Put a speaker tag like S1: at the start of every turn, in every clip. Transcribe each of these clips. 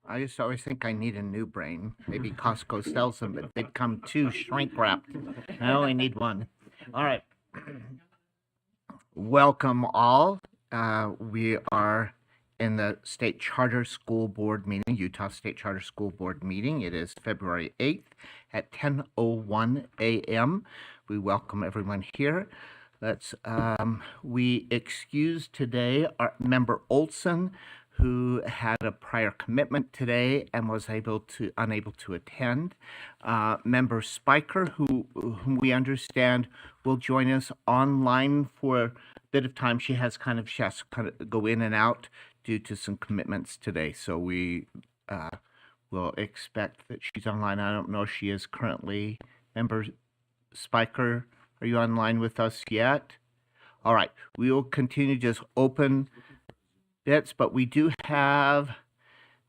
S1: I just always think I need a new brain. Maybe Costco sells them, but they'd come two shrink wrapped. I only need one. All right. Welcome all. We are in the State Charter School Board meeting, Utah State Charter School Board meeting. It is February 8th at 10:01 a.m. We welcome everyone here. We excuse today our member Olson, who had a prior commitment today and was unable to attend. Member Spiker, whom we understand will join us online for a bit of time. She has to kind of go in and out due to some commitments today. So we will expect that she's online. I don't know if she is currently. Member Spiker, are you online with us yet? All right, we will continue just open bits, but we do have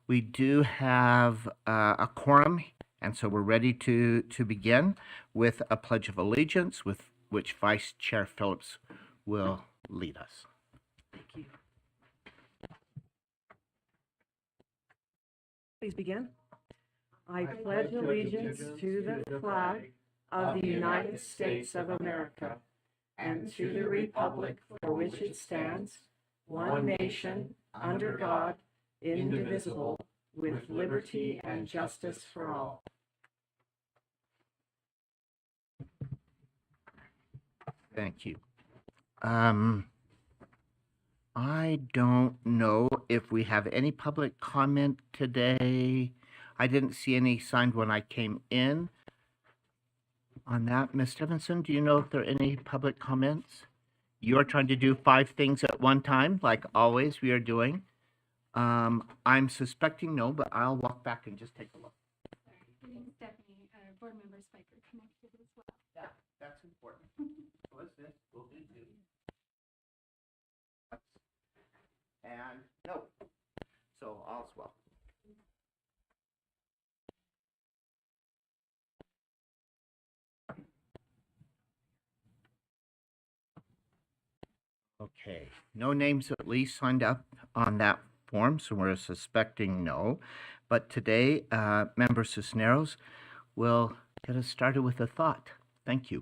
S1: a quorum, and so we're ready to begin with a Pledge of Allegiance, with which Vice Chair Phillips will lead us.
S2: Thank you. Please begin. I pledge allegiance to the flag of the United States of America and to the republic for which it stands, one nation, under God, indivisible, with liberty and justice for all.
S1: Thank you. I don't know if we have any public comment today. I didn't see any signed when I came in. On that, Ms. Stevenson, do you know if there are any public comments? You're trying to do 5 things at one time, like always we are doing. I'm suspecting no, but I'll walk back and just take a look.
S3: Stephanie, board member Spiker connected as well.
S1: Yeah, that's important. What's this? We'll do 2. And no. So all's well. Okay, no names at least signed up on that form, so we're suspecting no. But today, Member Cisneros will get us started with a thought. Thank you.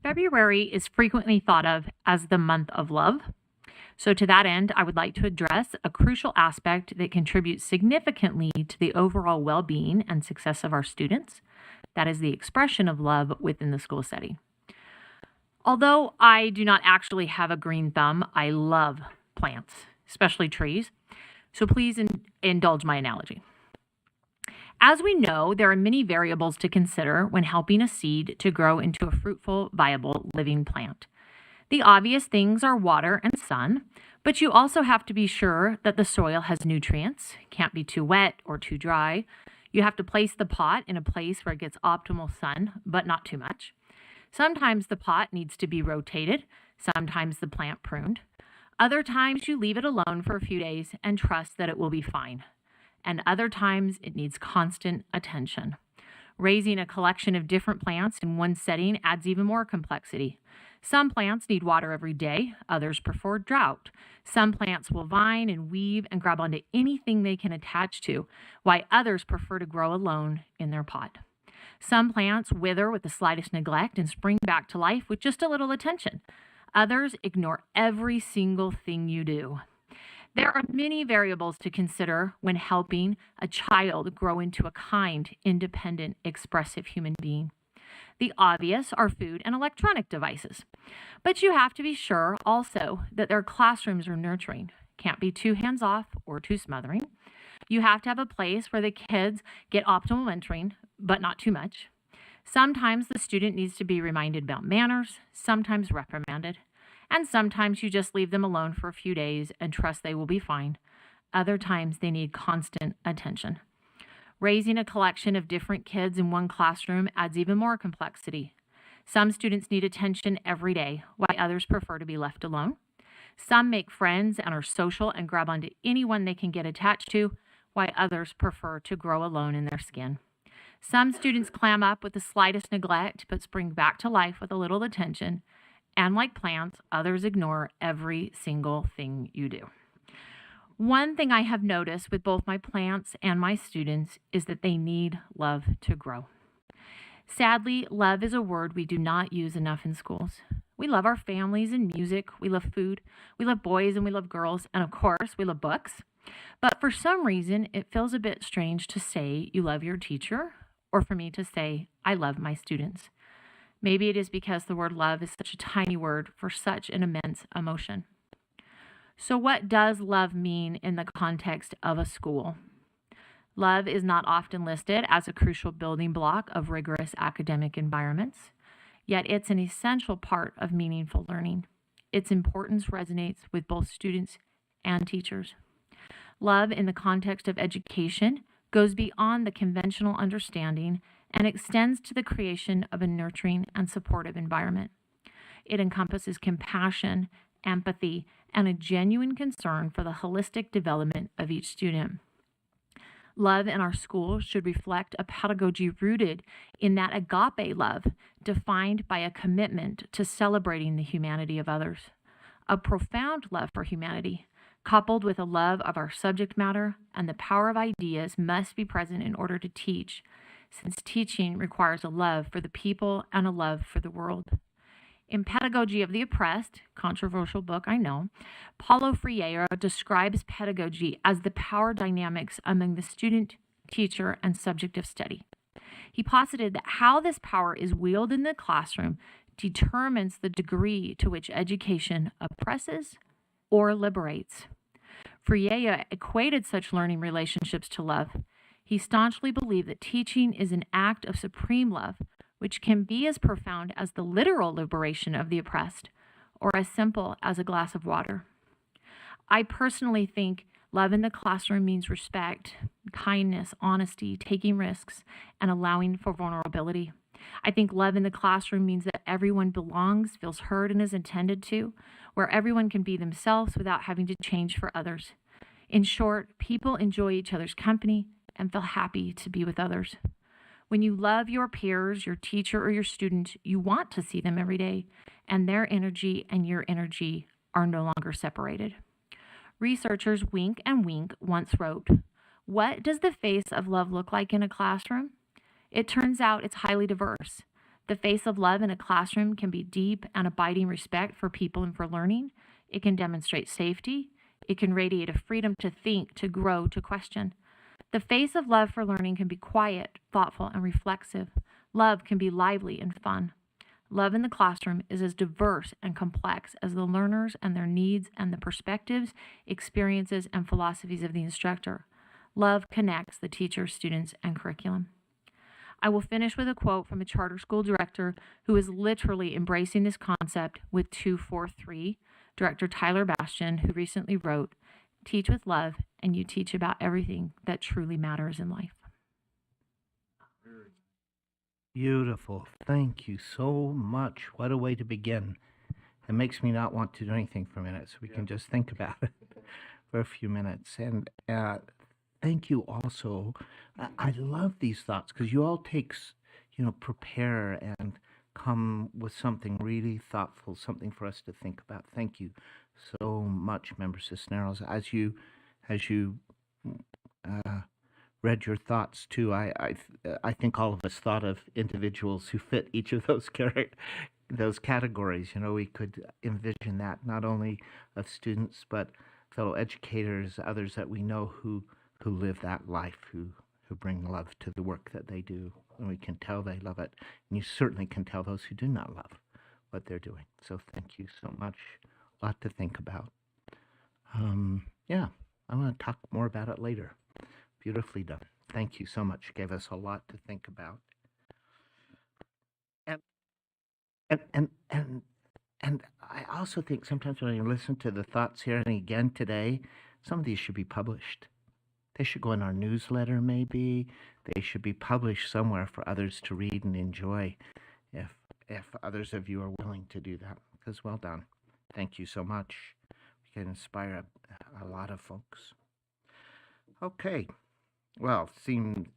S4: February is frequently thought of as the month of love. So to that end, I would like to address a crucial aspect that contributes significantly to the overall well-being and success of our students. That is the expression of love within the school setting. Although I do not actually have a green thumb, I love plants, especially trees. So please indulge my analogy. As we know, there are many variables to consider when helping a seed to grow into a fruitful, viable, living plant. The obvious things are water and sun, but you also have to be sure that the soil has nutrients, can't be too wet or too dry. You have to place the pot in a place where it gets optimal sun, but not too much. Sometimes the pot needs to be rotated, sometimes the plant pruned. Other times you leave it alone for a few days and trust that it will be fine. And other times it needs constant attention. Raising a collection of different plants in one setting adds even more complexity. Some plants need water every day, others prefer drought. Some plants will vine and weave and grab onto anything they can attach to, while others prefer to grow alone in their pot. Some plants wither with the slightest neglect and spring back to life with just a little attention. Others ignore every single thing you do. There are many variables to consider when helping a child grow into a kind, independent, expressive human being. The obvious are food and electronic devices. But you have to be sure also that their classrooms are nurturing. Can't be too hands-off or too smothering. You have to have a place where the kids get optimal mentoring, but not too much. Sometimes the student needs to be reminded about manners, sometimes reprimanded, and sometimes you just leave them alone for a few days and trust they will be fine. Other times they need constant attention. Raising a collection of different kids in one classroom adds even more complexity. Some students need attention every day, while others prefer to be left alone. Some make friends and are social and grab onto anyone they can get attached to, while others prefer to grow alone in their skin. Some students clam up with the slightest neglect, but spring back to life with a little attention, And like plants, others ignore every single thing you do. One thing I have noticed with both my plants and my students is that they need love to grow. Sadly, love is a word we do not use enough in schools. We love our families and music, we love food, we love boys and we love girls, and of course, we love books. But for some reason, it feels a bit strange to say you love your teacher, or for me to say, I love my students. Maybe it is because the word love is such a tiny word for such an immense emotion. So, what does love mean in the context of a school? Love is not often listed as a crucial building block of rigorous academic environments, yet it's an essential part of meaningful learning. Its importance resonates with both students and teachers. Love in the context of education goes beyond the conventional understanding and extends to the creation of a nurturing and supportive environment. It encompasses compassion, empathy, and a genuine concern for the holistic development of each student. Love in our schools should reflect a pedagogy rooted in that agape love, defined by a commitment to celebrating the humanity of others. A profound love for humanity, coupled with a love of our subject matter and the power of ideas, must be present in order to teach, since teaching requires a love for the people and a love for the world. In Pedagogy of the Oppressed, controversial book, I know, Paulo Freire describes pedagogy as the power dynamics among the student, teacher, and subject of study. He posited that how this power is wielded in the classroom determines the degree to which education oppresses or liberates. Freire equated such learning relationships to love. He staunchly believed that teaching is an act of supreme love, which can be as profound as the literal liberation of the oppressed, or as simple as a glass of water. I personally think love in the classroom means respect, kindness, honesty, taking risks, and allowing for vulnerability. I think love in the classroom means that everyone belongs, feels heard, and is intended to, where everyone can be themselves without having to change for others. In short, people enjoy each other's company and feel happy to be with others. When you love your peers, your teacher, or your student, you want to see them every day, and their energy and your energy are no longer separated. Researchers Wink and Wink once wrote, "What does the face of love look like in a classroom? It turns out it's highly diverse. The face of love in a classroom can be deep and abiding respect for people and for learning. It can demonstrate safety. It can radiate a freedom to think, to grow, to question. The face of love for learning can be quiet, thoughtful, and reflexive. Love can be lively and fun. Love in the classroom is as diverse and complex as the learners and their needs and the perspectives, experiences, and philosophies of the instructor. Love connects the teacher, students, and curriculum." I will finish with a quote from a charter school director who is literally embracing this concept with 243, Director Tyler Bastian, who recently wrote, "Teach with love, and you teach about everything that truly matters in life."
S1: Beautiful. Thank you so much. What a way to begin. It makes me not want to do anything for a minute, so we can just think about it for a few minutes. And thank you also. I love these thoughts because you all prepare and come with something really thoughtful, something for us to think about. Thank you so much, Member Cisneros. As you read your thoughts too, I think all of us thought of individuals who fit each of those those categories. We could envision that not only of students but fellow educators, others that we know who live that life, who bring love to the work that they do, and we can tell they love it. And you certainly can tell those who do not love what they're doing. So thank you so much. A lot to think about. Yeah, I want to talk more about it later. Beautifully done. Thank you so much. Gave us a lot to think about. And I also think sometimes when I listen to the thoughts here, and again today, some of these should be published. They should go in our newsletter, maybe. They should be published somewhere for others to read and enjoy, if others of you are willing to do that. Because well done. Thank you so much. We can inspire a lot of folks. Okay. Well, seemed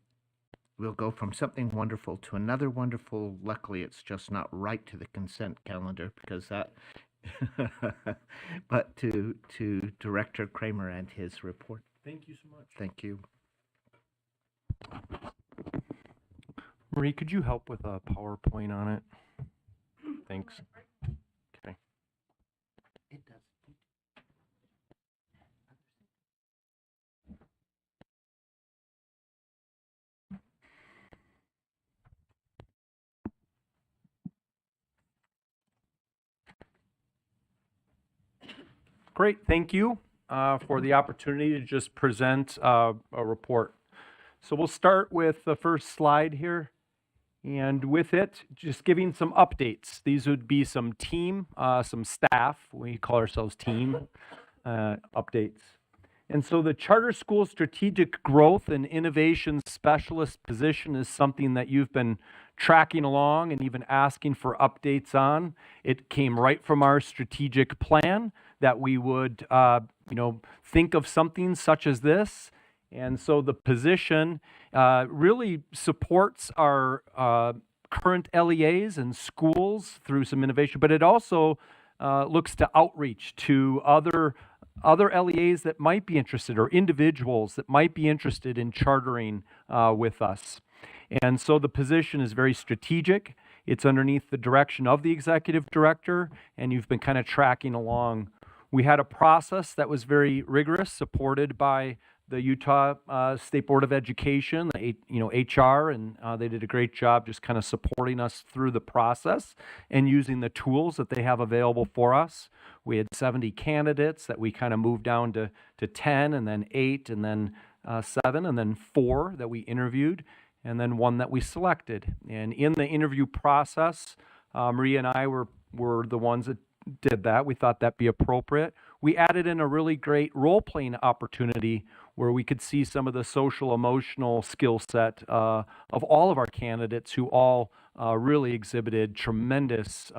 S1: we'll go from something wonderful to another wonderful. Luckily, it's just not right to the consent calendar because that. But to Director Kramer and his report.
S5: Thank you so much.
S1: Thank you.
S5: Marie, could you help with a PowerPoint on it? Thanks. Okay.
S1: It does.
S5: Great, thank you for the opportunity to just present a report. So we'll start with the first slide here. And with it, just giving some updates. These would be some team, some staff, we call ourselves team updates. And so the Charter School Strategic Growth and Innovation Specialist position is something that you've been tracking along and even asking for updates on. It came right from our strategic plan that we would, think of something such as this. And so the position really supports our current LEAs and schools through some innovation, but it also looks to outreach to other LEAs that might be interested or individuals that might be interested in chartering with us. And so the position is very strategic. It's underneath the direction of the executive director, and you've been kind of tracking along. We had a process that was very rigorous, supported by the Utah State Board of Education, HR, and they did a great job just kind of supporting us through the process and using the tools that they have available for us. We had 70 candidates that we kind of moved down to 10, and then 8, and then 7, and then 4 that we interviewed, and then 1 that we selected. And in the interview process, Maria and I were the ones that did that. We thought that'd be appropriate. We added in a really great role-playing opportunity where we could see some of the social emotional skill set of all of our candidates who all really exhibited tremendous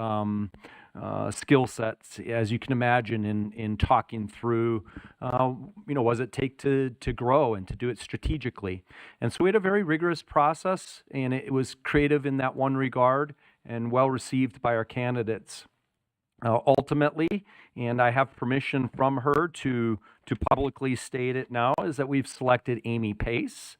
S5: skill sets, as you can imagine, in talking through, what does it take to grow and to do it strategically. And so we had a very rigorous process, and it was creative in that one regard and well received by our candidates. Ultimately, and I have permission from her to publicly state it now, is that we've selected Amy Pace.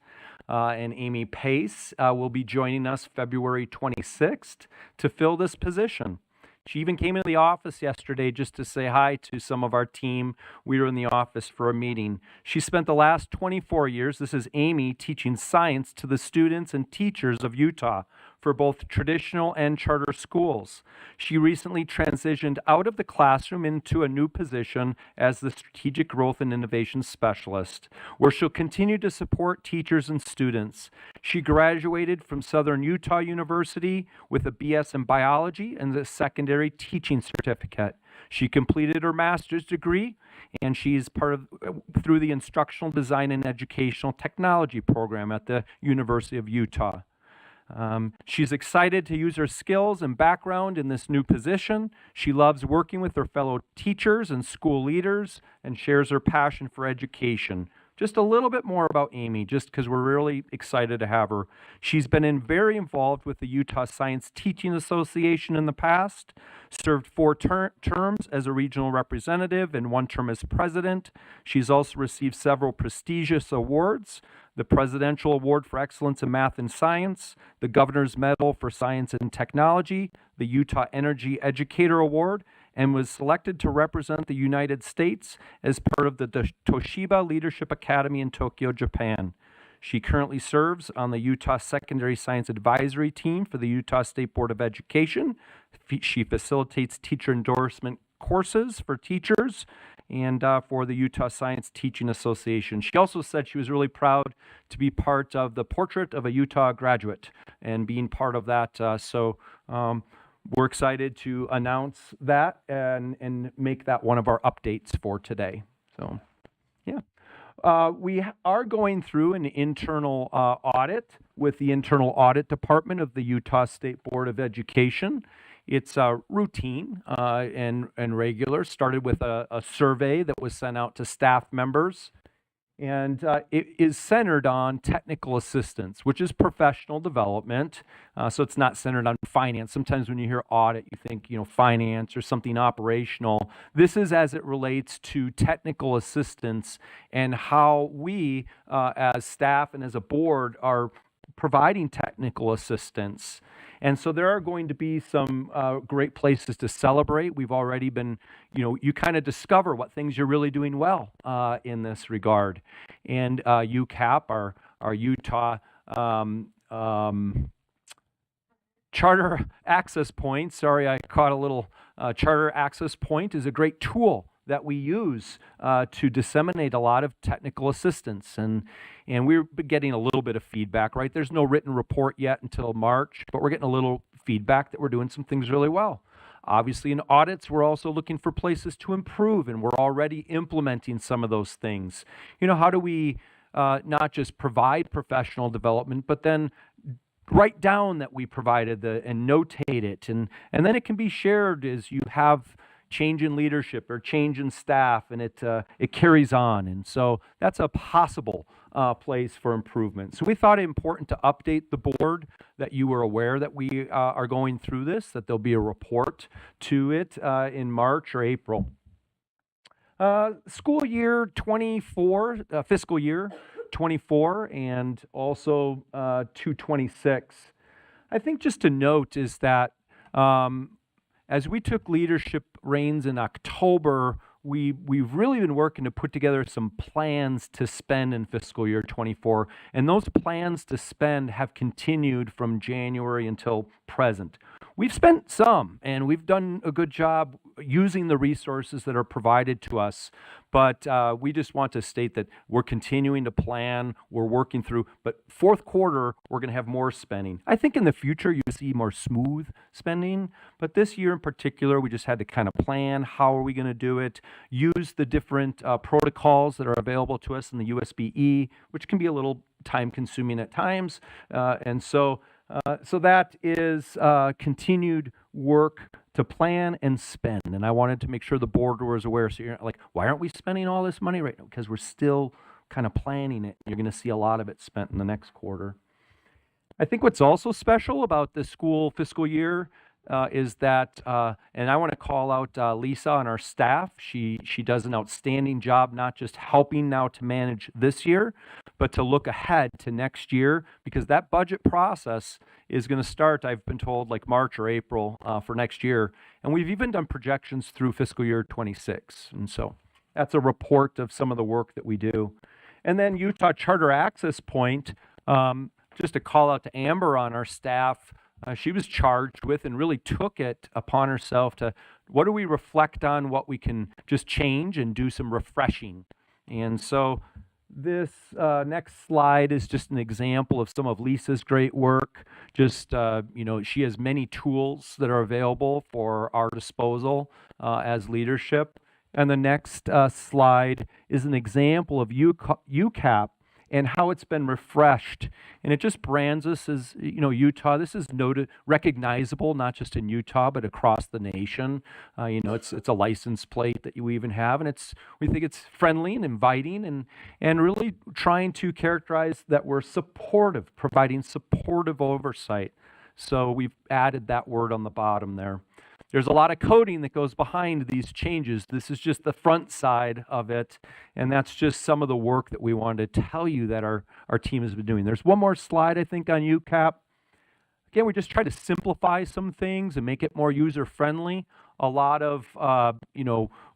S5: And Amy Pace will be joining us February 26th to fill this position. She even came into the office yesterday just to say hi to some of our team. We were in the office for a meeting. She spent the last 24 years, this is Amy, teaching science to the students and teachers of Utah for both traditional and charter schools. She recently transitioned out of the classroom into a new position as the Strategic Growth and Innovation Specialist, where she'll continue to support teachers and students. She graduated from Southern Utah University with a BS in biology and a secondary teaching certificate. She completed her master's degree, and she's through the Instructional Design and Educational Technology program at the University of Utah. She's excited to use her skills and background in this new position. She loves working with her fellow teachers and school leaders and shares her passion for education. Just a little bit more about Amy, just because we're really excited to have her. She's been very involved with the Utah Science Teaching Association in the past, served 4 terms as a regional representative and 1 term as president. She's also received several prestigious awards: the Presidential Award for Excellence in Math and Science, the Governor's Medal for Science and Technology, the Utah Energy Educator Award, and was selected to represent the United States as part of the Toshiba Leadership Academy in Tokyo, Japan. She currently serves on the Utah Secondary Science Advisory Team for the Utah State Board of Education. She facilitates teacher endorsement courses for teachers and for the Utah Science Teaching Association. She also said she was really proud to be part of the Portrait of a Utah Graduate and being part of that. We're excited to announce that and make that one of our updates for today. So, yeah. We are going through an internal audit with the Internal Audit Department of the Utah State Board of Education. It's routine and regular. Started with a survey that was sent out to staff members. And it is centered on technical assistance, which is professional development. So it's not centered on finance. Sometimes when you hear audit, you think, finance or something operational. This is as it relates to technical assistance and how we, as staff and as a board, are providing technical assistance. And so there are going to be some great places to celebrate. We've already been, you kind of discover what things you're really doing well in this regard. And UCAP, our Utah Charter Access Point, sorry, I caught a little Charter Access Point, is a great tool that we use to disseminate a lot of technical assistance. And we're getting a little bit of feedback, right? There's no written report yet until March, but we're getting a little feedback that we're doing some things really well. Obviously, in audits, we're also looking for places to improve, and we're already implementing some of those things. How do we not just provide professional development, but then write down that we provided and notate it, and then it can be shared as you have change in leadership or change in staff, and it carries on. And so that's a possible place for improvement. So we thought it important to update the board, that you were aware that we are going through this, that there'll be a report to it in March or April. School year 24, fiscal year 24, and also 226. I think just to note is that as we took leadership reins in October, we've really been working to put together some plans to spend in fiscal year 24, and those plans to spend have continued from January until present. We've spent some, and we've done a good job using the resources that are provided to us, but we just want to state that we're continuing to plan, we're working through, but fourth quarter, we're going to have more spending. I think in the future, you see more smooth spending, but this year in particular, we just had to kind of plan, how are we going to do it, use the different protocols that are available to us in the USBE, which can be a little time-consuming at times, and so that is continued work to plan and spend. And I wanted to make sure the board was aware. So you're like, why aren't we spending all this money right now? Because we're still kind of planning it. You're going to see a lot of it spent in the next quarter. I think what's also special about this school fiscal year is that, and I want to call out Lisa on our staff. She does an outstanding job, not just helping now to manage this year, but to look ahead to next year, because that budget process is going to start, I've been told, like March or April for next year. And we've even done projections through fiscal year 26. And so that's a report of some of the work that we do. And then Utah Charter Access Point, just to call out to Amber on our staff, she was charged with and really took it upon herself to, what do we reflect on, what we can just change and do some refreshing. And so this next slide is just an example of some of Lisa's great work. Just, she has many tools that are available for our disposal as leadership. And the next slide is an example of UCAP and how it's been refreshed. And it just brands us as, Utah. This is noted, recognizable, not just in Utah, but across the nation. It's a license plate that you even have, and we think it's friendly and inviting and really trying to characterize that we're supportive, providing supportive oversight. So we've added that word on the bottom there. There's a lot of coding that goes behind these changes. This is just the front side of it, and that's just some of the work that we wanted to tell you that our team has been doing. There's one more slide, I think, on UCAP. Again, we just try to simplify some things and make it more user-friendly. A lot of,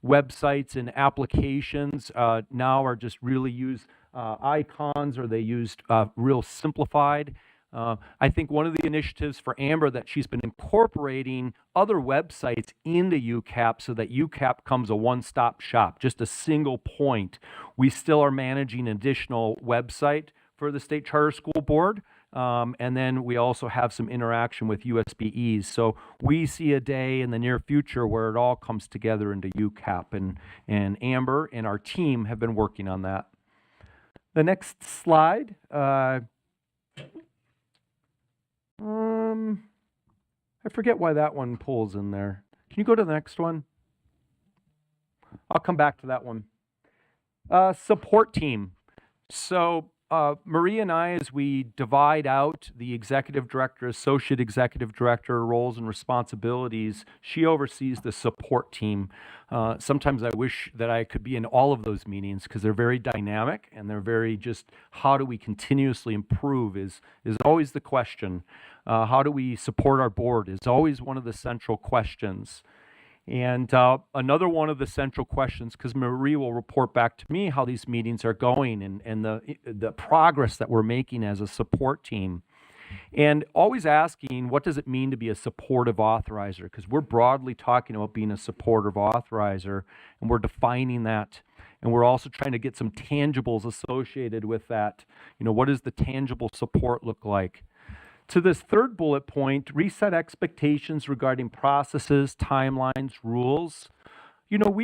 S5: websites and applications now are just really use icons, or they used real simplified. I think one of the initiatives for Amber that she's been incorporating other websites into UCAP so that UCAP becomes a one-stop shop, just a single point. We still are managing an additional website for the State Charter School Board, and then we also have some interaction with USBEs. So we see a day in the near future where it all comes together into UCAP, and Amber and our team have been working on that. The next slide. I forget why that one pulls in there. Can you go to the next one? I'll come back to that one. Support team. So Maria and I, as we divide out the executive director, associate executive director roles and responsibilities, she oversees the support team. Sometimes I wish that I could be in all of those meetings because they're very dynamic and they're very just how do we continuously improve is always the question. How do we support our board is always one of the central questions. And another one of the central questions, because Marie will report back to me how these meetings are going and the progress that we're making as a support team. And always asking, what does it mean to be a supportive authorizer? Because we're broadly talking about being a supportive authorizer, and we're defining that. And we're also trying to get some tangibles associated with that. You know, what does the tangible support look like? To this third bullet point, reset expectations regarding processes, timelines, rules. You know,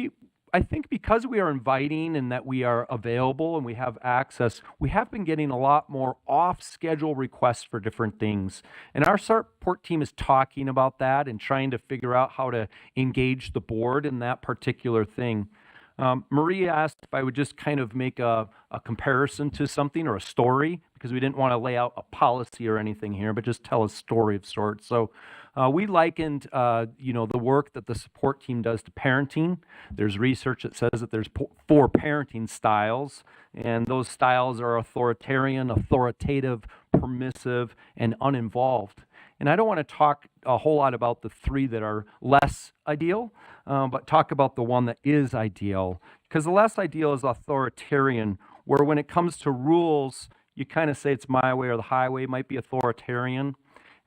S5: I think because we are inviting and that we are available and we have access, we have been getting a lot more off-schedule requests for different things. And our support team is talking about that and trying to figure out how to engage the board in that particular thing. Maria asked if I would just kind of make a comparison to something or a story, because we didn't want to lay out a policy or anything here, but just tell a story of sorts. So we likened, the work that the support team does to parenting. There's research that says that there's 4 parenting styles, and those styles are authoritarian, authoritative, permissive, and uninvolved. And I don't want to talk a whole lot about the 3 that are less ideal, but talk about the one that is ideal. Because the less ideal is authoritarian, where when it comes to rules, you kind of say it's my way or the highway. It might be authoritarian.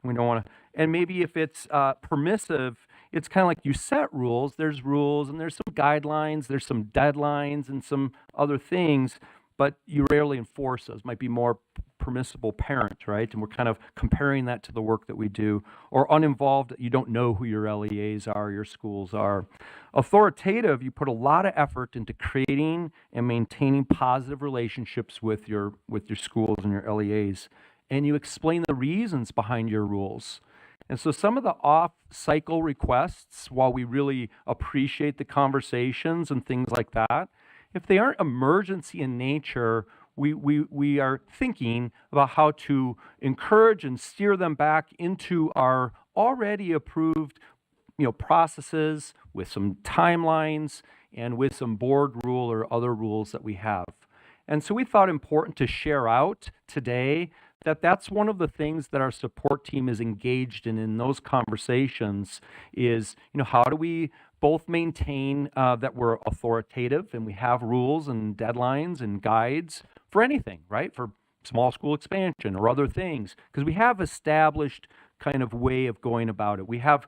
S5: We don't want to. And maybe if it's permissive, it's kind of like you set rules. There's rules and there's some guidelines, there's some deadlines and some other things, but you rarely enforce those. Might be more permissible parent, right? And we're kind of comparing that to the work that we do. Or uninvolved, you don't know who your LEAs are, your schools are. Authoritative, you put a lot of effort into creating and maintaining positive relationships with your schools and your LEAs. And you explain the reasons behind your rules. And so some of the off-cycle requests, while we really appreciate the conversations and things like that, if they aren't emergency in nature, we are thinking about how to encourage and steer them back into our already approved processes with some timelines and with some board rule or other rules that we have. And so we thought important to share out today that that's one of the things that our support team is engaged in those conversations is, how do we both maintain that we're authoritative and we have rules and deadlines and guides for anything, right? For small school expansion or other things, because we have established kind of way of going about it. We have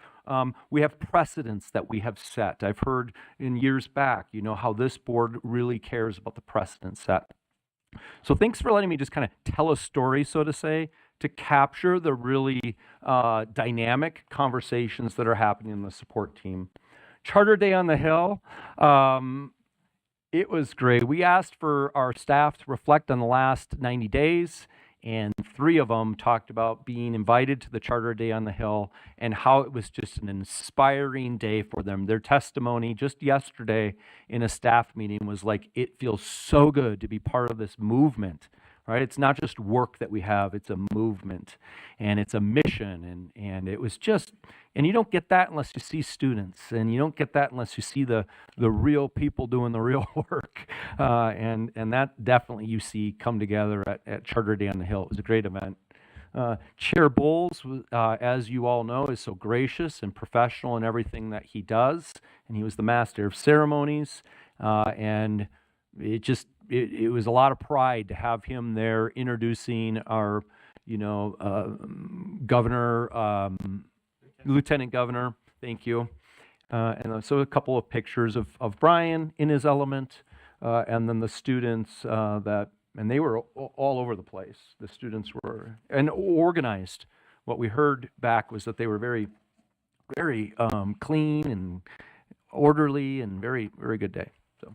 S5: precedents that we have set. I've heard in years back, how this board really cares about the precedent set. So thanks for letting me just kind of tell a story, so to say, to capture the really dynamic conversations that are happening in the support team. Charter Day on the Hill, it was great. We asked for our staff to reflect on the last 90 days, and 3 of them talked about being invited to the Charter Day on the Hill and how it was just an inspiring day for them. Their testimony just yesterday in a staff meeting was like, it feels so good to be part of this movement, right? It's not just work that we have, it's a movement and it's a mission. And it was just, and you don't get that unless you see students, and you don't get that unless you see the real people doing the real work. And that definitely you see come together at Charter Day on the Hill. It was a great event. Chair Bowles, as you all know, is so gracious and professional in everything that he does, and he was the master of ceremonies, and it was a lot of pride to have him there introducing our, governor, lieutenant governor. Thank you. And so a couple of pictures of Brian in his element, and then the students and they were all over the place. The students were and organized. What we heard back was that they were very, very clean and orderly, and very, very good day. So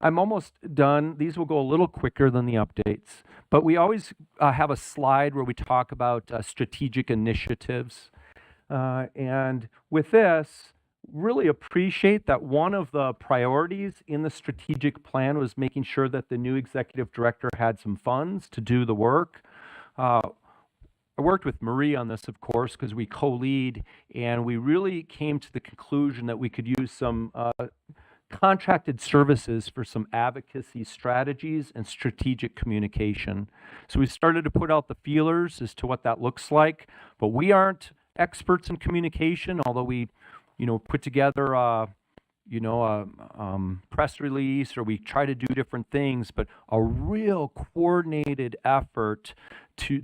S5: I'm almost done. These will go a little quicker than the updates, but we always have a slide where we talk about strategic initiatives. And with this, really appreciate that one of the priorities in the strategic plan was making sure that the new executive director had some funds to do the work. I worked with Marie on this, of course, because we co-lead, and we really came to the conclusion that we could use some contracted services for some advocacy strategies and strategic communication. So we started to put out the feelers as to what that looks like, but we aren't experts in communication, although we, put together a press release, or we try to do different things, but a real coordinated effort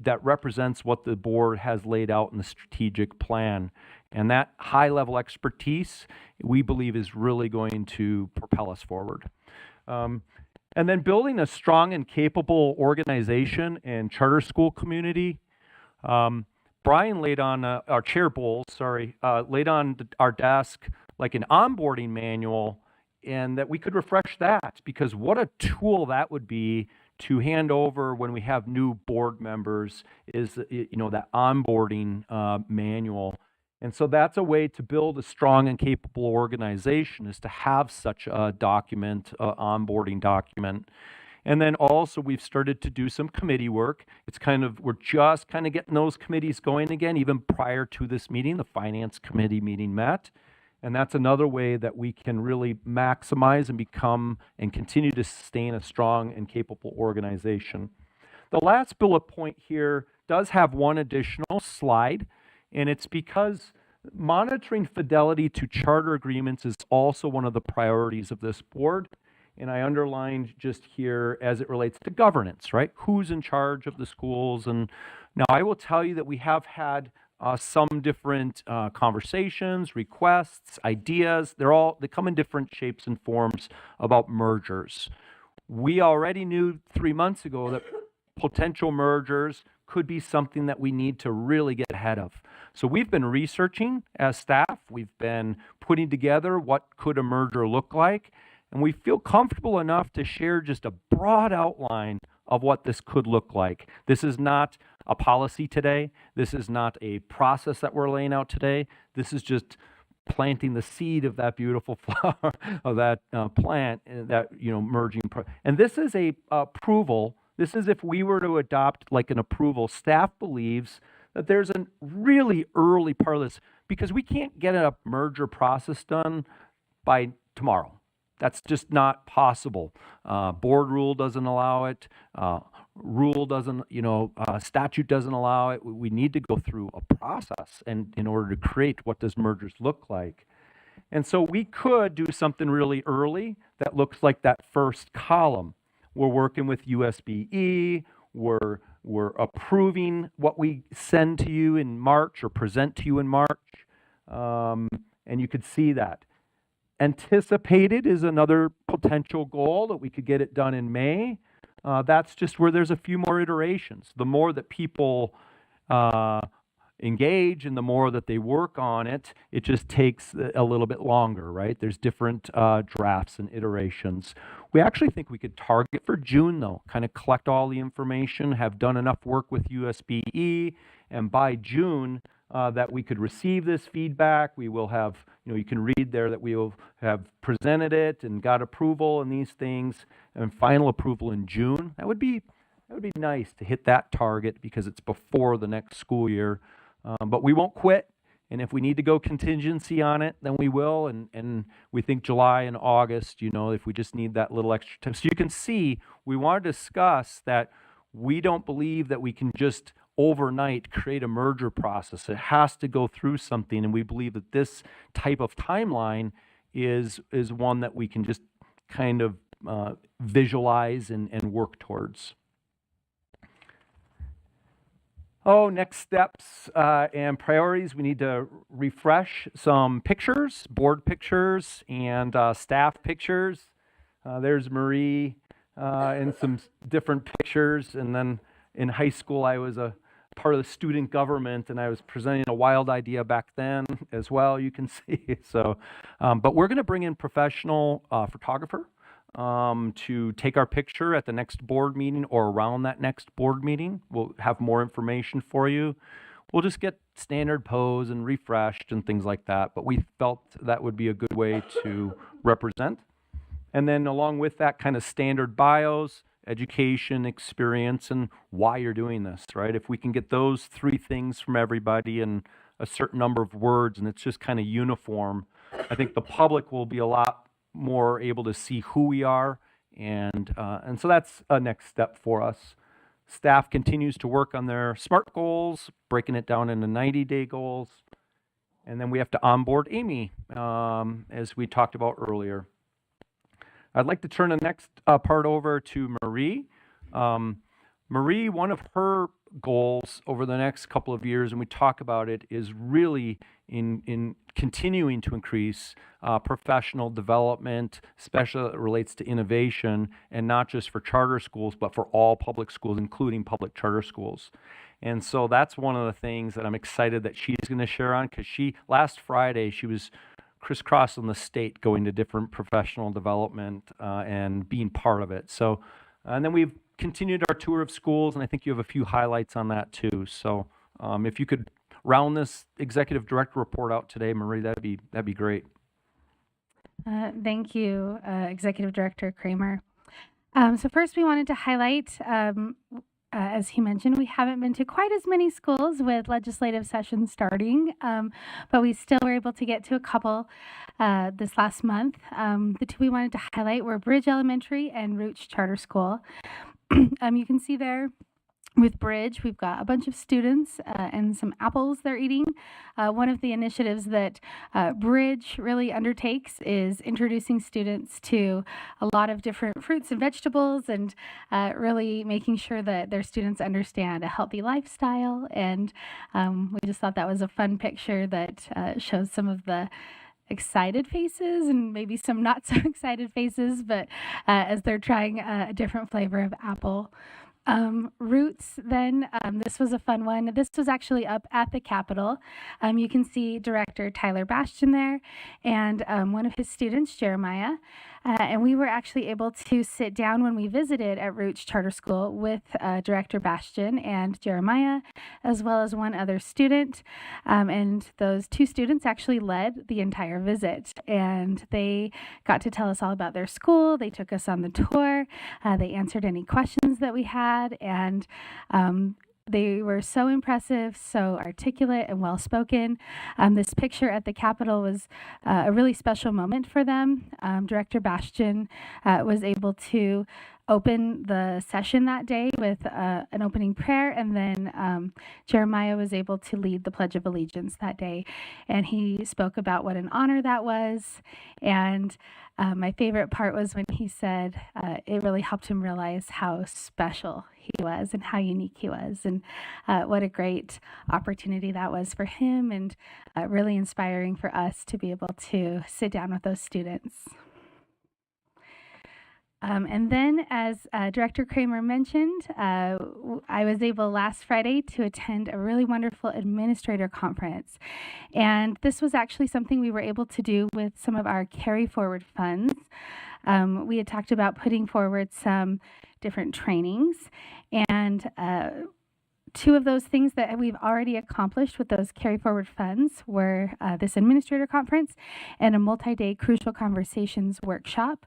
S5: that represents what the board has laid out in the strategic plan. And that high level expertise, we believe, is really going to propel us forward. And then building a strong and capable organization and charter school community. Brian laid on our chair Bowles, laid on our desk like an onboarding manual, and that we could refresh that, because what a tool that would be to hand over when we have new board members, is that onboarding manual. And so that's a way to build a strong and capable organization, is to have such a document, onboarding document. And then also we've started to do some committee work. We're just kind of getting those committees going again. Even prior to this meeting, the finance committee meeting met. And that's another way that we can really maximize and become and continue to sustain a strong and capable organization. The last bullet point here does have one additional slide, and it's because monitoring fidelity to charter agreements is also one of the priorities of this board. And I underlined just here as it relates to governance, right? Who's in charge of the schools? And now I will tell you that we have had some different conversations, requests, ideas. They come in different shapes and forms about mergers. We already knew 3 months ago that potential mergers could be something that we need to really get ahead of. So we've been researching as staff. We've been putting together what could a merger look like, and we feel comfortable enough to share just a broad outline of what this could look like. This is not a policy today. This is not a process that we're laying out today. This is just planting the seed of that beautiful flower, of that plant, that merging. And this is a approval. This is if we were to adopt like an approval. Staff believes that there's a really early part of this, because we can't get a merger process done by tomorrow. That's just not possible. Board rule doesn't allow it. Rule doesn't, statute doesn't allow it. We need to go through a process and in order to create what does mergers look like. And so we could do something really early that looks like that first column. We're working with USBE. We're approving what we send to you in March or present to you in March. And you could see that. Anticipated is another potential goal, that we could get it done in May. That's just where there's a few more iterations. The more that people engage and the more that they work on it, it just takes a little bit longer, right? There's different drafts and iterations. We actually think we could target for June, though, kind of collect all the information, have done enough work with USBE, and by June, that we could receive this feedback. We will have, you can read there that we will have presented it and got approval and these things, and final approval in June. That would be nice to hit that target, because it's before the next school year. But we won't quit, and if we need to go contingency on it, then we will. And we think July and August, if we just need that little extra time. So you can see, we want to discuss that we don't believe that we can just overnight create a merger process. It has to go through something, and we believe that this type of timeline is one that we can just kind of visualize and work towards. Next steps and priorities. We need to refresh some pictures, board pictures and staff pictures. There's Marie and some different pictures. And then in high school, I was a part of the student government, and I was presenting a wild idea back then as well, you can see. So, but we're going to bring in professional photographer to take our picture at the next board meeting or around that next board meeting. We'll have more information for you. we'll just get standard pose and refreshed and things like that. But we felt that would be a good way to represent. And then along with that, kind of standard bios, education, experience, and why you're doing this, right? If we can get those three things from everybody in a certain number of words and it's just kind of uniform, I think the public will be a lot more able to see who we are. And so that's a next step for us. Staff continues to work on their SMART goals, breaking it down into 90-day goals. And then we have to onboard Amy, as we talked about earlier. I'd like to turn the next part over to Marie. Marie, one of her goals over the next couple of years, and we talk about it, is really in continuing to increase professional development, especially as it relates to innovation, and not just for charter schools, but for all public schools, including public charter schools. And so that's one of the things that I'm excited that she's going to share on, because last Friday, she was crisscrossing the state, going to different professional development and being part of it. So, and then we've continued our tour of schools, and I think you have a few highlights on that too. So if you could round this executive director report out today, Marie, that'd be great.
S6: Thank you, Executive Director Kramer. So first we wanted to highlight, as he mentioned, we haven't been to quite as many schools with legislative sessions starting, but we still were able to get to a couple this last month. The two we wanted to highlight were Bridge Elementary and Roots Charter School. You can see there with Bridge, we've got a bunch of students and some apples they're eating. One of the initiatives that Bridge really undertakes is introducing students to a lot of different fruits and vegetables, and really making sure that their students understand a healthy lifestyle. And we just thought that was a fun picture that shows some of the excited faces and maybe some not so excited faces, but as they're trying a different flavor of apple. Roots, then, this was a fun one. This was actually up at the Capitol. You can see Director Tyler Bastian there and one of his students, Jeremiah. And we were actually able to sit down when we visited at Roots Charter School with Director Bastian and Jeremiah, as well as one other student. And those two students actually led the entire visit. And they got to tell us all about their school. They took us on the tour. They answered any questions that we had. And they were so impressive, so articulate and well-spoken. This picture at the Capitol was a really special moment for them. Director Bastian was able to open the session that day with an opening prayer, and then Jeremiah was able to lead the Pledge of Allegiance that day. And he spoke about what an honor that was. And my favorite part was when he said it really helped him realize how special he was and how unique he was, and what a great opportunity that was for him, and really inspiring for us to be able to sit down with those students. And then, as Director Kramer mentioned, I was able last Friday to attend a really wonderful administrator conference. And this was actually something we were able to do with some of our carry forward funds. We had talked about putting forward some different trainings, and two of those things that we've already accomplished with those carry forward funds were this administrator conference and a multi-day crucial conversations workshop.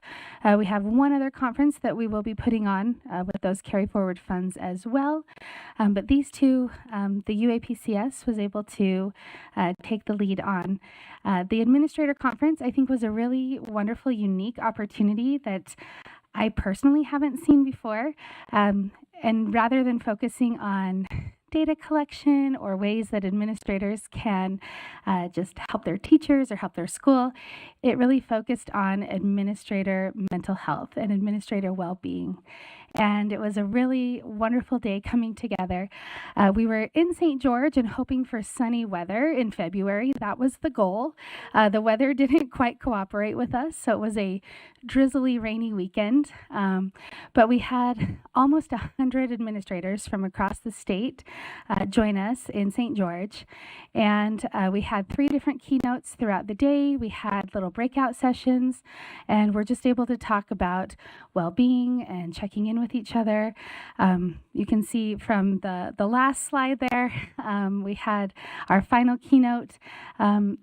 S6: We have one other conference that we will be putting on with those carry forward funds as well. But these two, the UAPCS was able to take the lead on. The administrator conference, I think, was a really wonderful, unique opportunity that I personally haven't seen before. And rather than focusing on data collection or ways that administrators can just help their teachers or help their school, it really focused on administrator mental health and administrator well-being. And it was a really wonderful day coming together. We were in St. George and hoping for sunny weather in February. That was the goal. The weather didn't quite cooperate with us, so it was a drizzly, rainy weekend. But we had almost 100 administrators from across the state join us in St. George. And we had 3 different keynotes throughout the day. We had little breakout sessions, and we're just able to talk about well-being and checking in with each other. You can see from the last slide there, we had our final keynote.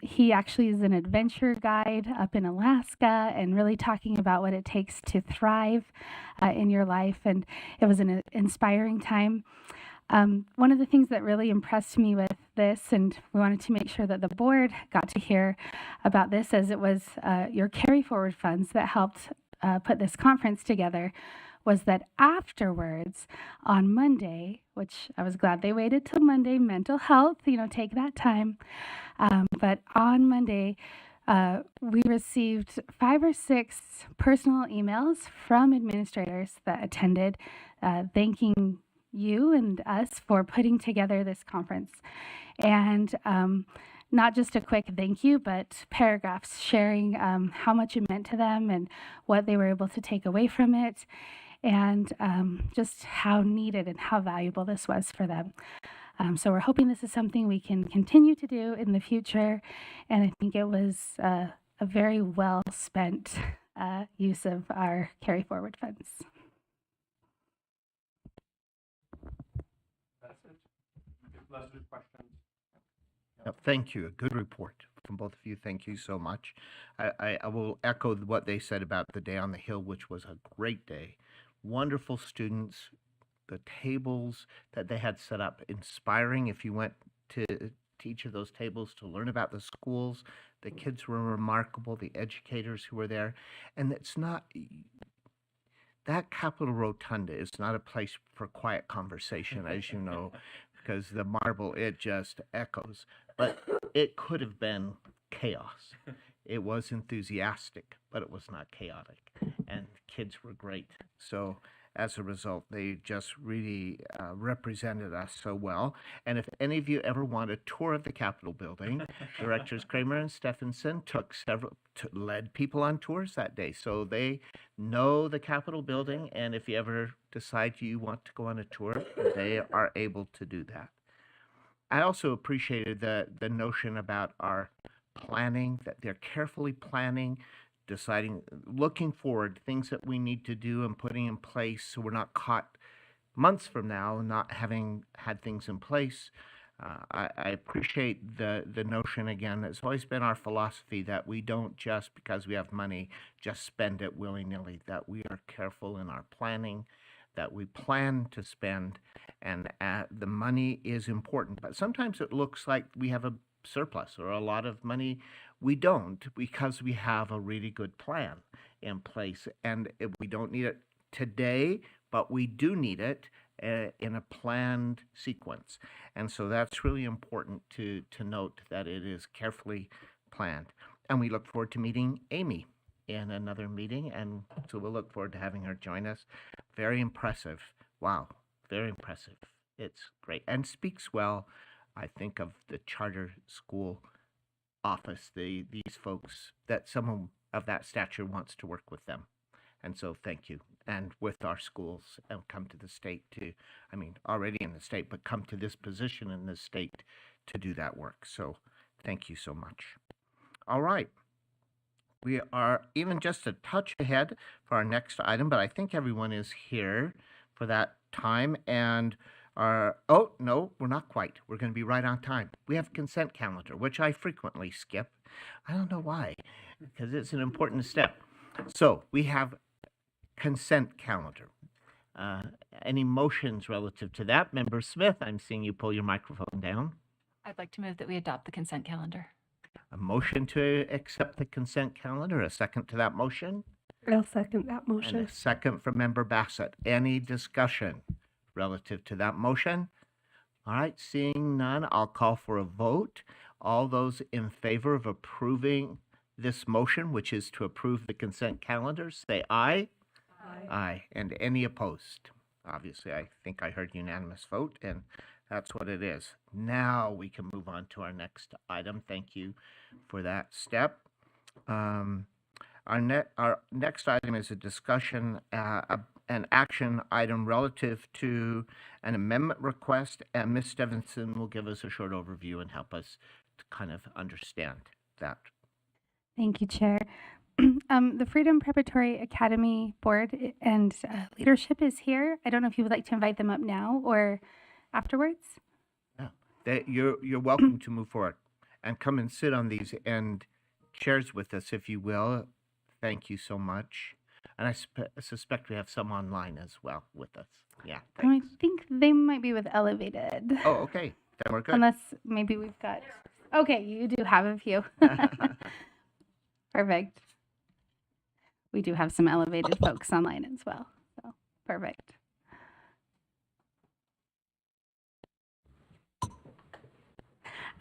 S6: He actually is an adventure guide up in Alaska and really talking about what it takes to thrive in your life, and it was an inspiring time. One of the things that really impressed me with this, and we wanted to make sure that the board got to hear about this, as it was your carry forward funds that helped put this conference together, was that afterwards on Monday, which I was glad they waited till Monday, mental health, take that time. But on Monday, we received 5 or 6 personal emails from administrators that attended, thanking you and us for putting together this conference. And not just a quick thank you, but paragraphs sharing how much it meant to them and what they were able to take away from it, and just how needed and how valuable this was for them. So we're hoping this is something we can continue to do in the future, and I think it was a very well spent use of our carry forward funds.
S5: That's it. Unless there's questions.
S1: Thank you. A good report from both of you. Thank you so much. I will echo what they said about the day on the Hill, which was a great day. Wonderful students. The tables that they had set up, inspiring. If you went to each of those tables to learn about the schools, the kids were remarkable, the educators who were there. And it's not, that Capitol Rotunda is not a place for quiet conversation, as you know, because the marble, it just echoes. But it could have been chaos. It was enthusiastic, but it was not chaotic. And kids were great. So as a result, they just really represented us so well. And if any of you ever want a tour of the Capitol building, Directors Kramer and Stephenson led people on tours that day. So they know the Capitol building. And if you ever decide you want to go on a tour, they are able to do that. I also appreciated the notion about our planning, that they're carefully planning, deciding, looking forward, things that we need to do and putting in place so we're not caught months from now not having had things in place. I appreciate the notion, again, it's always been our philosophy that we don't just because we have money, just spend it willy-nilly, that we are careful in our planning, that we plan to spend, and the money is important. But sometimes it looks like we have a surplus or a lot of money. We don't, because we have a really good plan in place, and we don't need it today, but we do need it in a planned sequence. And so that's really important to note that it is carefully planned. And we look forward to meeting Amy in another meeting, and so we'll look forward to having her join us. Very impressive. Wow, very impressive. It's great and speaks well, I think, of the charter school office, these folks, that someone of that stature wants to work with them. And so thank you. And with our schools, and come to the state to, I mean, already in the state, but come to this position in the state to do that work. So thank you so much. All right. We are even just a touch ahead for our next item, but I think everyone is here for that time. And oh, no, we're not quite. We're going to be right on time. We have consent calendar, which I frequently skip. I don't know why, because it's an important step. So we have consent calendar. Any motions relative to that? Member Smith, I'm seeing you pull your microphone down.
S7: I'd like to move that we adopt the consent calendar.
S1: A motion to accept the consent calendar. A second to that motion.
S2: I'll second that
S1: And a second from Member Bassett. Any discussion relative to that motion? All right, seeing none, I'll call for a vote. All those in favor of approving this motion, which is to approve the consent calendar, say aye.
S2: Aye.
S1: Aye. And any opposed? Obviously, I think I heard unanimous vote, and that's what it is. Now we can move on to our next item. Thank you for that step. Our next item is a discussion, an action item relative to an amendment request, and Ms. Stevenson will give us a short overview and help us to kind of understand that.
S6: Thank you, Chair. The Freedom Preparatory Academy Board and leadership is here. I don't know if you would like to invite them up now or afterwards.
S1: You're welcome to move forward and come and sit on these end chairs with us, if you will. Thank you so much. And I suspect we have some online as well with us. Yeah.
S6: And I
S1: Thanks.
S6: think they might be with Elevated.
S1: Oh, okay. Then we're good.
S6: Unless maybe we've got. Okay, you do have a few. Perfect. We do have some Elevated folks online as well. So perfect.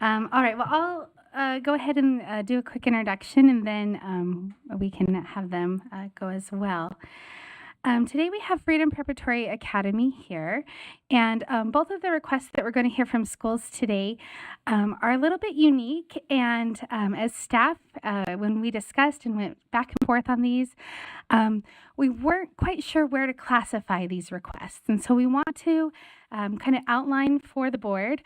S6: All right. Well, I'll go ahead and do a quick introduction, and then we can have them go as well. Today we have Freedom Preparatory Academy here, and both of the requests that we're going to hear from schools today are a little bit unique. And as staff, when we discussed and went back and forth on these, we weren't quite sure where to classify these requests. And so we want to kind of outline for the board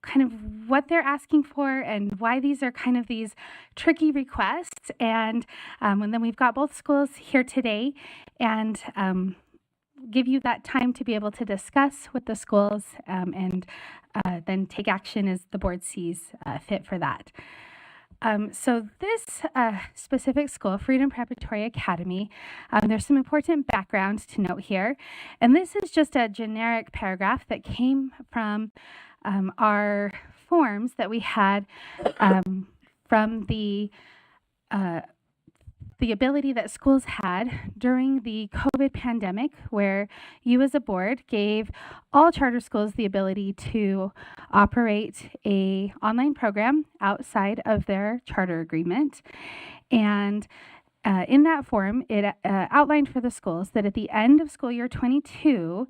S6: kind of what they're asking for and why these are kind of these tricky requests. And then we've got both schools here today and give you that time to be able to discuss with the schools and then take action as the board sees fit for that. So this specific school, Freedom Preparatory Academy, there's some important background to note here. And this is just a generic paragraph that came from our forms that we had from the ability that schools had during the COVID pandemic, where you as a board gave all charter schools the ability to operate a online program outside of their charter agreement. And in that form, it outlined for the schools that at the end of school year 22,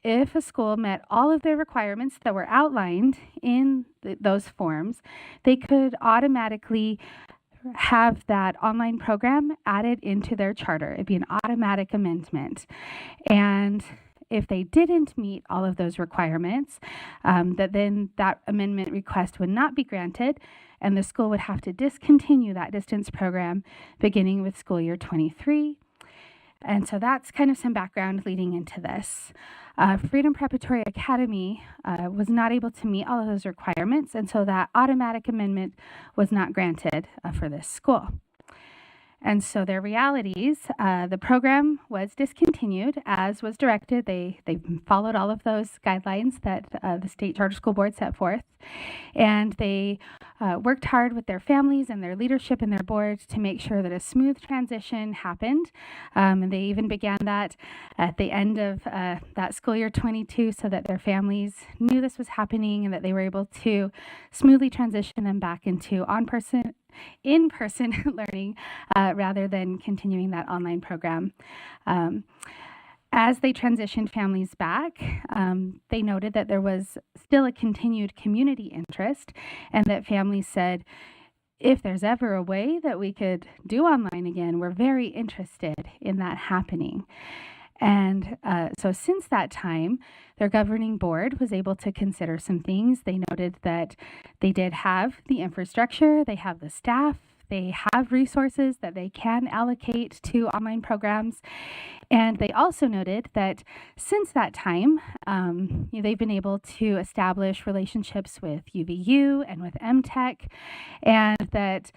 S6: if a school met all of their requirements that were outlined in those forms, they could automatically have that online program added into their charter. It'd be an automatic amendment. And if they didn't meet all of those requirements, that amendment request would not be granted, and the school would have to discontinue that distance program beginning with school year 23. And so that's kind of some background leading into this. Freedom Preparatory Academy was not able to meet all of those requirements, and so that automatic amendment was not granted for this school. And so their realities, the program was discontinued as was directed. They followed all of those guidelines that the state charter school board set forth. And they worked hard with their families and their leadership and their board to make sure that a smooth transition happened. And they even began that at the end of that school year 22 so that their families knew this was happening and that they were able to smoothly transition them back into in-person learning rather than continuing that online program. As they transitioned families back, they noted that there was still a continued community interest and that families said, if there's ever a way that we could do online again, we're very interested in that happening. And so since that time, their governing board was able to consider some things. They noted that they did have the infrastructure, they have the staff, they have resources that they can allocate to online programs. And they also noted that since that time, they've been able to establish relationships with UVU and with MTech, and that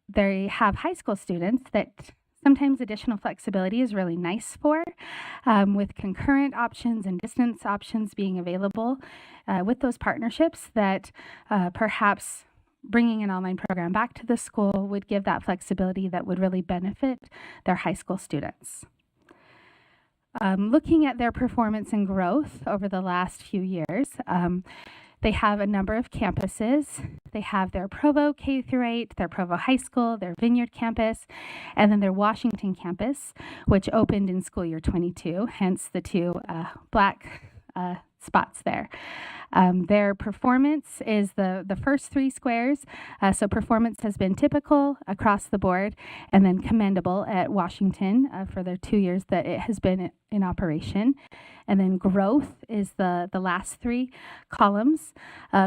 S6: they have high school students that sometimes additional flexibility is really nice for, with concurrent options and distance options being available with those partnerships, that perhaps bringing an online program back to the school would give that flexibility that would really benefit their high school students. Looking at their performance and growth over the last few years, they have a number of campuses. They have their Provo K-8, their Provo High School, their Vineyard campus, and then their Washington campus, which opened in school year 22, hence the two black spots there. Their performance is the first three squares. So performance has been typical across the board and then commendable at Washington for the 2 years that it has been in operation. And then growth is the last three columns.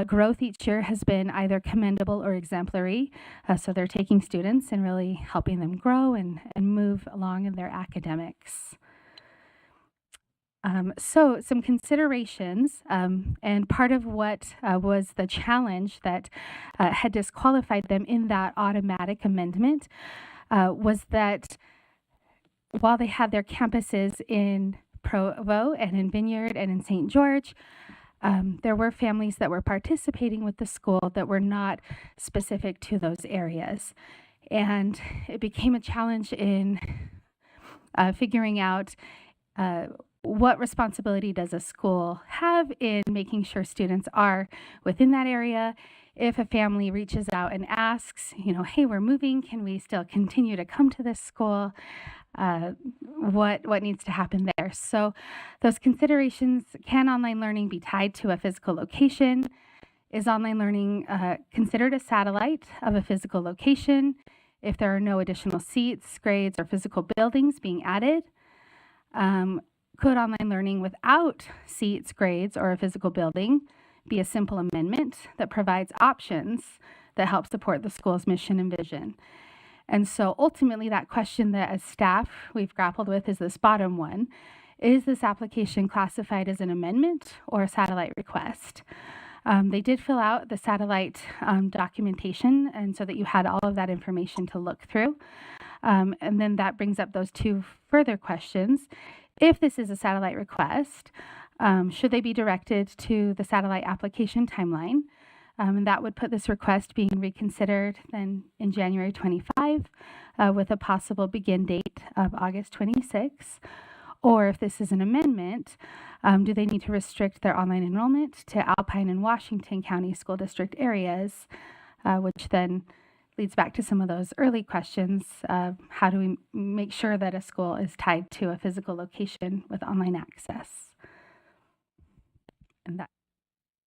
S6: Growth each year has been either commendable or exemplary. So they're taking students and really helping them grow and move along in their academics. So some considerations, and part of what was the challenge that had disqualified them in that automatic amendment was that while they had their campuses in Provo and in Vineyard and in St. George, there were families that were participating with the school that were not specific to those areas. And it became a challenge in figuring out what responsibility does a school have in making sure students are within that area? If a family reaches out and asks, hey, we're moving, can we still continue to come to this school? What needs to happen there? So those considerations: can online learning be tied to a physical location? Is online learning considered a satellite of a physical location if there are no additional seats, grades, or physical buildings being added? Could online learning without seats, grades, or a physical building be a simple amendment that provides options that help support the school's mission and vision? And so ultimately that question that as staff we've grappled with is this bottom one. Is this application classified as an amendment or a satellite request? They did fill out the satellite documentation, and so that you had all of that information to look through. And then that brings up those two further questions. If this is a satellite request, should they be directed to the satellite application timeline? And that would put this request being reconsidered then in January 25 with a possible begin date of August 26. Or if this is an amendment, do they need to restrict their online enrollment to Alpine and Washington County School District areas, which then leads back to some of those early questions. How do we make sure that a school is tied to a physical location with online access? And that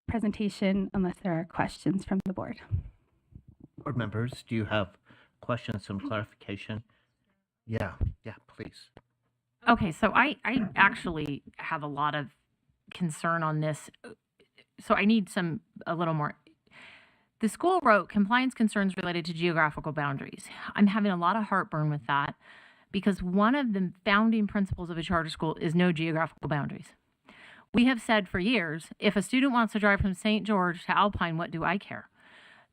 S6: presentation, unless there are questions from the board.
S1: Board members, do you have questions, some clarification? Yeah, please.
S4: Okay, so I actually have a lot of concern on this. So I need a little more. The school wrote compliance concerns related to geographical boundaries. I'm having a lot of heartburn with that because one of the founding principles of a charter school is no geographical boundaries. We have said for years, if a student wants to drive from St. George to Alpine, what do I care?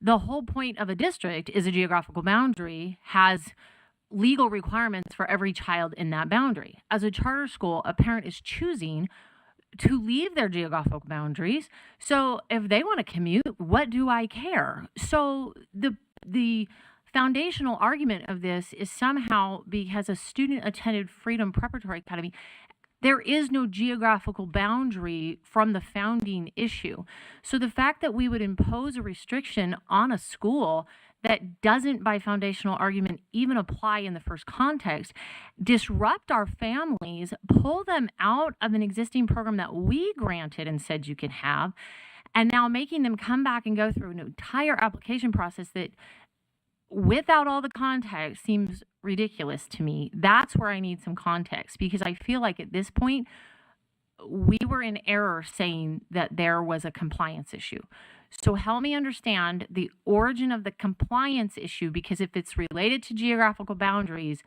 S4: The whole point of a district is a geographical boundary has legal requirements for every child in that boundary. As a charter school, a parent is choosing to leave their geographical boundaries. So if they want to commute, what do I care? So the foundational argument of this is somehow because a student attended Freedom Preparatory Academy, there is no geographical boundary from the founding issue. So the fact that we would impose a restriction on a school that doesn't, by foundational argument, even apply in the first context, disrupt our families, pull them out of an existing program that we granted and said you can have, and now making them come back and go through an entire application process that, without all the context, seems ridiculous to me. That's where I need some context, because I feel like at this point, we were in error saying that there was a compliance issue. So help me understand the origin of the compliance issue, because if it's related to geographical boundaries,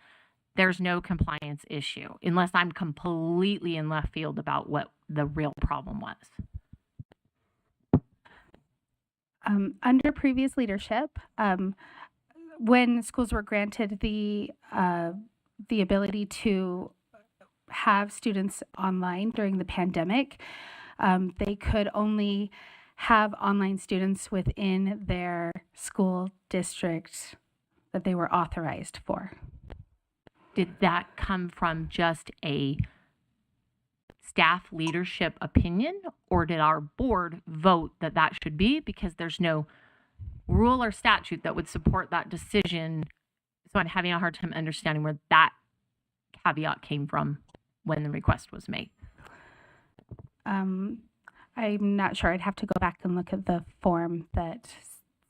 S4: there's no compliance issue, unless I'm completely in left field about what the real problem was.
S6: Under previous leadership, when schools were granted the ability to have students online during the pandemic, they could only have online students within their school district that they were authorized for.
S4: Did that come from just a staff leadership opinion, or did our board vote that that should be? Because there's no rule or statute that would support that decision. So I'm having a hard time understanding where that caveat came from when the request was made.
S6: I'm not sure. I'd have to go back and look at the form that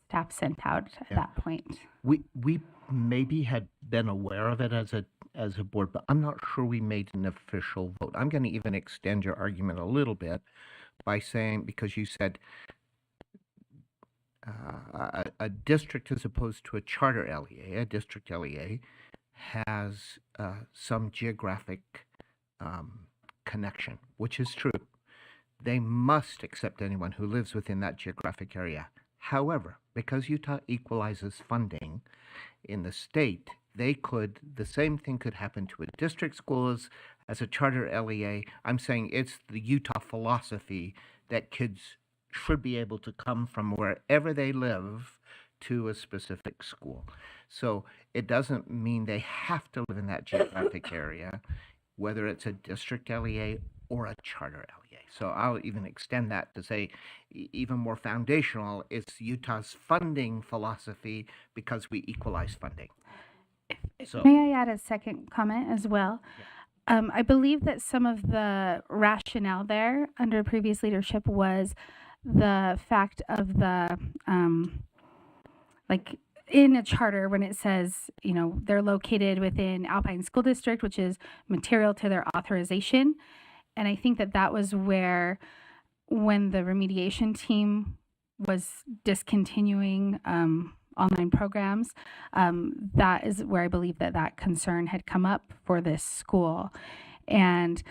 S6: staff sent out at
S1: Yeah.
S6: that point.
S1: We maybe had been aware of it as a board, but I'm not sure we made an official vote. I'm going to even extend your argument a little bit by saying, because you said a district as opposed to a charter LEA, a district LEA has some geographic connection, which is true. They must accept anyone who lives within that geographic area. However, because Utah equalizes funding in the state, the same thing could happen to a district school as a charter LEA. I'm saying it's the Utah philosophy that kids should be able to come from wherever they live to a specific school. So it doesn't mean they have to live in that geographic area, whether it's a district LEA or a charter LEA. So I'll even extend that to say even more foundational is Utah's funding philosophy because we equalize funding. So
S6: May I add a second comment as well? I believe that some of the rationale there under previous leadership was the fact of the, like in a charter, when it says, you know, they're located within Alpine School District, which is material to their authorization. And I think that that was where, when the remediation team was discontinuing online programs, that is where I believe that concern had come up for this school, and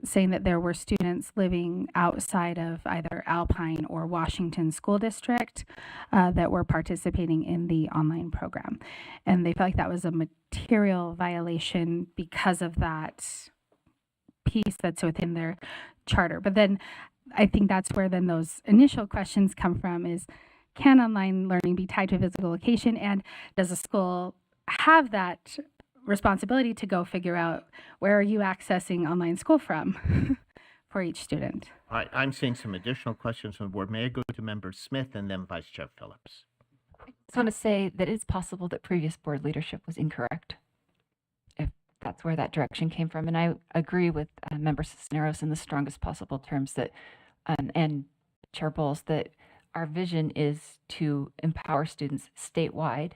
S6: saying that there were students living outside of either Alpine or Washington School District that were participating in the online program. And they felt like that was a material violation because of that piece that's within their charter. But then I think that's where then those initial questions come from is, can online learning be tied to a physical location? And does a school have that responsibility to go figure out where are you accessing online school from for each student?
S1: all right, I'm seeing some additional questions from the board. May I go to Member Smith and then Vice Chair Phillips?
S7: I just want to say that it's possible that previous board leadership was incorrect, if that's where that direction came from. And I agree with Member Cisneros in the strongest possible terms that, and Chair Bowles, that our vision is to empower students statewide,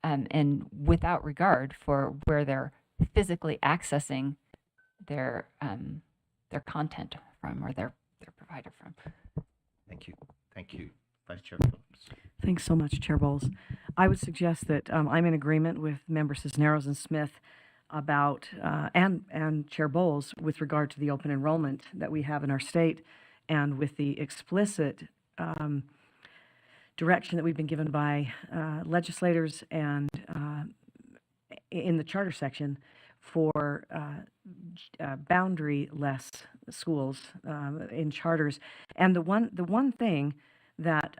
S7: and without regard for where they're physically accessing their content from, or their provider from.
S1: Thank you. Thank you, Vice Chair Phillips.
S8: Thanks so much, Chair Bowles. I would suggest that I'm in agreement with Member Cisneros and Smith about, and Chair Bowles, with regard to the open enrollment that we have in our state, and with the explicit direction that we've been given by legislators and in the charter section for boundary-less schools in charters. And the one thing that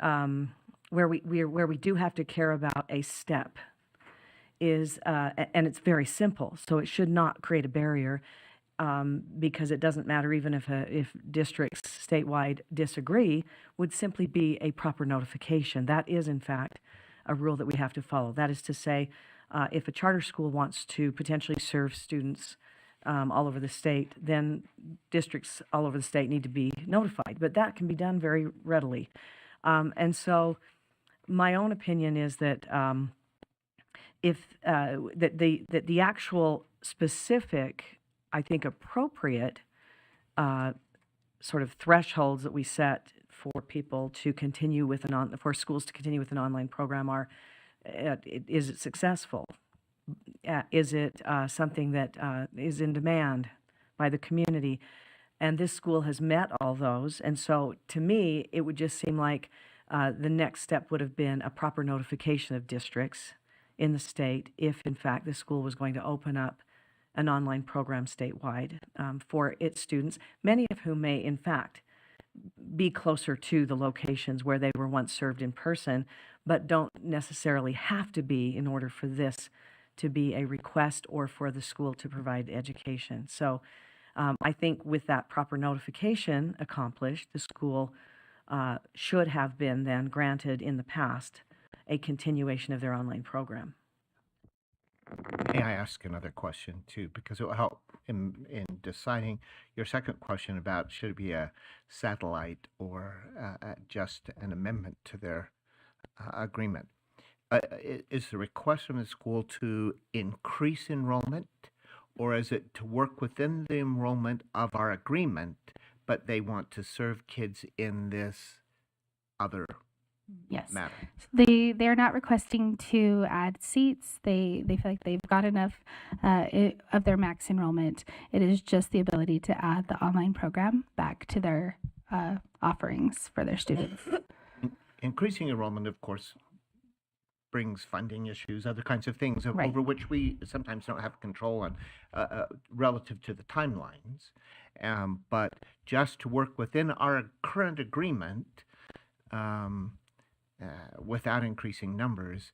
S8: where we do have to care about a step is, and it's very simple, so it should not create a barrier, because it doesn't matter even if districts statewide disagree, would simply be a proper notification. That is, in fact, a rule that we have to follow. That is to say, if a charter school wants to potentially serve students all over the state, then districts all over the state need to be notified. But that can be done very readily. And so my own opinion is that that the actual specific, I think, appropriate sort of thresholds that we set for people to continue with for schools to continue with an online program are, is it successful? Is it something that is in demand by the community? And this school has met all those. And so to me, it would just seem like the next step would have been a proper notification of districts in the state if, in fact, the school was going to open up an online program statewide for its students, many of whom may, in fact, be closer to the locations where they were once served in person, but don't necessarily have to be in order for this to be a request or for the school to provide education. So I think with that proper notification accomplished, the school should have been then granted in the past a continuation of their online program.
S1: May I ask another question too, because it will help in deciding your second question about should it be a satellite or just an amendment to their agreement. Is the request from the school to increase enrollment, or is it to work within the enrollment of our agreement, but they want to serve kids in this other
S6: Yes.
S1: matter?
S6: They're not requesting to add seats. They feel like they've got enough of their max enrollment. It is just the ability to add the online program back to their offerings for their students.
S1: Increasing enrollment, of course, brings funding issues, other kinds of things
S6: Right.
S1: over which we sometimes don't have control on relative to the timelines. But just to work within our current agreement without increasing numbers,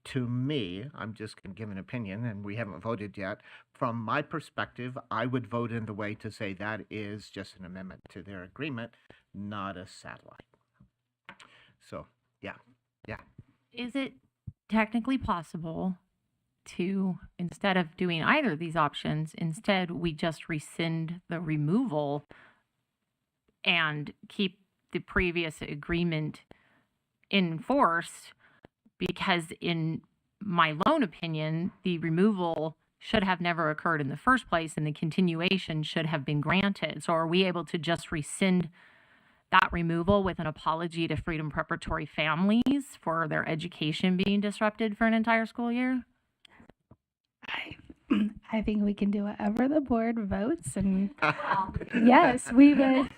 S1: to me, I'm just going to give an opinion, and we haven't voted yet. From my perspective, I would vote in the way to say that is just an amendment to their agreement, not a satellite. So, yeah.
S4: Is it technically possible to, instead of doing either of these options, instead we just rescind the removal and keep the previous agreement in force? Because in my lone opinion, the removal should have never occurred in the first place and the continuation should have been granted. So are we able to just rescind that removal with an apology to Freedom Preparatory families for their education being disrupted for an entire school year?
S6: I think we can do whatever the board votes, and yes, we would.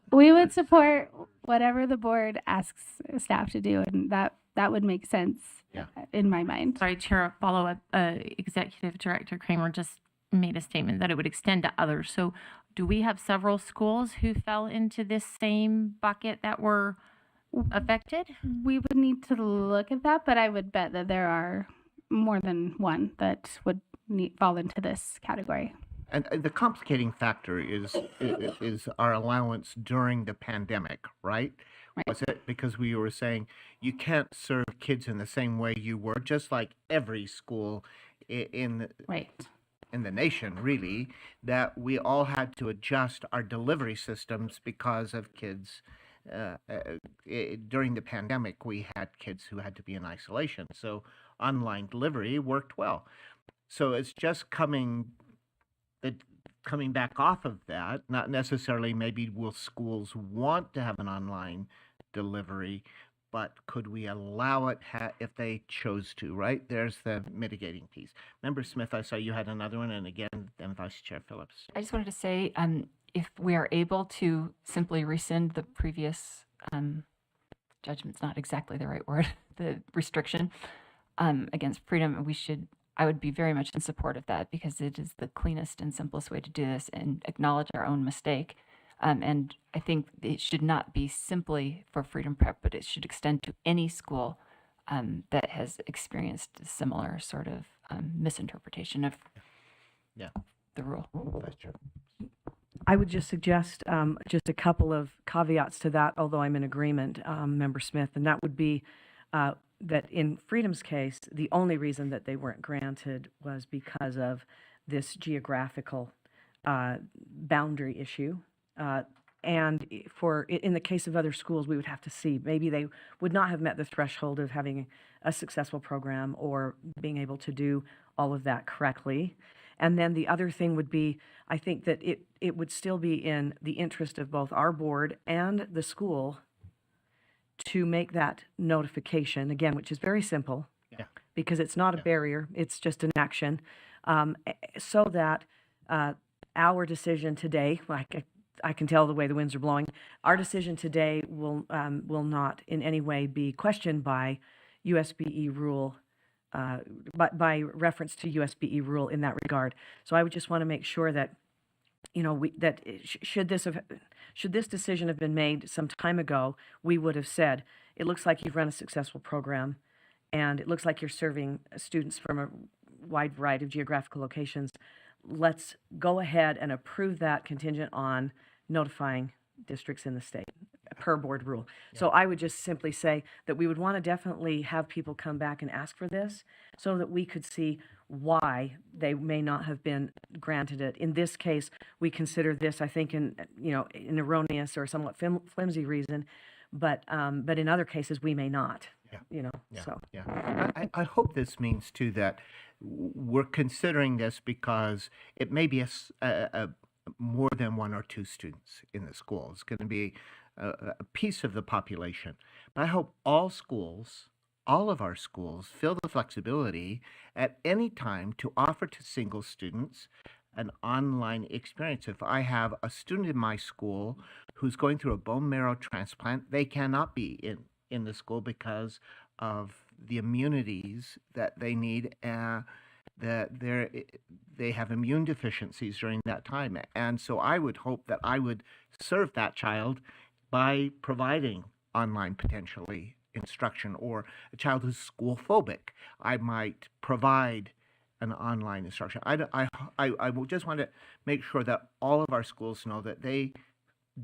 S6: We would support whatever the board asks staff to do, and that would make sense.
S1: Yeah.
S6: In my mind.
S4: Sorry, Chair, follow-up, Executive Director Kramer just made a statement that it would extend to others. So do we have several schools who fell into this same bucket that were affected?
S6: We would need to look at that, but I would bet that there are more than one that would fall into this category.
S1: And the complicating factor is our allowance during the pandemic, right?
S6: Right.
S1: Was it because we were saying you can't serve kids in the same way you were, just like every school in
S6: Right.
S1: the nation, really, that we all had to adjust our delivery systems because of kids. During the pandemic, we had kids who had to be in isolation, so online delivery worked well. So it's just coming back off of that. Not necessarily maybe will schools want to have an online delivery, but could we allow it if they chose to, right? There's the mitigating piece. Member Smith, I saw you had another one, and again, then Vice Chair Phillips.
S7: I just wanted to say, if we are able to simply rescind the previous judgment's not exactly the right word, the restriction against freedom, I would be very much in support of that because it is the cleanest and simplest way to do this and acknowledge our own mistake. And I think it should not be simply for Freedom Prep, but it should extend to any school that has experienced a similar sort of misinterpretation of the rule.
S1: Vice Chair.
S8: I would just suggest just a couple of caveats to that, although I'm in agreement, Member Smith, and that would be that in Freedom's case, the only reason that they weren't granted was because of this geographical boundary issue. And in the case of other schools, we would have to see, maybe they would not have met the threshold of having a successful program or being able to do all of that correctly. And then the other thing would be, I think that it would still be in the interest of both our board and the school to make that notification, again, which is very simple, because it's not a barrier, it's just an action, so that our decision today, like I can tell the way the winds are blowing, our decision today will not in any way be questioned by USBE rule, by reference to USBE rule in that regard. So I would just want to make sure that, should this decision have been made some time ago, we would have said, it looks like you've run a successful program, and it looks like you're serving students from a wide variety of geographical locations. Let's go ahead and approve that contingent on notifying districts in the state per board rule. So I would just simply say that we would want to definitely have people come back and ask for this so that we could see why they may not have been granted it. In this case, we consider this, I think, an erroneous or somewhat flimsy reason, but in other cases we may not.
S1: Yeah.
S8: So.
S1: Yeah. I hope this means too that we're considering this because it may be a more than one or two students in the school. It's going to be a piece of the population. But I hope all of our schools feel the flexibility at any time to offer to single students an online experience. If I have a student in my school who's going through a bone marrow transplant, they cannot be in the school because of the immunities that they need, that they have immune deficiencies during that time. And so I would hope that I would serve that child by providing online potentially instruction, or a child who's school phobic, I might provide an online instruction. I will just want to make sure that all of our schools know that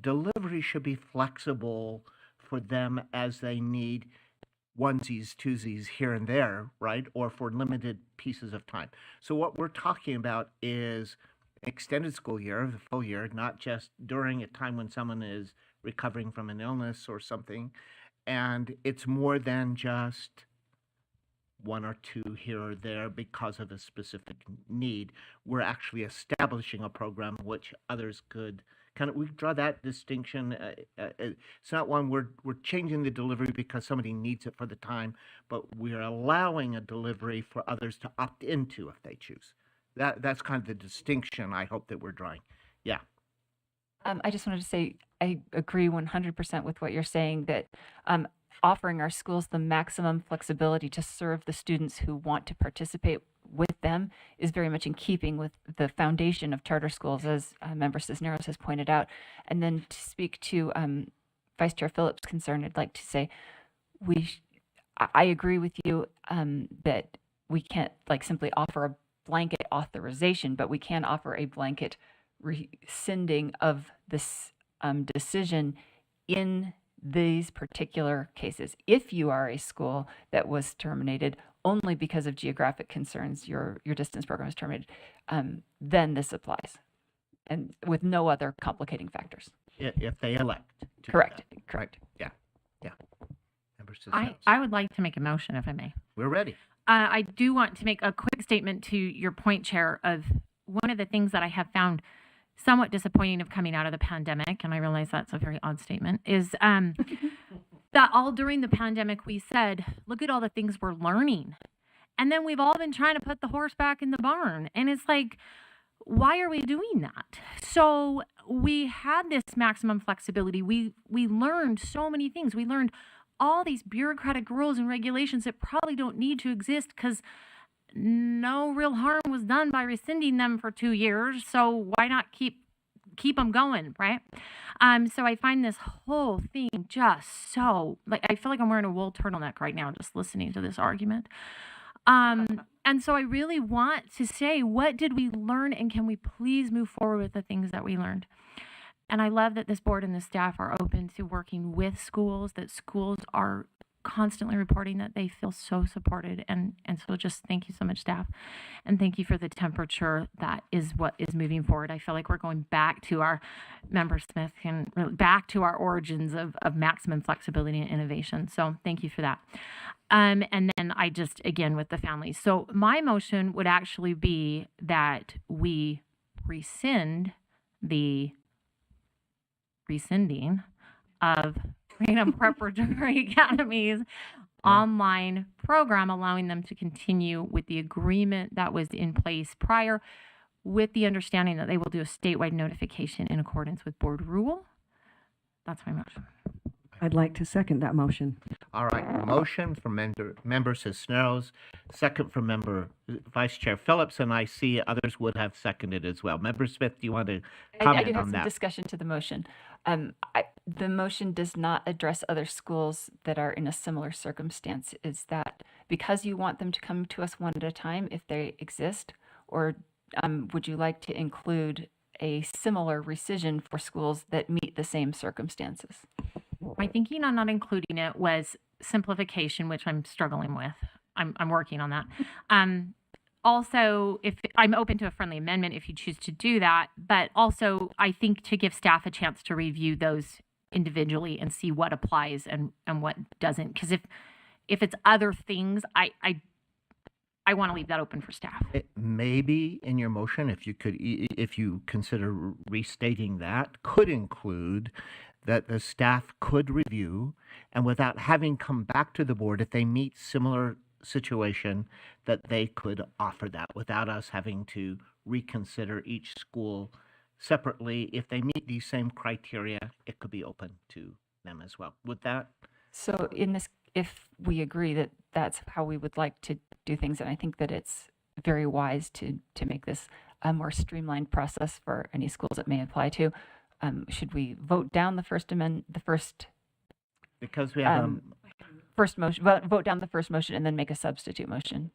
S1: delivery should be flexible for them as they need onesies, twosies here and there, right? Or for limited pieces of time. So what we're talking about is extended school year, the full year, not just during a time when someone is recovering from an illness or something. And it's more than just one or two here or there because of a specific need. We're actually establishing a program which others could we draw that distinction. It's not one we're changing the delivery because somebody needs it for the time, but we're allowing a delivery for others to opt into if they choose. That's kind of the distinction I hope that we're drawing. Yeah.
S7: I just wanted to say I agree 100% with what you're saying, that offering our schools the maximum flexibility to serve the students who want to participate with them is very much in keeping with the foundation of charter schools, as Member Cisneros has pointed out. And then to speak to Vice Chair Phillips' concern, I'd like to say I agree with you that we can't simply offer a blanket authorization, but we can offer a blanket rescinding of this decision in these particular cases. If you are a school that was terminated only because of geographic concerns, your distance program is terminated, then this applies, and with no other complicating factors.
S1: If they elect to do
S7: Correct.
S1: that.
S7: Correct.
S1: Yeah. Member Cisneros.
S4: I would like to make a motion, if I may.
S1: We're ready.
S4: I do want to make a quick statement to your point, Chair, of one of the things that I have found somewhat disappointing of coming out of the pandemic, and I realize that's a very odd statement, is that all during the pandemic we said, look at all the things we're learning. And then we've all been trying to put the horse back in the barn. And it's like, why are we doing that? So we had this maximum flexibility. We learned so many things. We learned all these bureaucratic rules and regulations that probably don't need to exist because no real harm was done by rescinding them for 2 years. So why not keep them going, right? So I find this whole thing just so, I feel like I'm wearing a wool turtleneck right now just listening to this argument. And so I really want to say, what did we learn, and can we please move forward with the things that we learned? And I love that this board and the staff are open to working with schools, that schools are constantly reporting that they feel so supported. And so just thank you so much, staff. And thank you for the temperature that is what is moving forward. I feel like we're going back to our, Member Smith, and back to our origins of maximum flexibility and innovation. So thank you for that. And then I just, again, with the families. So my motion would actually be that we rescind the rescinding of Freedom Preparatory Academy's online program, allowing them to continue with the agreement that was in place prior, with the understanding that they will do a statewide notification in accordance with board rule. That's my motion.
S8: I'd like to second that motion.
S1: All right, motion from Member Cisneros, second from Vice Chair Phillips, and I see others would have seconded as well. Member Smith, do you want to
S7: I
S1: comment
S7: do have
S1: on
S7: some
S1: that?
S7: discussion to the motion. The motion does not address other schools that are in a similar circumstance. Is that because you want them to come to us one at a time if they exist, or would you like to include a similar rescission for schools that meet the same circumstances?
S4: My thinking on not including it was simplification, which I'm struggling with. I'm working on that. also, if I'm open to a friendly amendment if you choose to do that, but also I think to give staff a chance to review those individually and see what applies and what doesn't. Because if it's other things, I want to leave that open for staff.
S1: Maybe in your motion, if you could, if you consider restating that, could include that the staff could review, and without having come back to the board, if they meet similar situation, that they could offer that without us having to reconsider each school separately. If they meet these same criteria, it could be open to them as well. Would that?
S7: So in this, if we agree that that's how we would like to do things, and I think that it's very wise to make this a more streamlined process for any schools it may apply to, should we vote down the first
S1: Because we have
S7: first motion, vote down the first motion and then make a substitute motion?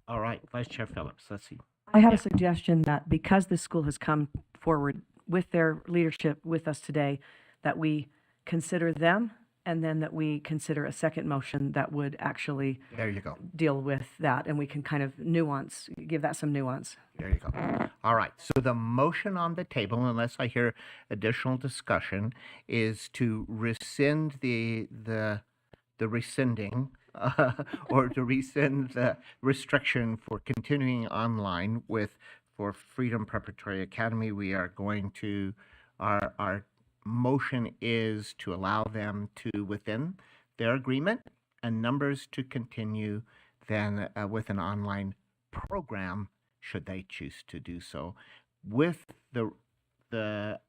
S1: all right, Vice Chair Phillips, let's see.
S8: I have a suggestion that because this school has come forward with their leadership with us today, that we consider them, and then that we consider a second motion that would actually
S1: There you go.
S8: deal with that, and we can kind of give that some nuance.
S1: There you go. All right. So the motion on the table, unless I hear additional discussion, is to rescind the rescinding or to rescind the restriction for continuing online for Freedom Preparatory Academy. We are going to our motion is to allow them to, within their agreement and numbers, to continue then with an online program should they choose to do so, with the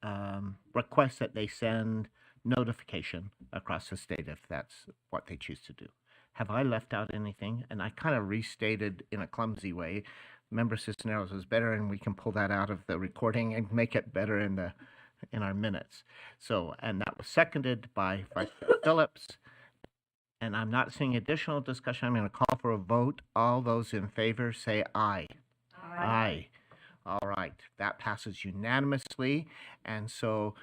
S1: request that they send notification across the state if that's what they choose to do. Have I left out anything? And I kind of restated in a clumsy way. Member Cisneros was better, and we can pull that out of the recording and make it better in our minutes. So, and that was seconded by Vice Chair Phillips. And I'm not seeing additional discussion. I'm going to call for a vote. All those in favor say aye. Aye. All right. That passes unanimously. And so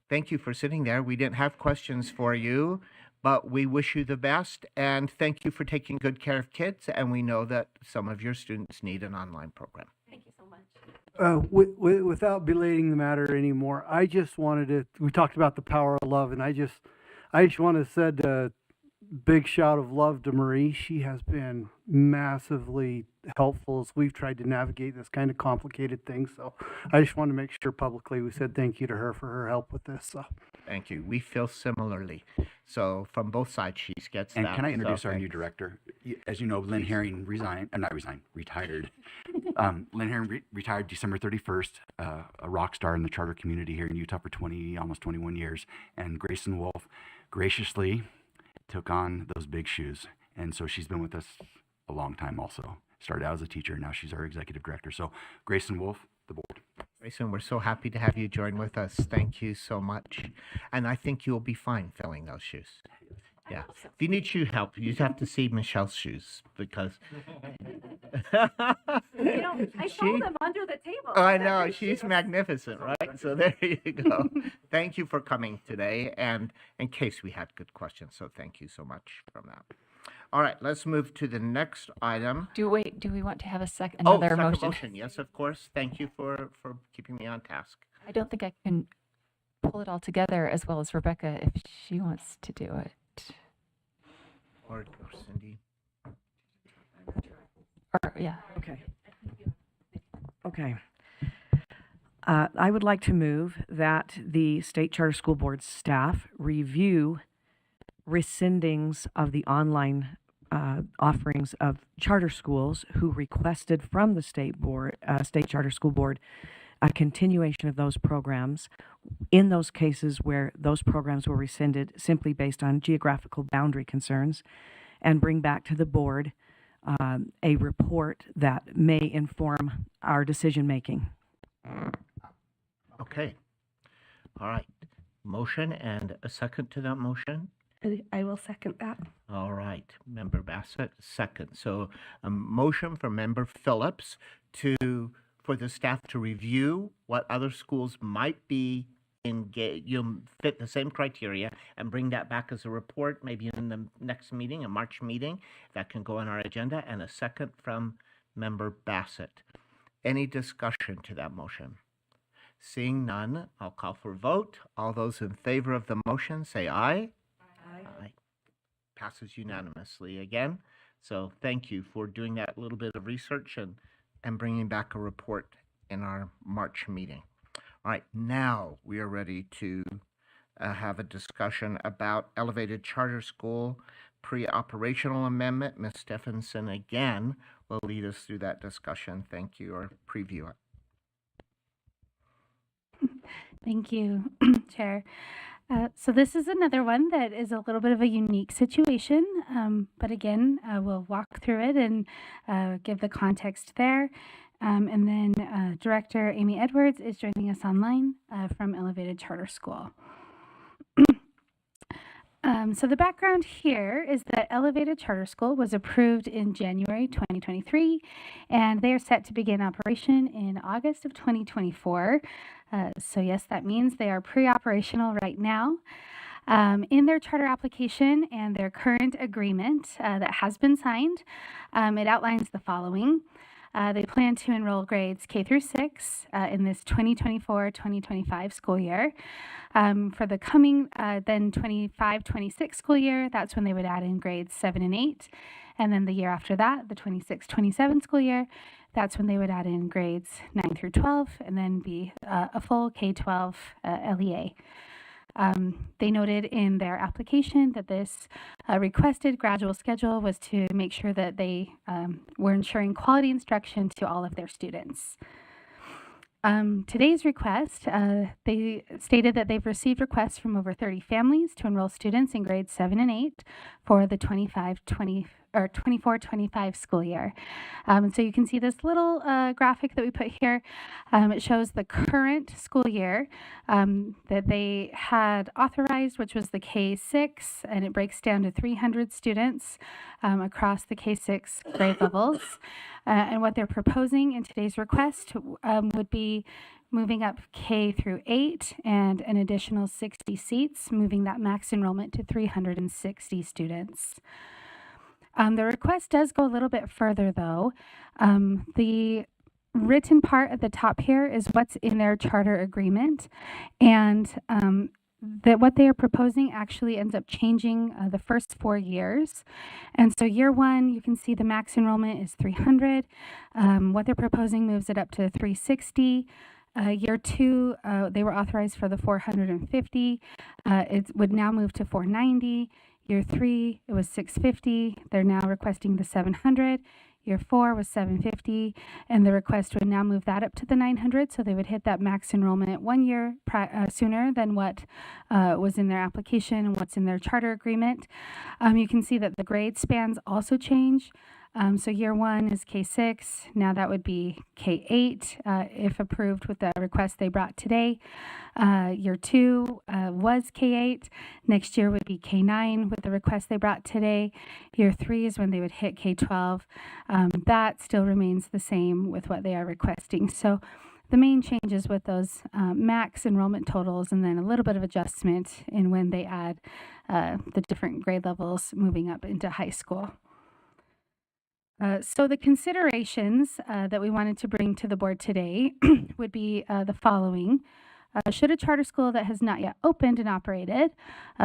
S1: thank you for sitting there. We didn't have questions for you, but we wish you the best. And thank you for taking good care of kids. And we know that some of your students need an online program.
S3: Thank you so much.
S9: Without belating the matter anymore, I just wanted to, we talked about the power of love, and I just want to send big shout of love to Marie. She has been massively helpful as we've tried to navigate this kind of complicated thing. So I just want to make sure publicly we said thank you to her for her help with this. So
S1: Thank you. We feel similarly. So from both sides, she gets
S10: And
S1: that.
S10: can I
S1: So
S10: introduce our
S1: thank
S10: new
S1: you.
S10: director? As you know, Lynn Herring retired. Lynn Herring retired December 31st, a rock star in the charter community here in Utah for almost 21 years. And Grayson Wolf graciously took on those big shoes. And so she's been with us a long time also. Started out as a teacher, now she's our executive director. So Grayson Wolf, the board.
S1: Grayson, we're so happy to have you join with us. Thank you so much. And I think you'll be fine filling those shoes. Yeah. If you need shoe help, you have to see Michelle's shoes because
S2: I saw them under the table.
S1: I know, she's magnificent, right? So there you go. Thank you for coming today, and in case we had good questions, so thank you so much from that. All right, let's move to the next item.
S7: Do we want to have another
S1: second
S7: motion?
S1: Yes, of course. Thank you for keeping me on task.
S7: I don't think I can pull it all together as well as Rebecca if she wants to do it.
S1: Or Cindy.
S7: Or, yeah.
S8: Okay. Okay. I would like to move that the State Charter School Board staff review rescindings of the online offerings of charter schools who requested from the State Charter School Board a continuation of those programs in those cases where those programs were rescinded simply based on geographical boundary concerns, and bring back to the board a report that may inform our decision-making.
S1: Okay. All right. Motion and a second to that motion.
S11: I will second that.
S1: All right. Member Bassett, second. So a motion from Member Phillips for the staff to review what other schools might be fit the same criteria and bring that back as a report, maybe in the next meeting, a March meeting, that can go on our agenda. And a second from Member Bassett. Any discussion to that motion? Seeing none, I'll call for a vote. All those in favor of the motion say aye. Aye. Passes unanimously again. So thank you for doing that little bit of research and bringing back a report in our March meeting. All right, now we are ready to have a discussion about Elevated Charter School pre-operational amendment. Ms. Stephenson again will lead us through that discussion. Thank you, or preview it.
S6: Thank you, Chair. So this is another one that is a little bit of a unique situation, but again, we'll walk through it and give the context there. And then Director Amy Edwards is joining us online from Elevated Charter School. So the background here is that Elevated Charter School was approved in January 2023, and they are set to begin operation in August of 2024. So yes, that means they are pre-operational right now. In their charter application and their current agreement that has been signed, it outlines the following. They plan to enroll grades K through 6 in this 2024-2025 school year. For the coming then 25-26 school year, that's when they would add in grades 7 and 8. And then the year after that, the 26-27 school year, that's when they would add in grades 9 through 12 and then be a full K-12 LEA. They noted in their application that this requested gradual schedule was to make sure that they were ensuring quality instruction to all of their students. Today's request, they stated that they've received requests from over 30 families to enroll students in grades 7 and 8 for the 24-25 school year. So you can see this little graphic that we put here. It shows the current school year that they had authorized, which was the K-6, and it breaks down to 300 students across the K-6 grade levels. And what they're proposing in today's request would be moving up K through 8 and an additional 60 seats, moving that max enrollment to 360 students. The request does go a little bit further, though. The written part at the top here is what's in their charter agreement, and that what they are proposing actually ends up changing the first 4 years. And so year 1, you can see the max enrollment is 300. What they're proposing moves it up to 360. Year 2, they were authorized for the 450. It would now move to 490. Year 3, it was 650. They're now requesting the 700. Year 4 was 750, and the request would now move that up to the 900, so they would hit that max enrollment 1 year sooner than what was in their application and what's in their charter agreement. You can see that the grade spans also change. So year 1 is K-6. Now that would be K-8 if approved with the request they brought today. Year 2 was K-8. Next year would be K-9 with the request they brought today. Year 3 is when they would hit K-12. That still remains the same with what they are requesting. So the main changes with those max enrollment totals, and then a little bit of adjustment in when they add the different grade levels moving up into high school. So the considerations that we wanted to bring to the board today would be the following. Should a charter school that has not yet opened and operated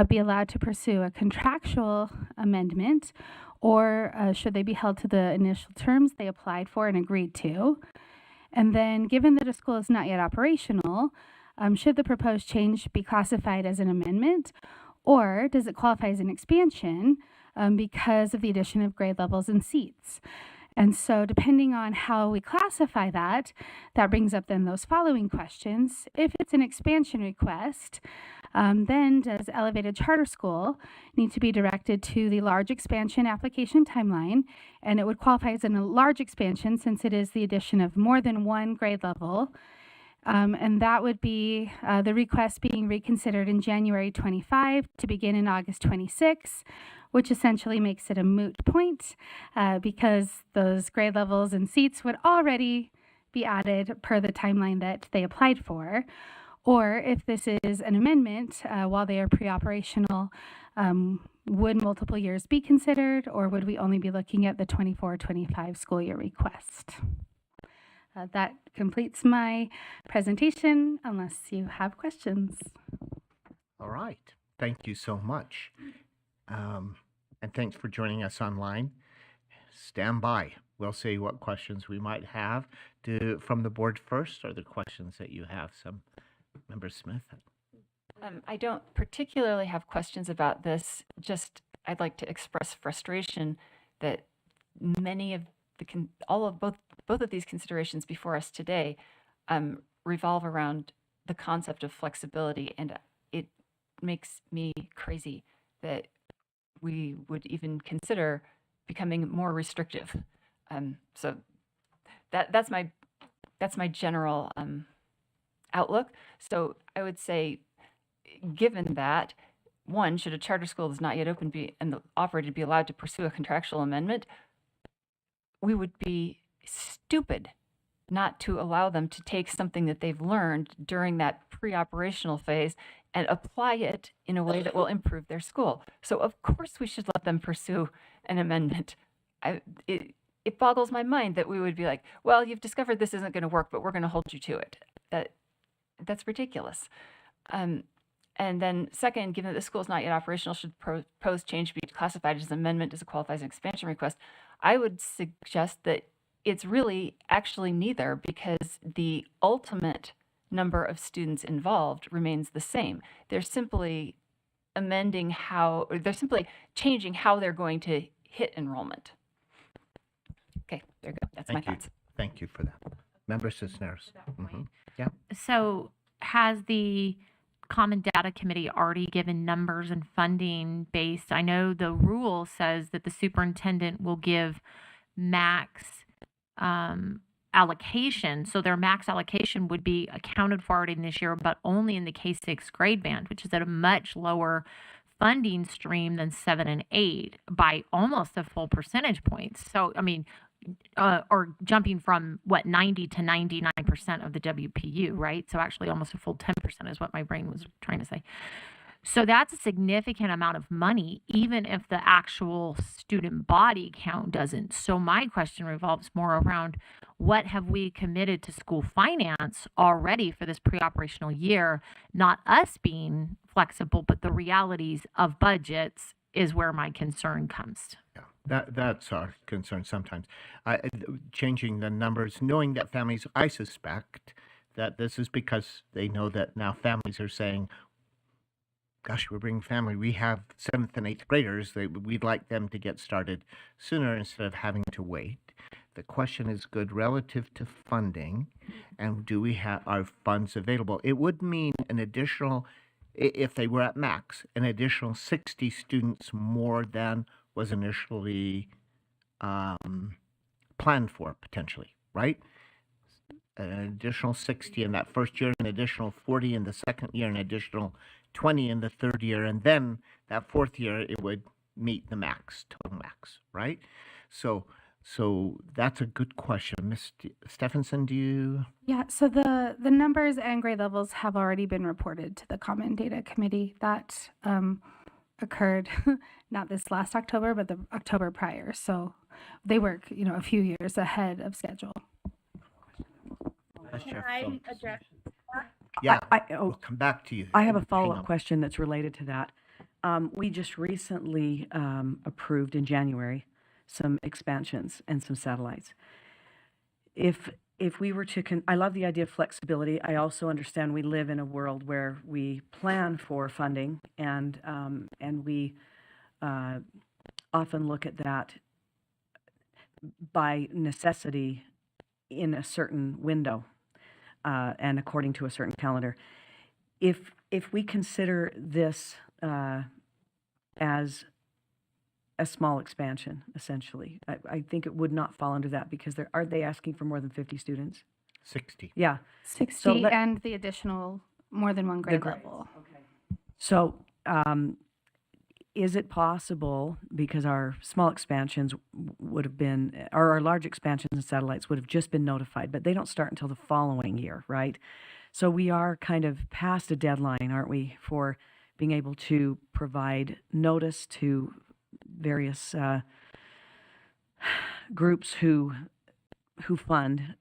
S6: be allowed to pursue a contractual amendment, or should they be held to the initial terms they applied for and agreed to? And then, given that a school is not yet operational, should the proposed change be classified as an amendment, or does it qualify as an expansion because of the addition of grade levels and seats? And so depending on how we classify that, that brings up then those following questions. If it's an expansion request, then does Elevated Charter School need to be directed to the large expansion application timeline? And it would qualify as a large expansion since it is the addition of more than one grade level. And that would be the request being reconsidered in January 25 to begin in August 26, which essentially makes it a moot point because those grade levels and seats would already be added per the timeline that they applied for. Or if this is an amendment while they are pre-operational, would multiple years be considered, or would we only be looking at the 24-25 school year request? That completes my presentation, unless you have questions.
S1: All right. Thank you so much. And thanks for joining us online. Stand by. We'll see what questions we might have from the board first, or the questions that you have. Some Member Smith.
S7: I don't particularly have questions about this. Just I'd like to express frustration that many of both of these considerations before us today revolve around the concept of flexibility, and it makes me crazy that we would even consider becoming more restrictive. So that's my general outlook. So I would say, given that, one, should a charter school that's not yet open and operated be allowed to pursue a contractual amendment, we would be stupid not to allow them to take something that they've learned during that pre-operational phase and apply it in a way that will improve their school. So of course we should let them pursue an amendment. It boggles my mind that we would be like, well, you've discovered this isn't going to work, but we're going to hold you to it. That's ridiculous. And then second, given that the school is not yet operational, should proposed change be classified as an amendment as a qualifies an expansion request? I would suggest that it's really actually neither, because the ultimate number of students involved remains the same. They're simply changing how they're going to hit enrollment. Okay, there you go. That's my thoughts.
S1: Thank you for that. Member Cisneros. Yeah.
S4: So has the Common Data Committee already given numbers and funding based? I know the rule says that the superintendent will give max allocation. So their max allocation would be accounted for already this year, but only in the K-6 grade band, which is at a much lower funding stream than 7 and 8 by almost a full percentage point. So, I mean, or jumping from 90 to 99% of the WPU, right? So actually almost a full 10% is what my brain was trying to say. So that's a significant amount of money, even if the actual student body count doesn't. So my question revolves more around, what have we committed to school finance already for this pre-operational year? Not us being flexible, but the realities of budgets is where my concern comes.
S1: Yeah, that's our concern sometimes. Changing the numbers, knowing that families, I suspect that this is because they know that now families are saying, gosh, we're bringing family. We have 7th and 8th graders. We'd like them to get started sooner instead of having to wait. The question is good relative to funding, and do we have our funds available? It would mean an additional, if they were at max, an additional 60 students more than was initially planned for, potentially, right? An additional 60 in that first year, an additional 40 in the second year, an additional 20 in the third year, and then that fourth year it would meet the max, total max, right? So that's a good question. Ms. Stephenson, do you?
S6: Yeah, so the numbers and grade levels have already been reported to the Common Data Committee. That occurred not this last October, but the October prior. So they work, a few years ahead of schedule.
S1: Yeah,
S8: I'll
S1: we'll come back to you.
S8: I have a
S1: Hang
S8: follow-up
S1: on.
S8: question that's related to that. We just recently approved in January some expansions and some satellites. If we were to, I love the idea of flexibility. I also understand we live in a world where we plan for funding, and we often look at that by necessity in a certain window. And according to a certain calendar. If we consider this as a small expansion, essentially, I think it would not fall under that, because are they asking for more than 50 students?
S1: 60.
S8: Yeah.
S6: 60 and the additional more than one grade level.
S8: So is it possible, because our small expansions would have been, or our large expansions and satellites would have just been notified, but they don't start until the following year, right? So we are kind of past a deadline, aren't we, for being able to provide notice to various groups who fund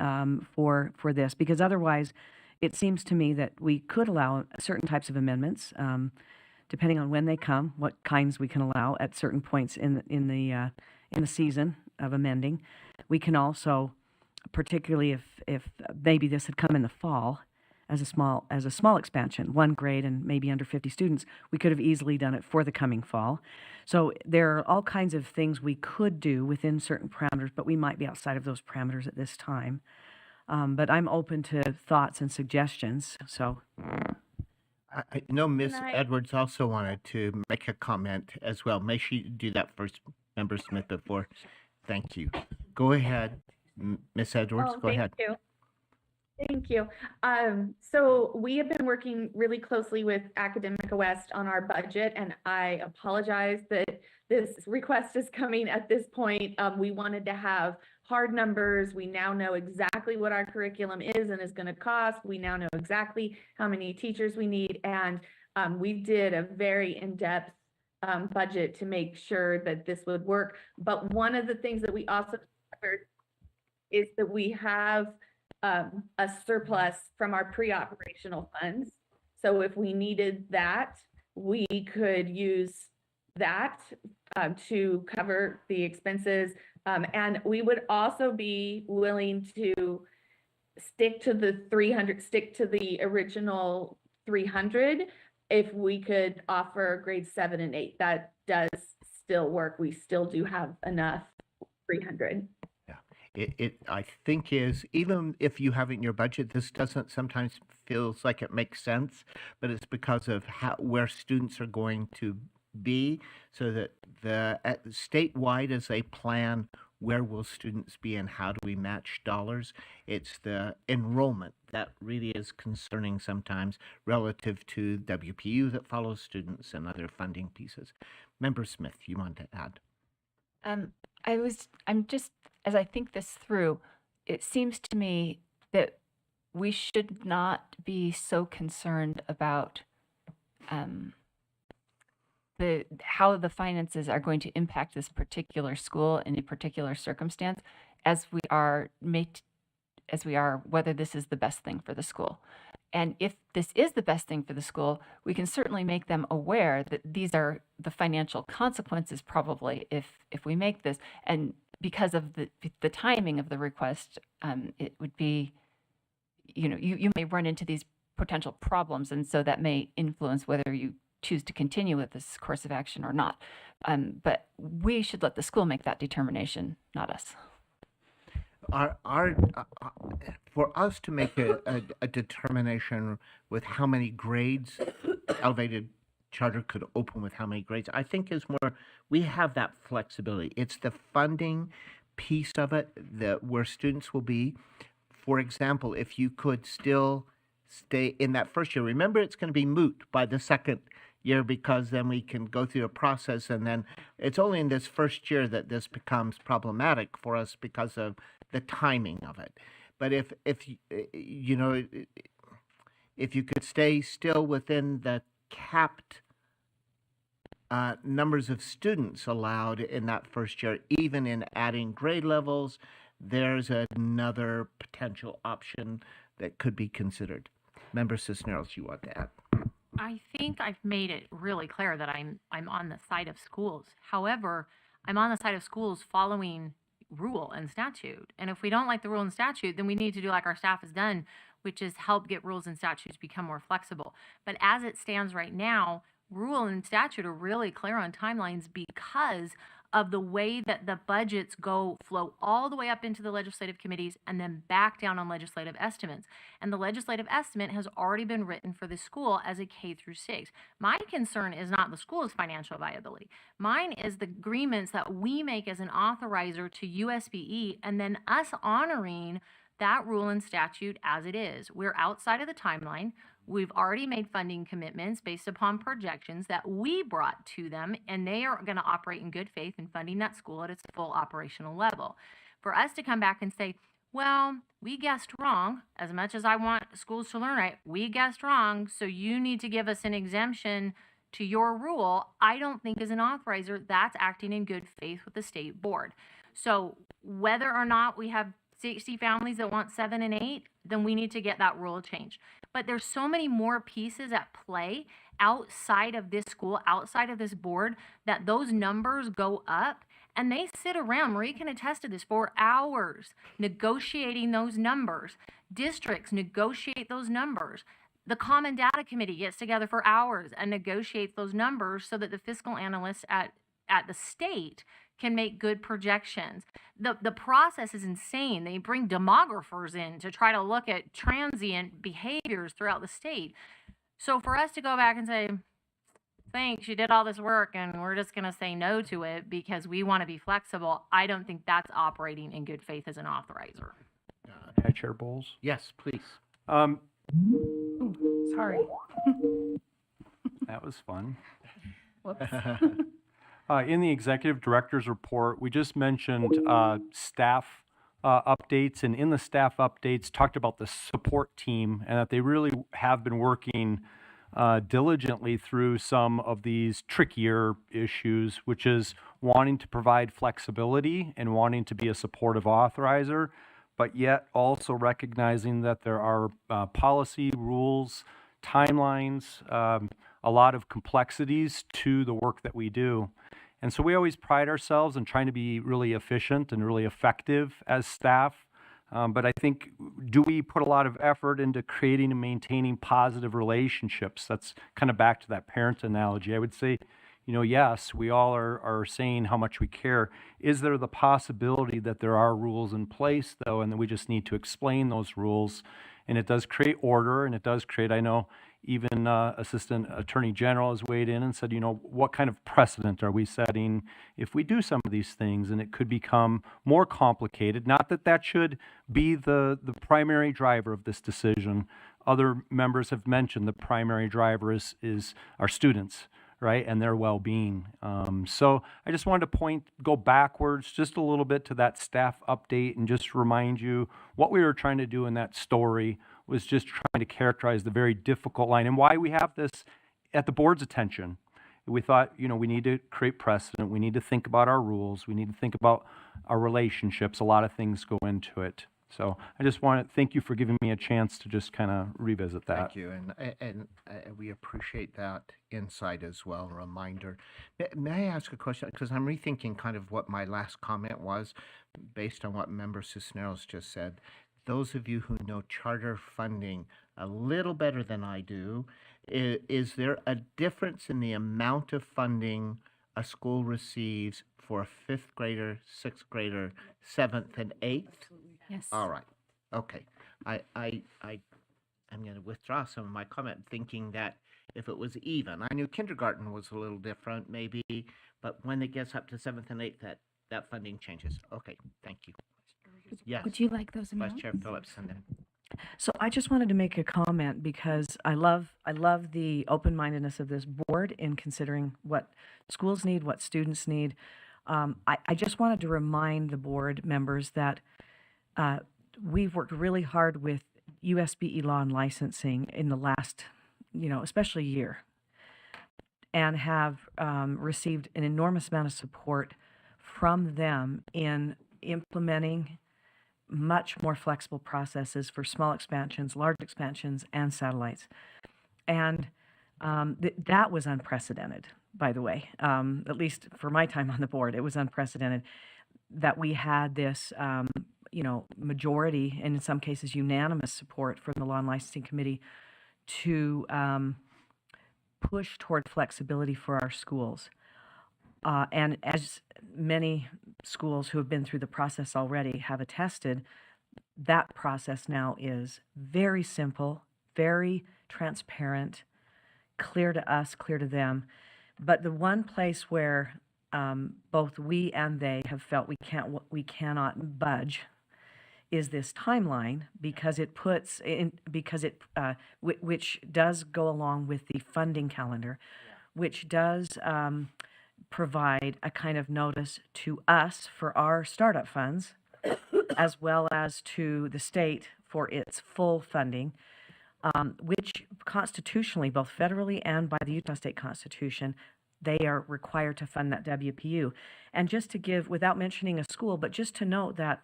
S8: for this, because otherwise it seems to me that we could allow certain types of amendments, depending on when they come, what kinds we can allow at certain points in the season of amending. We can also, particularly if maybe this had come in the fall as a small expansion, 1 grade and maybe under 50 students, we could have easily done it for the coming fall. So there are all kinds of things we could do within certain parameters, but we might be outside of those parameters at this time. But I'm open to thoughts and suggestions. So
S1: I know Ms.
S11: Can I-
S1: Edwards also wanted to make a comment as well. May she do that first, Member Smith, before? Thank you. Go ahead, Ms. Edwards, go ahead.
S12: Thank you. Thank you. So we have been working really closely with Academica West on our budget, and I apologize that this request is coming at this point. We wanted to have hard numbers. We now know exactly what our curriculum is and is going to cost. We now know exactly how many teachers we need, and we did a very in-depth budget to make sure that this would work. But one of the things that we also discovered is that we have a surplus from our pre-operational funds. So if we needed that, we could use that to cover the expenses. And we would also be willing to stick to the original 300 if we could offer grades 7 and 8. That does still work. We still do have enough 300.
S1: It I think is, even if you have it in your budget, this doesn't sometimes feels like it makes sense, but it's because of where students are going to be, so that statewide as they plan where will students be and how do we match dollars, it's the enrollment that really is concerning sometimes relative to WPU that follows students and other funding pieces. Member Smith, you want to add?
S7: As I think this through, it seems to me that we should not be so concerned about how the finances are going to impact this particular school in a particular circumstance, as we are whether this is the best thing for the school. And if this is the best thing for the school, we can certainly make them aware that these are the financial consequences probably if we make this. And because of the timing of the request, it would be, you may run into these potential problems, and so that may influence whether you choose to continue with this course of action or not. But we should let the school make that determination, not us.
S1: For us to make a determination with how many grades elevated charter could open with how many grades, I think is more, we have that flexibility. It's the funding piece of it where students will be. For example, if you could still stay in that first year, remember it's going to be moot by the second year, because then we can go through a process, and then it's only in this first year that this becomes problematic for us because of the timing of it. But if you could stay still within the capped numbers of students allowed in that first year, even in adding grade levels, there's another potential option that could be considered. Member Cisneros, you want to add?
S4: I think I've made it really clear that I'm on the side of schools. However, I'm on the side of schools following rule and statute. And if we don't like the rule and statute, then we need to do like our staff has done, which is help get rules and statutes become more flexible. But as it stands right now, rule and statute are really clear on timelines because of the way that the budgets flow all the way up into the legislative committees and then back down on legislative estimates. And the legislative estimate has already been written for the school as a K through 6. My concern is not the school's financial viability. Mine is the agreements that we make as an authorizer to USBE and then us honoring that rule and statute as it is. We're outside of the timeline. We've already made funding commitments based upon projections that we brought to them, and they are going to operate in good faith in funding that school at its full operational level. For us to come back and say, well, we guessed wrong, as much as I want schools to learn right, we guessed wrong, so you need to give us an exemption to your rule, I don't think as an authorizer, that's acting in good faith with the state board. So whether or not we have 60 families that want 7 and 8, then we need to get that rule changed. But there's so many more pieces at play outside of this school, outside of this board, that those numbers go up. And they sit around, Marie can attest to this, for hours negotiating those numbers. Districts negotiate those numbers. The Common Data Committee gets together for hours and negotiates those numbers so that the fiscal analysts at the state can make good projections. The process is insane. They bring demographers in to try to look at transient behaviors throughout the state. So for us to go back and say, thanks, you did all this work and we're just going to say no to it because we want to be flexible, I don't think that's operating in good faith as an authorizer.
S5: Chair Bowles.
S1: Yes, please.
S6: Sorry.
S5: That was fun.
S6: Whoops.
S5: In the executive director's report, we just mentioned staff updates, and in the staff updates talked about the support team and that they really have been working diligently through some of these trickier issues, which is wanting to provide flexibility and wanting to be a supportive authorizer, but yet also recognizing that there are policy, rules, timelines, a lot of complexities to the work that we do. And so we always pride ourselves in trying to be really efficient and really effective as staff. But I think, do we put a lot of effort into creating and maintaining positive relationships? That's kind of back to that parent analogy. I would say, yes, we all are saying how much we care. Is there the possibility that there are rules in place, though, and that we just need to explain those rules? And it does create order, and it does create, I know, even Assistant Attorney General has weighed in and said, what kind of precedent are we setting if we do some of these things? And it could become more complicated. Not that that should be the primary driver of this decision. Other members have mentioned the primary driver is our students, right, and their well-being. So I just wanted to go backwards just a little bit to that staff update and just remind you what we were trying to do in that story was just trying to characterize the very difficult line and why we have this at the board's attention. We thought, we need to create precedent. We need to think about our rules. We need to think about our relationships. A lot of things go into it. So I just want to thank you for giving me a chance to just kind of revisit that.
S1: Thank you, and we appreciate that insight as well, reminder. May I ask a question? Because I'm rethinking kind of what my last comment was based on what Member Cisneros just said. Those of you who know charter funding a little better than I do, is there a difference in the amount of funding a school receives for a 5th grader, 6th grader, 7th, and 8th?
S6: Yes.
S1: All right. Okay. I'm going to withdraw some of my comment, thinking that if it was even, I knew kindergarten was a little different, maybe, but when it gets up to 7th and 8th, that funding changes. Okay. Thank you. Yes.
S6: Would you like those
S1: Vice
S6: amounts?
S1: Chair Phillips, and then.
S8: So I just wanted to make a comment because I love the open-mindedness of this board in considering what schools need, what students need. I just wanted to remind the board members that we've worked really hard with USBE law and licensing in the last, especially year, and have received an enormous amount of support from them in implementing much more flexible processes for small expansions, large expansions, and satellites. And that was unprecedented, by the way. At least for my time on the board, it was unprecedented that we had this, majority, and in some cases unanimous support from the Law and Licensing Committee to push toward flexibility for our schools. And as many schools who have been through the process already have attested, that process now is very simple, very transparent, clear to us, clear to them. But the one place where both we and they have felt we cannot budge is this timeline, because it puts in, which does go along with the funding calendar, which does provide a kind of notice to us for our startup funds, as well as to the state for its full funding. which constitutionally, both federally and by the Utah State Constitution, they are required to fund that WPU. And just to give, without mentioning a school, but just to note that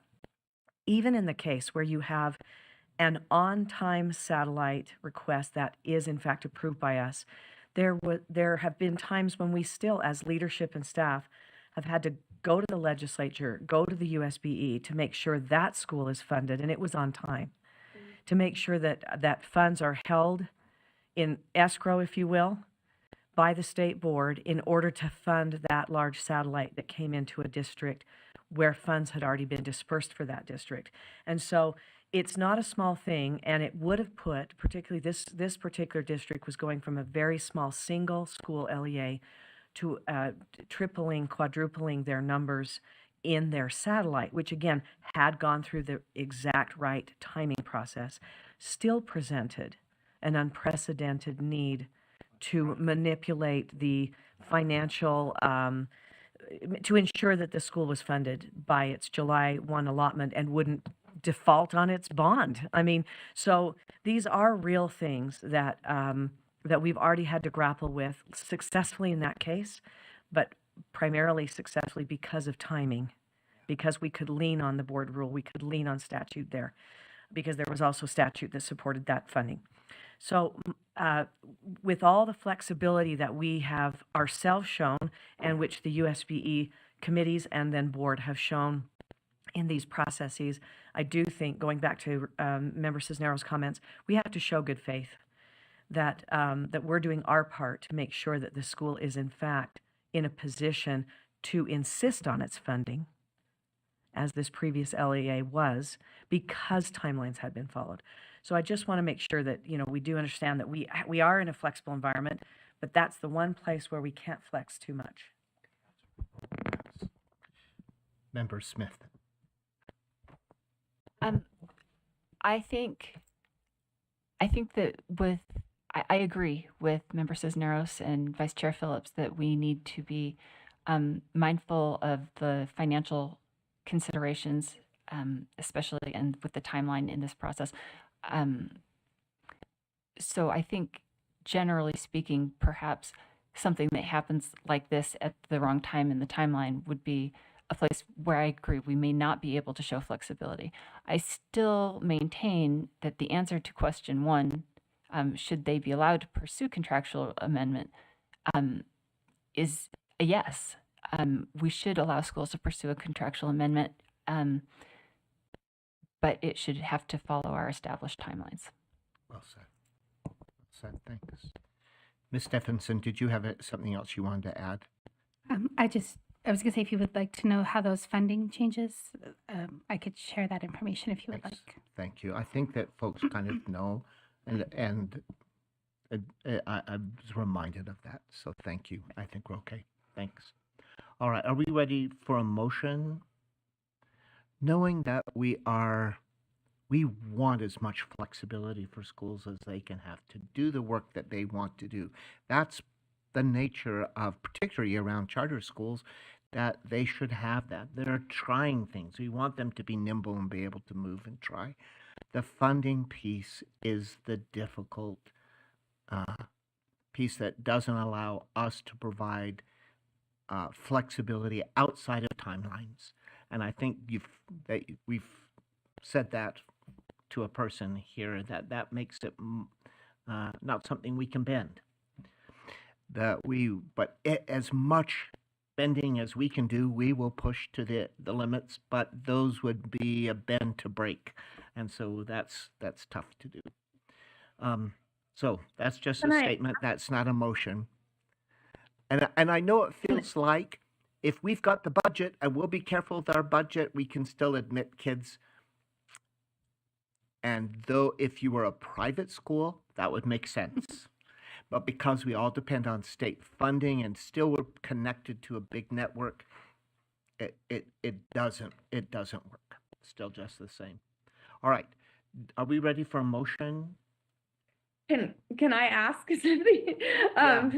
S8: even in the case where you have an on-time satellite request that is in fact approved by us, there have been times when we still, as leadership and staff, have had to go to the legislature, go to the USBE to make sure that school is funded, and it was on time, to make sure that funds are held in escrow, if you will, by the state board in order to fund that large satellite that came into a district where funds had already been dispersed for that district. And so it's not a small thing, and it would have put, particularly this particular district was going from a very small single school LEA to tripling, quadrupling their numbers in their satellite, which again had gone through the exact right timing process, still presented an unprecedented need to manipulate the financial, to ensure that the school was funded by its July 1 allotment and wouldn't default on its bond. I mean, so these are real things that that we've already had to grapple with successfully in that case, but primarily successfully because of timing, because we could lean on the board rule, we could lean on statute there, because there was also statute that supported that funding. So with all the flexibility that we have ourselves shown, and which the USBE committees and then board have shown in these processes, I do think, going back to Member Cisneros' comments, we have to show good faith that that we're doing our part to make sure that the school is in fact in a position to insist on its funding, as this previous LEA was, because timelines had been followed. So I just want to make sure that, you know, we do understand that we are in a flexible environment, but that's the one place where we can't flex too much.
S1: Member Smith.
S7: I think that I agree with Member Cisneros and Vice Chair Phillips that we need to be mindful of the financial considerations, especially and with the timeline in this process. So I think, generally speaking, perhaps something that happens like this at the wrong time in the timeline would be a place where I agree we may not be able to show flexibility. I still maintain that the answer to question one, should they be allowed to pursue contractual amendment, is a yes. We should allow schools to pursue a contractual amendment, but it should have to follow our established timelines.
S1: Well said. Well said. Thanks. Ms. Stephenson, did you have something else you wanted to add?
S6: I was going to say, if you would like to know how those funding changes, I could share that information if you would
S1: Thanks.
S6: like.
S1: Thank you. I think that folks kind of know, and I was reminded of that. So thank you. I think we're okay. Thanks. All right. Are we ready for a motion? Knowing that we want as much flexibility for schools as they can have to do the work that they want to do. That's the nature of, particularly around charter schools, that they should have that. They're trying things. We want them to be nimble and be able to move and try. The funding piece is the difficult piece that doesn't allow us to provide flexibility outside of timelines. And I think we've said that to a person here, that makes it not something we can bend. As much bending as we can do, we will push to the limits, but those would be a bend to break, and so that's tough to do. So that's just a statement. That's not a motion. And I know it feels like if we've got the budget, and we'll be careful with our budget, we can still admit kids. And though if you were a private school, that would make sense. But because we all depend on state funding and still we're connected to a big network, it doesn't work. It's still just the same. All right. Are we ready for a motion?
S12: Can I ask something?
S1: Yeah.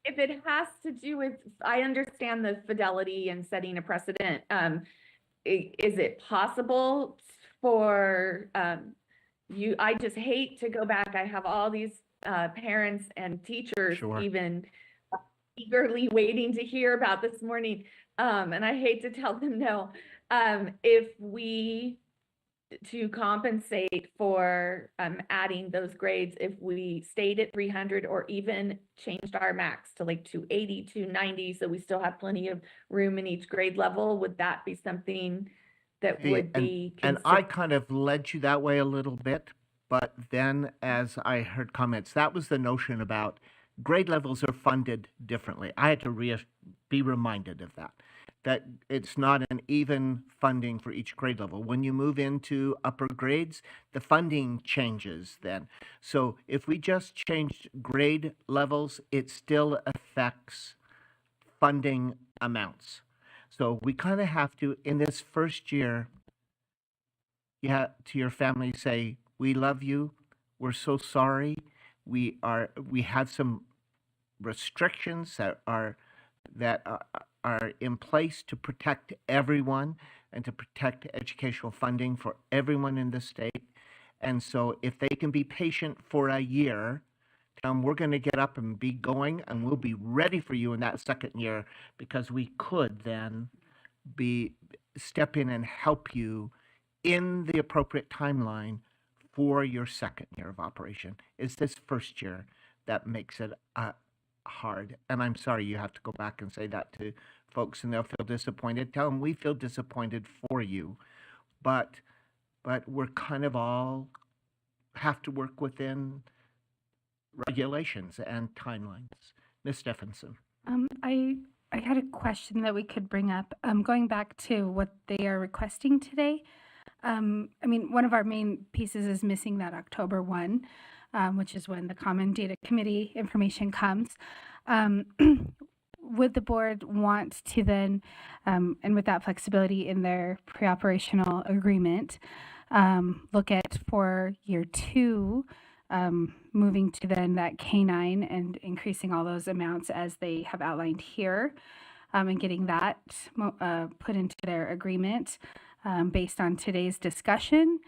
S12: If it has to do with, I understand the fidelity and setting a precedent. Is it possible for I just hate to go back. I have all these parents and teachers
S1: Sure.
S12: even eagerly waiting to hear about this morning. And I hate to tell them no. If we, to compensate for adding those grades, if we stayed at 300 or even changed our max to like 280, 290, so we still have plenty of room in each grade level, would that be something that
S1: See,
S12: would be
S1: and I
S12: considered?
S1: kind of led you that way a little bit, but then as I heard comments, that was the notion about grade levels are funded differently. I had to be reminded of that it's not an even funding for each grade level. When you move into upper grades, the funding changes then. So if we just changed grade levels, it still affects funding amounts. So we kind of have to, in this first year, you have to your family say, we love you, we're so sorry, we have some restrictions that are in place to protect everyone and to protect educational funding for everyone in the state. And so if they can be patient for a year, we're going to get up and be going, and we'll be ready for you in that second year, because we could then step in and help you in the appropriate timeline for your second year of operation. It's this first year that makes it hard. And I'm sorry you have to go back and say that to folks and they'll feel disappointed. Tell them we feel disappointed for you, but we're kind of all have to work within regulations and timelines. Ms. Stephenson.
S6: I had a question that we could bring up. Going back to what they are requesting today. I mean, one of our main pieces is missing that October 1, which is when the Common Data Committee information comes. Would the board want to then, and with that flexibility in their pre-operational agreement, look at for year 2, moving to then that K9 and increasing all those amounts as they have outlined here, and getting that put into their agreement based on today's discussion,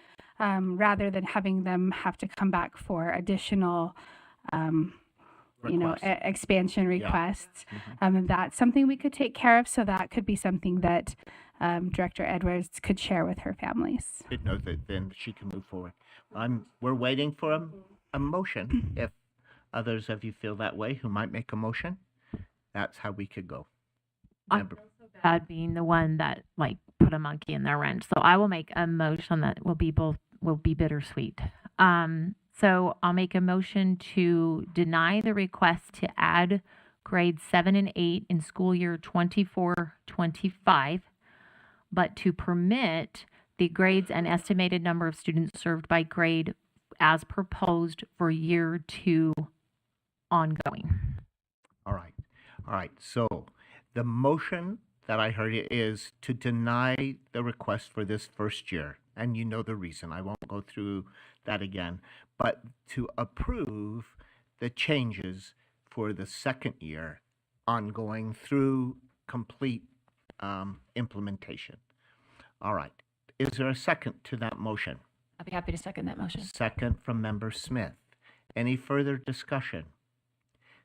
S6: rather than having them have to come back for additional expansion requests. And that's something we could take care of. So that could be something that Director Edwards could share with her families.
S1: Didn't know that then she can move forward. We're waiting for a motion. If others of you feel that way who might make a motion, that's how we could go.
S4: I feel so bad being the one that put a monkey in their wrench. So I will make a motion that will be bittersweet. So I'll make a motion to deny the request to add grades 7 and 8 in school year 24-25, but to permit the grades and estimated number of students served by grade as proposed for year 2 ongoing.
S1: All right. So the motion that I heard is to deny the request for this first year. And you know the reason. I won't go through that again. But to approve the changes for the second year ongoing through complete implementation. All right. Is there a second to that motion?
S7: I'll be happy to second that motion.
S1: Second from Member Smith. Any further discussion?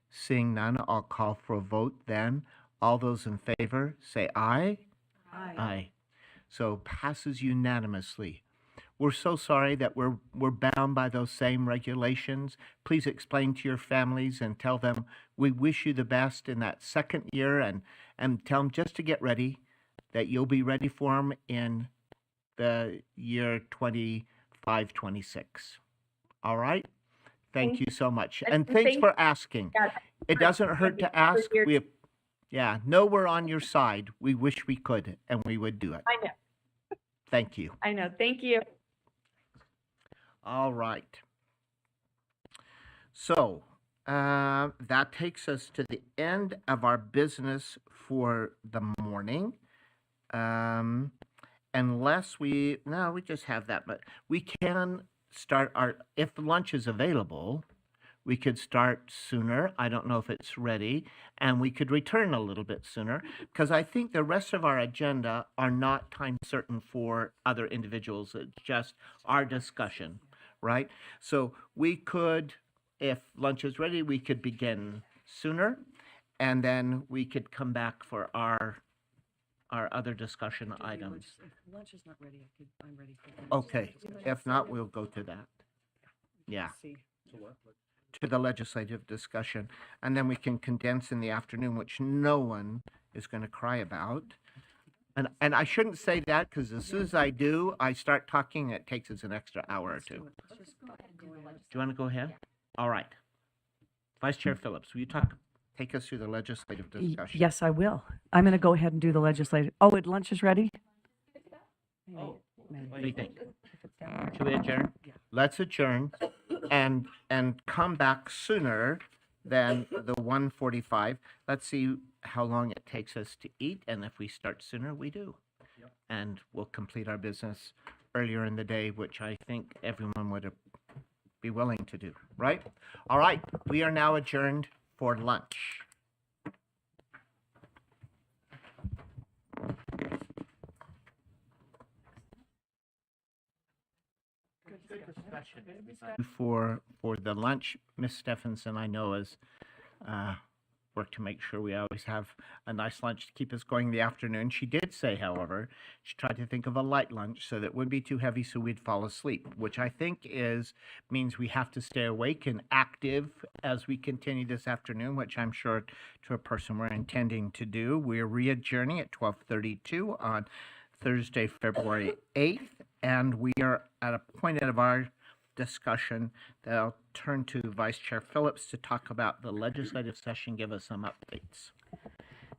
S1: Seeing none, I'll call for a vote then. All those in favor, say aye. Aye. So passes unanimously. We're so sorry that we're bound by those same regulations. Please explain to your families and tell them we wish you the best in that second year, and tell them just to get ready, that you'll be ready for them in the year 25-26. All right? Thank you so much. And thanks for asking. It doesn't hurt to ask. We're on your side. We wish we could, and we would do it.
S12: I know.
S1: Thank you.
S12: I know. Thank you.
S1: All right. So that takes us to the end of our business for the morning. Unless we just have that, but we can start if lunch is available, we could start sooner. I don't know if it's ready, and we could return a little bit sooner, because I think the rest of our agenda are not time certain for other individuals. It's just our discussion right? So we could, if lunch is ready, we could begin sooner, and then we could come back for our other discussion items.
S8: If lunch is not ready, I'm ready for lunch.
S1: Okay, if not, we'll go to that. Yeah,
S8: See.
S1: to the legislative discussion. And then we can condense in the afternoon, which no one is going to cry about. And I shouldn't say that because as soon as I do, I start talking, it takes us an extra hour or two. Do you want to go ahead? All right. Vice Chair Phillips, will you take us through the legislative discussion?
S8: Yes, I will. I'm going to go ahead and do the legislative. Oh, lunch is ready?
S1: What do you think? Should we adjourn? Let's adjourn and come back sooner than the 1:45. Let's see how long it takes us to eat, and if we start sooner, we do. And we'll complete our business earlier in the day, which I think everyone would be willing to do, right? All right, we are now adjourned for lunch. For the lunch, Miss Stephenson, I know has worked to make sure we always have a nice lunch to keep us going in the afternoon. She did say, however, she tried to think of a light lunch so that it wouldn't be too heavy so we'd fall asleep, which I think means we have to stay awake and active as we continue this afternoon, which I'm sure to a person we're intending to do. We're re-adjourning at 12:32 on Thursday, February 8th, and we are at a point of our discussion that I'll turn to Vice Chair Phillips to talk about the legislative session, give us some updates.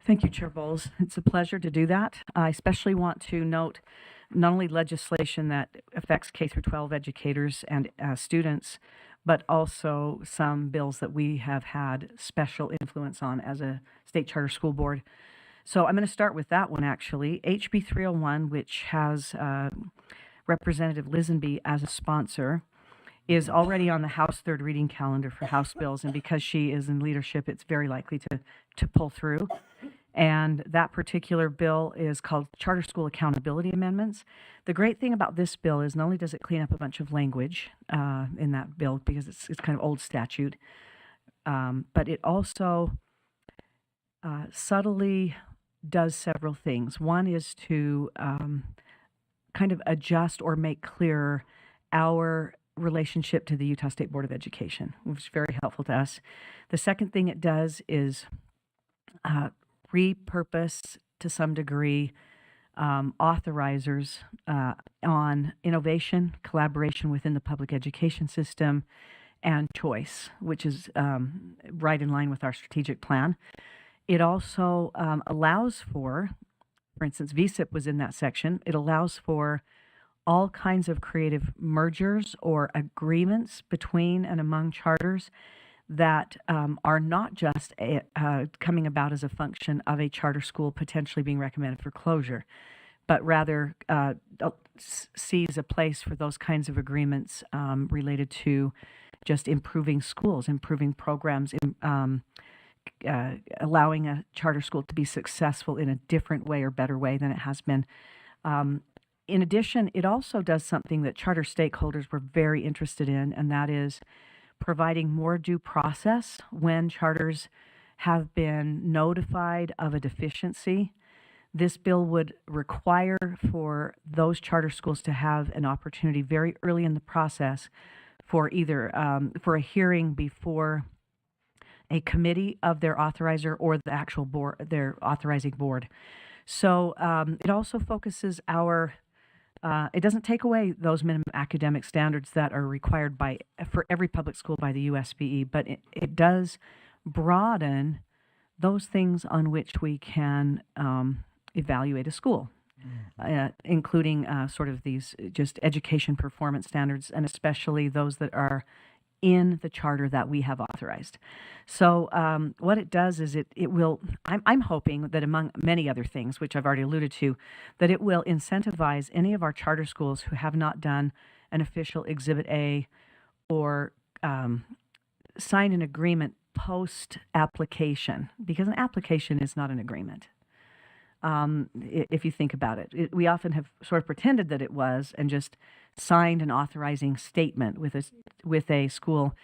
S8: Thank you, Chair Bowles. It's a pleasure to do that. I especially want to note not only legislation that affects K through 12 educators and students, but also some bills that we have had special influence on as a state charter school board. So I'm going to start with that one, actually. HB 301, which has Representative Lisenby as a sponsor, is already on the House third reading calendar for House bills, and because she is in leadership, it's very likely to pull through. And that particular bill is called Charter School Accountability Amendments. The great thing about this bill is not only does it clean up a bunch of language in that bill, because it's kind of old statute, but it also subtly does several things. One is to kind of adjust or make clearer our relationship to the Utah State Board of Education, which is very helpful to us. The second thing it does is repurpose, to some degree, authorizers on innovation, collaboration within the public education system, and choice, which is right in line with our strategic plan. It also allows for instance, VSIP was in that section. It allows for all kinds of creative mergers or agreements between and among charters that are not just coming about as a function of a charter school potentially being recommended for closure, but rather sees a place for those kinds of agreements related to just improving schools, improving programs, allowing a charter school to be successful in a different way or better way than it has been. In addition, it also does something that charter stakeholders were very interested in, and that is providing more due process when charters have been notified of a deficiency. This bill would require for those charter schools to have an opportunity very early in the process for either for a hearing before a committee of their authorizer or the actual board, their authorizing board. So it also focuses it doesn't take away those minimum academic standards that are required for every public school by the USBE, but it does broaden those things on which we can evaluate a school, including sort of these just education performance standards, and especially those that are in the charter that we have authorized. So what it does is it will, I'm hoping that among many other things, which I've already alluded to, that it will incentivize any of our charter schools who have not done an official Exhibit A or sign an agreement post-application, because an application is not an agreement. if you think about it. We often have sort of pretended that it was and just signed an authorizing statement with a school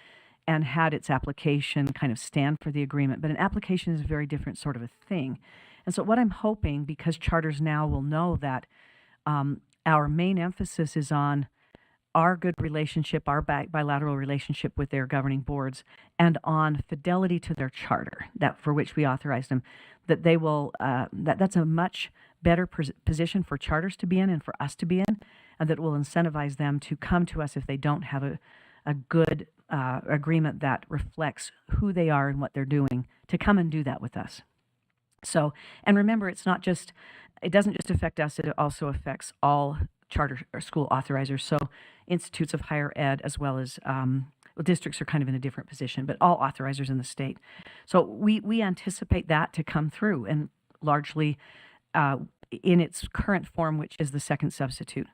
S8: and had its application kind of stand for the agreement. But an application is a very different sort of a thing. And so what I'm hoping, because charters now will know that our main emphasis is on our good relationship, our bilateral relationship with their governing boards, and on fidelity to their charter, that for which we authorized them, that they will, that's a much better position for charters to be in and for us to be in, and that will incentivize them to come to us if they don't have a good agreement that reflects who they are and what they're doing, to come and do that with us. So, and remember, it doesn't just affect us, it also affects all charter or school authorizers. So institutes of higher ed, as well as districts are kind of in a different position, but all authorizers in the state. So we anticipate that to come through, and largely in its current form, which is the second substitute.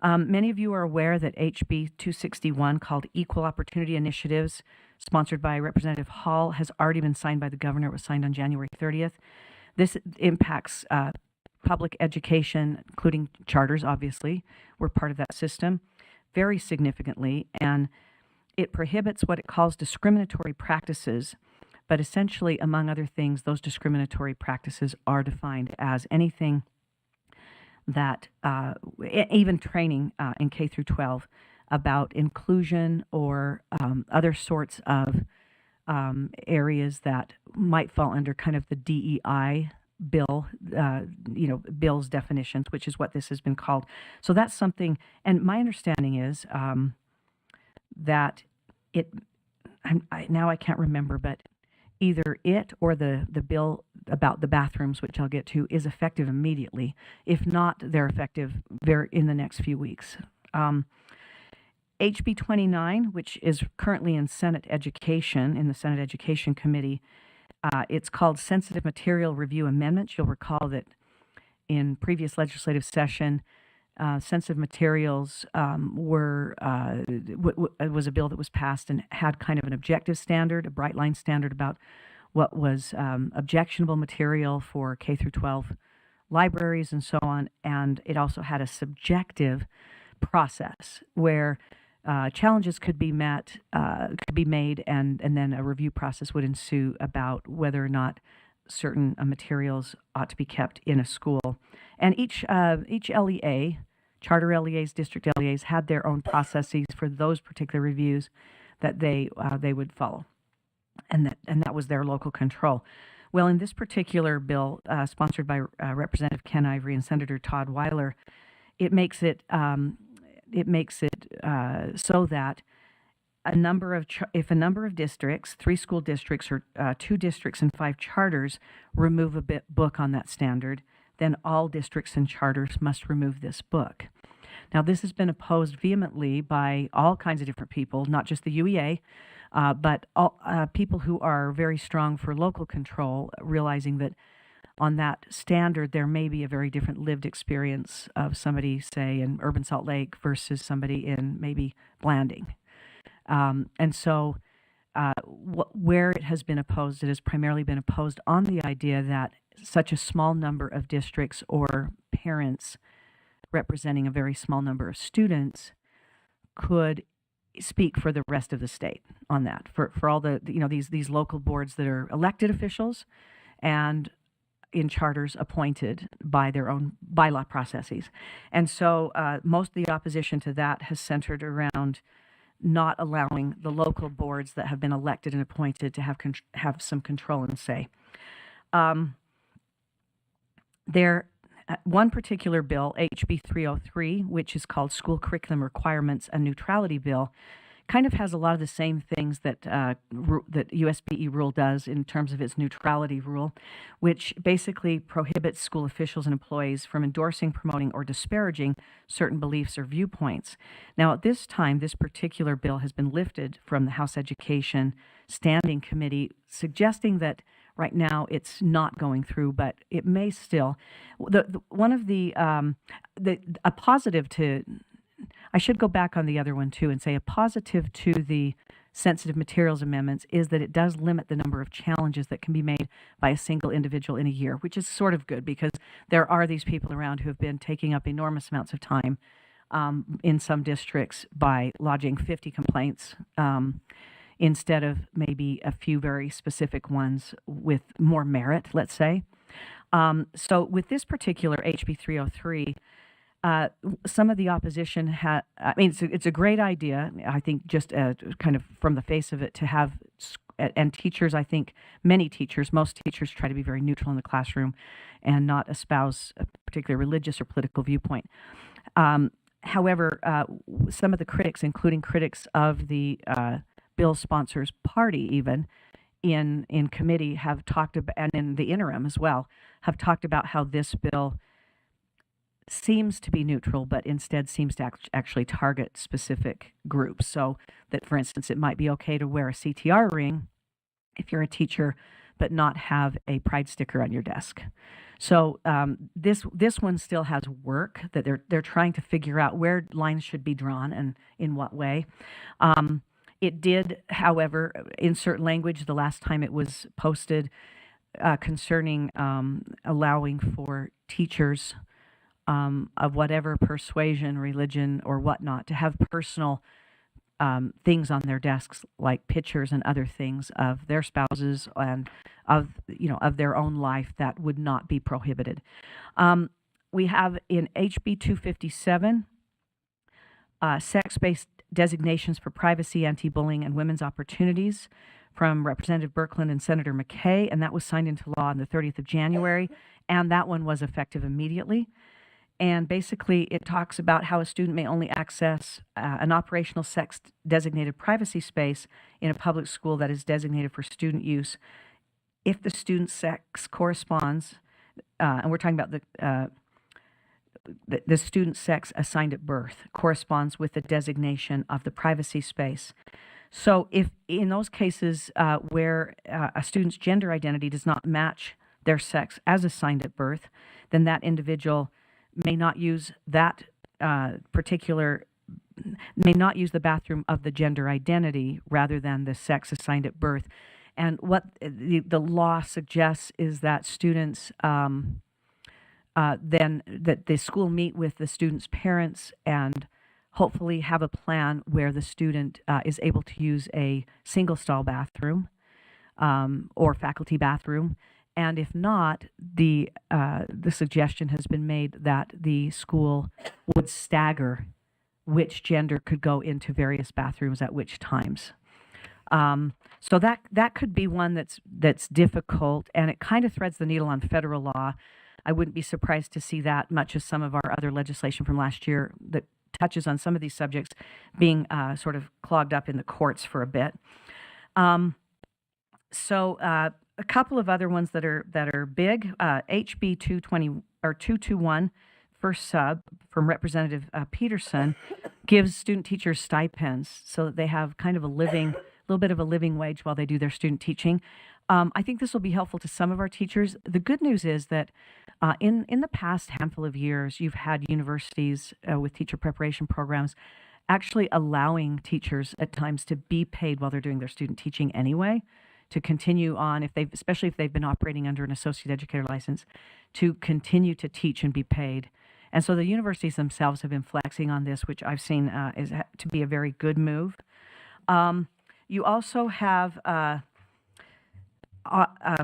S8: Many of you are aware that HB 261, called Equal Opportunity Initiatives, sponsored by Representative Hall, has already been signed by the governor. It was signed on January 30th. This impacts public education, including charters, obviously. We're part of that system, very significantly. And it prohibits what it calls discriminatory practices. But essentially, among other things, those discriminatory practices are defined as anything that, even training in K through 12 about inclusion or other sorts of areas that might fall under kind of the DEI bill, bill's definitions, which is what this has been called. So that's something, and my understanding is that now I can't remember, but either it or the bill about the bathrooms, which I'll get to, is effective immediately. If not, they're effective in the next few weeks. HB 29, which is currently in Senate Education, in the Senate Education Committee, it's called Sensitive Material Review Amendments. You'll recall that in previous legislative session, sensitive materials was a bill that was passed and had kind of an objective standard, a bright line standard about what was objectionable material for K through 12 libraries and so on. And it also had a subjective process where challenges could be made, and then a review process would ensue about whether or not certain materials ought to be kept in a school. And each LEA, charter LEAs, district LEAs, had their own processes for those particular reviews that they would follow, and that was their local control. Well, in this particular bill, sponsored by Representative Ken Ivory and Senator Todd Weiler, it makes it so that if a number of districts, 3 school districts or 2 districts and 5 charters remove a book on that standard, then all districts and charters must remove this book. Now, this has been opposed vehemently by all kinds of different people, not just the UEA, but all people who are very strong for local control, realizing that on that standard, there may be a very different lived experience of somebody, say, in urban Salt Lake versus somebody in maybe Blanding. And so where it has been opposed, it has primarily been opposed on the idea that such a small number of districts or parents representing a very small number of students could speak for the rest of the state on that, for all the, these local boards that are elected officials and in charters appointed by their own bylaw processes. And so most of the opposition to that has centered around not allowing the local boards that have been elected and appointed to have some control and say. One particular bill, HB 303, which is called School Curriculum Requirements and Neutrality Bill, kind of has a lot of the same things that that USBE rule does in terms of its neutrality rule, which basically prohibits school officials and employees from endorsing, promoting, or disparaging certain beliefs or viewpoints. Now, at this time, this particular bill has been lifted from the House Education Standing Committee, suggesting that right now it's not going through, but it may still. A positive to, I should go back on the other one too and say a positive to the sensitive materials amendments is that it does limit the number of challenges that can be made by a single individual in a year, which is sort of good because there are these people around who have been taking up enormous amounts of time in some districts by lodging 50 complaints instead of maybe a few very specific ones with more merit, let's say. So with this particular HB 303, some of the opposition I mean, it's a great idea, I think, just kind of from the face of it, to have, and teachers, I think, most teachers try to be very neutral in the classroom and not espouse a particular religious or political viewpoint. However, some of the critics, including critics of the bill sponsors party even, in committee have talked about, and in the interim as well, have talked about how this bill seems to be neutral, but instead seems to actually target specific groups. So that, for instance, it might be okay to wear a CTR ring if you're a teacher, but not have a pride sticker on your desk. So this one still has work that they're trying to figure out where lines should be drawn and in what way. It did, however, insert language the last time it was posted concerning allowing for teachers of whatever persuasion, religion, or whatnot to have personal things on their desks, like pictures and other things of their spouses and of their own life that would not be prohibited. We have in HB 257 sex-based designations for privacy, anti-bullying, and women's opportunities from Representative Birkeland and Senator McKay, and that was signed into law on the 30th of January, and that one was effective immediately. And basically, it talks about how a student may only access an operational sex-designated privacy space in a public school that is designated for student use if the student's sex corresponds, and we're talking about the student's sex assigned at birth corresponds with the designation of the privacy space. So if in those cases where a student's gender identity does not match their sex as assigned at birth, then that individual may not use that may not use the bathroom of the gender identity rather than the sex assigned at birth. And what the law suggests is that students then that the school meet with the student's parents and hopefully have a plan where the student is able to use a single stall bathroom or faculty bathroom. And if not, the suggestion has been made that the school would stagger which gender could go into various bathrooms at which times. So that could be one that's difficult, and it kind of threads the needle on federal law. I wouldn't be surprised to see that, much as some of our other legislation from last year that touches on some of these subjects being sort of clogged up in the courts for a bit. A couple of other ones that are big. HB 220 or 221, first sub from Representative Peterson, gives student teachers stipends so that they have kind of a little bit of a living wage while they do their student teaching. I think this will be helpful to some of our teachers. The good news is that in the past handful of years, you've had universities with teacher preparation programs actually allowing teachers at times to be paid while they're doing their student teaching anyway, to continue on, especially if they've been operating under an associate educator license, to continue to teach and be paid. And so the universities themselves have been flexing on this, which I've seen is to be a very good move. You also have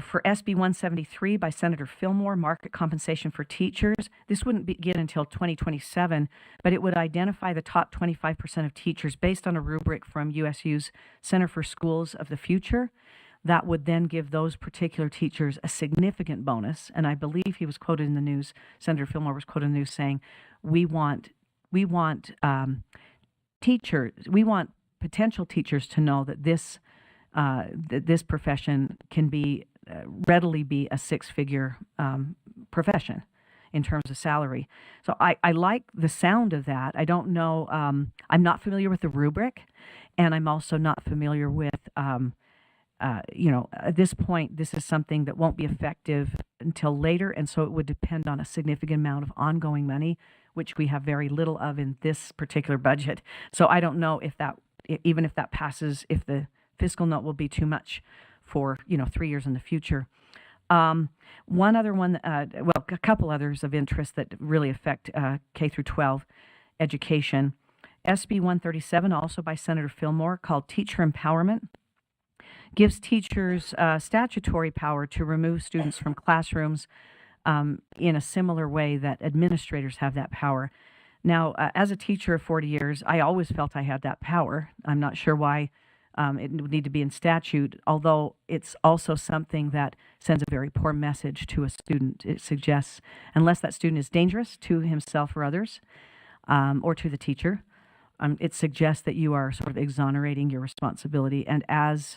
S8: for SB 173 by Senator Fillmore, market compensation for teachers. This wouldn't begin until 2027, but it would identify the top 25% of teachers based on a rubric from USU's Center for Schools of the Future. That would then give those particular teachers a significant bonus. And I believe he was quoted in the news, Senator Fillmore was quoted in the news saying, we want potential teachers to know that this profession can be readily be a six-figure profession in terms of salary. So I like the sound of that. I don't know, I'm not familiar with the rubric, and I'm also not familiar with, at this point, this is something that won't be effective until later, and so it would depend on a significant amount of ongoing money, which we have very little of in this particular budget. So I don't know if that, even if that passes, if the fiscal note will be too much for, 3 years in the future. One other one, well, a couple others of interest that really affect K through 12 education. SB 137, also by Senator Fillmore, called Teacher Empowerment, gives teachers statutory power to remove students from classrooms in a similar way that administrators have that power. Now, as a teacher of 40 years, I always felt I had that power. I'm not sure why it would need to be in statute, although it's also something that sends a very poor message to a student. It suggests, unless that student is dangerous to himself or others, or to the teacher, it suggests that you are sort of exonerating your responsibility. And as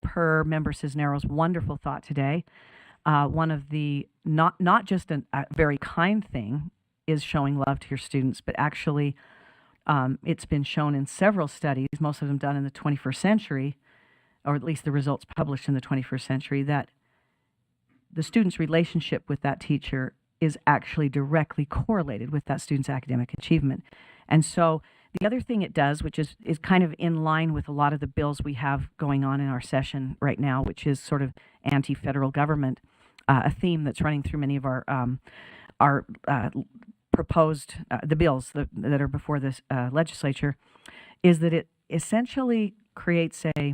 S8: per Member Cisneros' wonderful thought today, one of the, not just a very kind thing is showing love to your students, but actually it's been shown in several studies, most of them done in the 21st century, or at least the results published in the 21st century, that the student's relationship with that teacher is actually directly correlated with that student's academic achievement. And so the other thing it does, which is kind of in line with a lot of the bills we have going on in our session right now, which is sort of anti-federal government, a theme that's running through many of our proposed, the bills that are before this legislature, is that it essentially creates a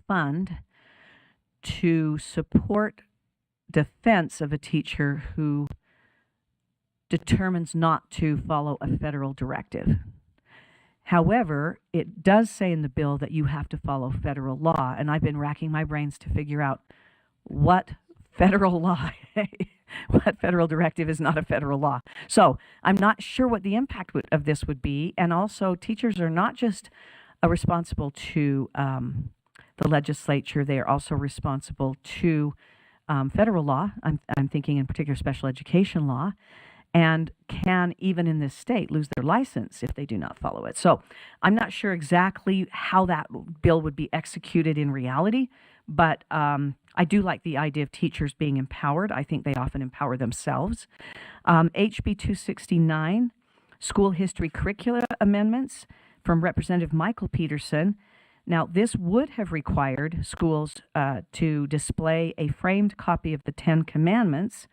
S8: fund to support defense of a teacher who determines not to follow a federal directive. However, it does say in the bill that you have to follow federal law, and I've been racking my brains to figure out what federal law, what federal directive is not a federal law. So I'm not sure what the impact of this would be, and also teachers are not just responsible to the legislature, they are also responsible to federal law. I'm thinking in particular special education law, and can, even in this state, lose their license if they do not follow it. So I'm not sure exactly how that bill would be executed in reality, but I do like the idea of teachers being empowered. I think they often empower themselves. HB 269, school history curricula amendments from Representative Michael Peterson. Now, this would have required schools to display a framed copy of the 10 Commandments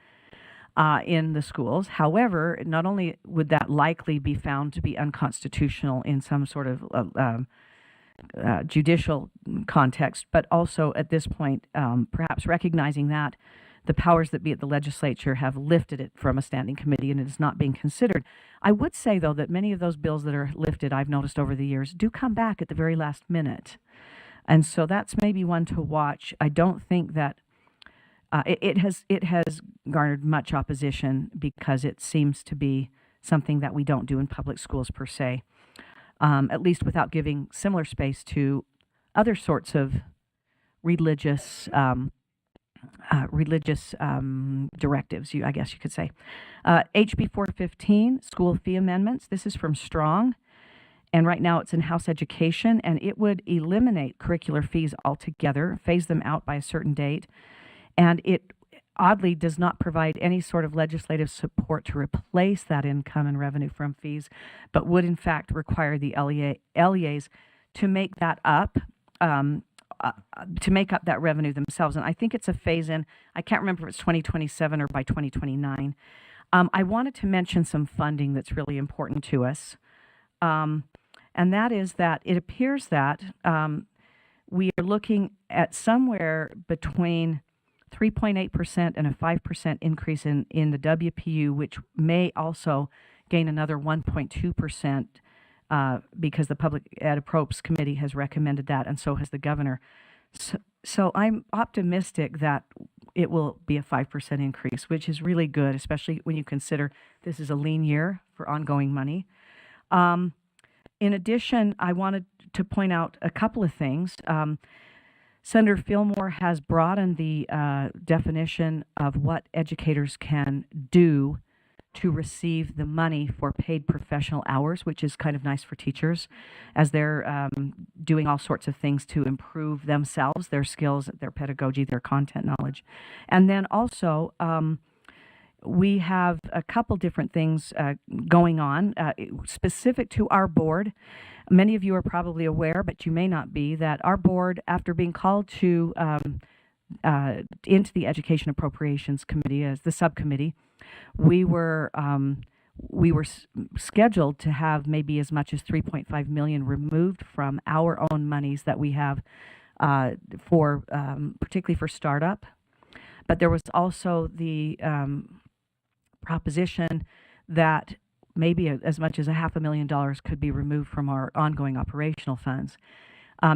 S8: in the schools. However, not only would that likely be found to be unconstitutional in some sort of judicial context, but also at this point, perhaps recognizing that the powers that be at the legislature have lifted it from a standing committee and it is not being considered. I would say, though, that many of those bills that are lifted, I've noticed over the years, do come back at the very last minute. And so that's maybe one to watch. I don't think that it has garnered much opposition because it seems to be something that we don't do in public schools per se, at least without giving similar space to other sorts of religious directives, I guess you could say. HB 415, school fee amendments. This is from Strong, and right now it's in House Education, and it would eliminate curricular fees altogether, phase them out by a certain date, and it oddly does not provide any sort of legislative support to replace that income and revenue from fees, but would in fact require the LEAs to make that up, that revenue themselves. And I think it's a phase-in. I can't remember if it's 2027 or by 2029. I wanted to mention some funding that's really important to us, and that is that it appears that we are looking at somewhere between 3.8% and a 5% increase in the WPU, which may also gain another 1.2% because the Public Ed Appropriations Committee has recommended that, and so has the governor. So I'm optimistic that it will be a 5% increase, which is really good, especially when you consider this is a lean year for ongoing money. In addition, I wanted to point out a couple of things. Senator Fillmore has broadened the definition of what educators can do to receive the money for paid professional hours, which is kind of nice for teachers as they're doing all sorts of things to improve themselves, their skills, their pedagogy, their content knowledge. And then also, we have a couple different things going on specific to our board. Many of you are probably aware, but you may not be, that our board, after being called to into the Education Appropriations Committee as the subcommittee, we were scheduled to have maybe as much as 3.5 million removed from our own monies that we have for particularly for startup. But there was also the proposition that maybe as much as $500,000 could be removed from our ongoing operational funds.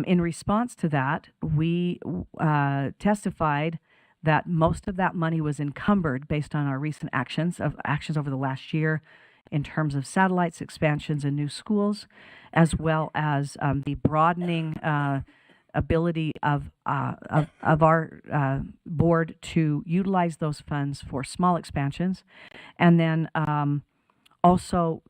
S8: In response to that, we testified that most of that money was encumbered based on our recent actions over the last year in terms of satellites, expansions, and new schools, as well as the broadening ability of our board to utilize those funds for small expansions. And then also,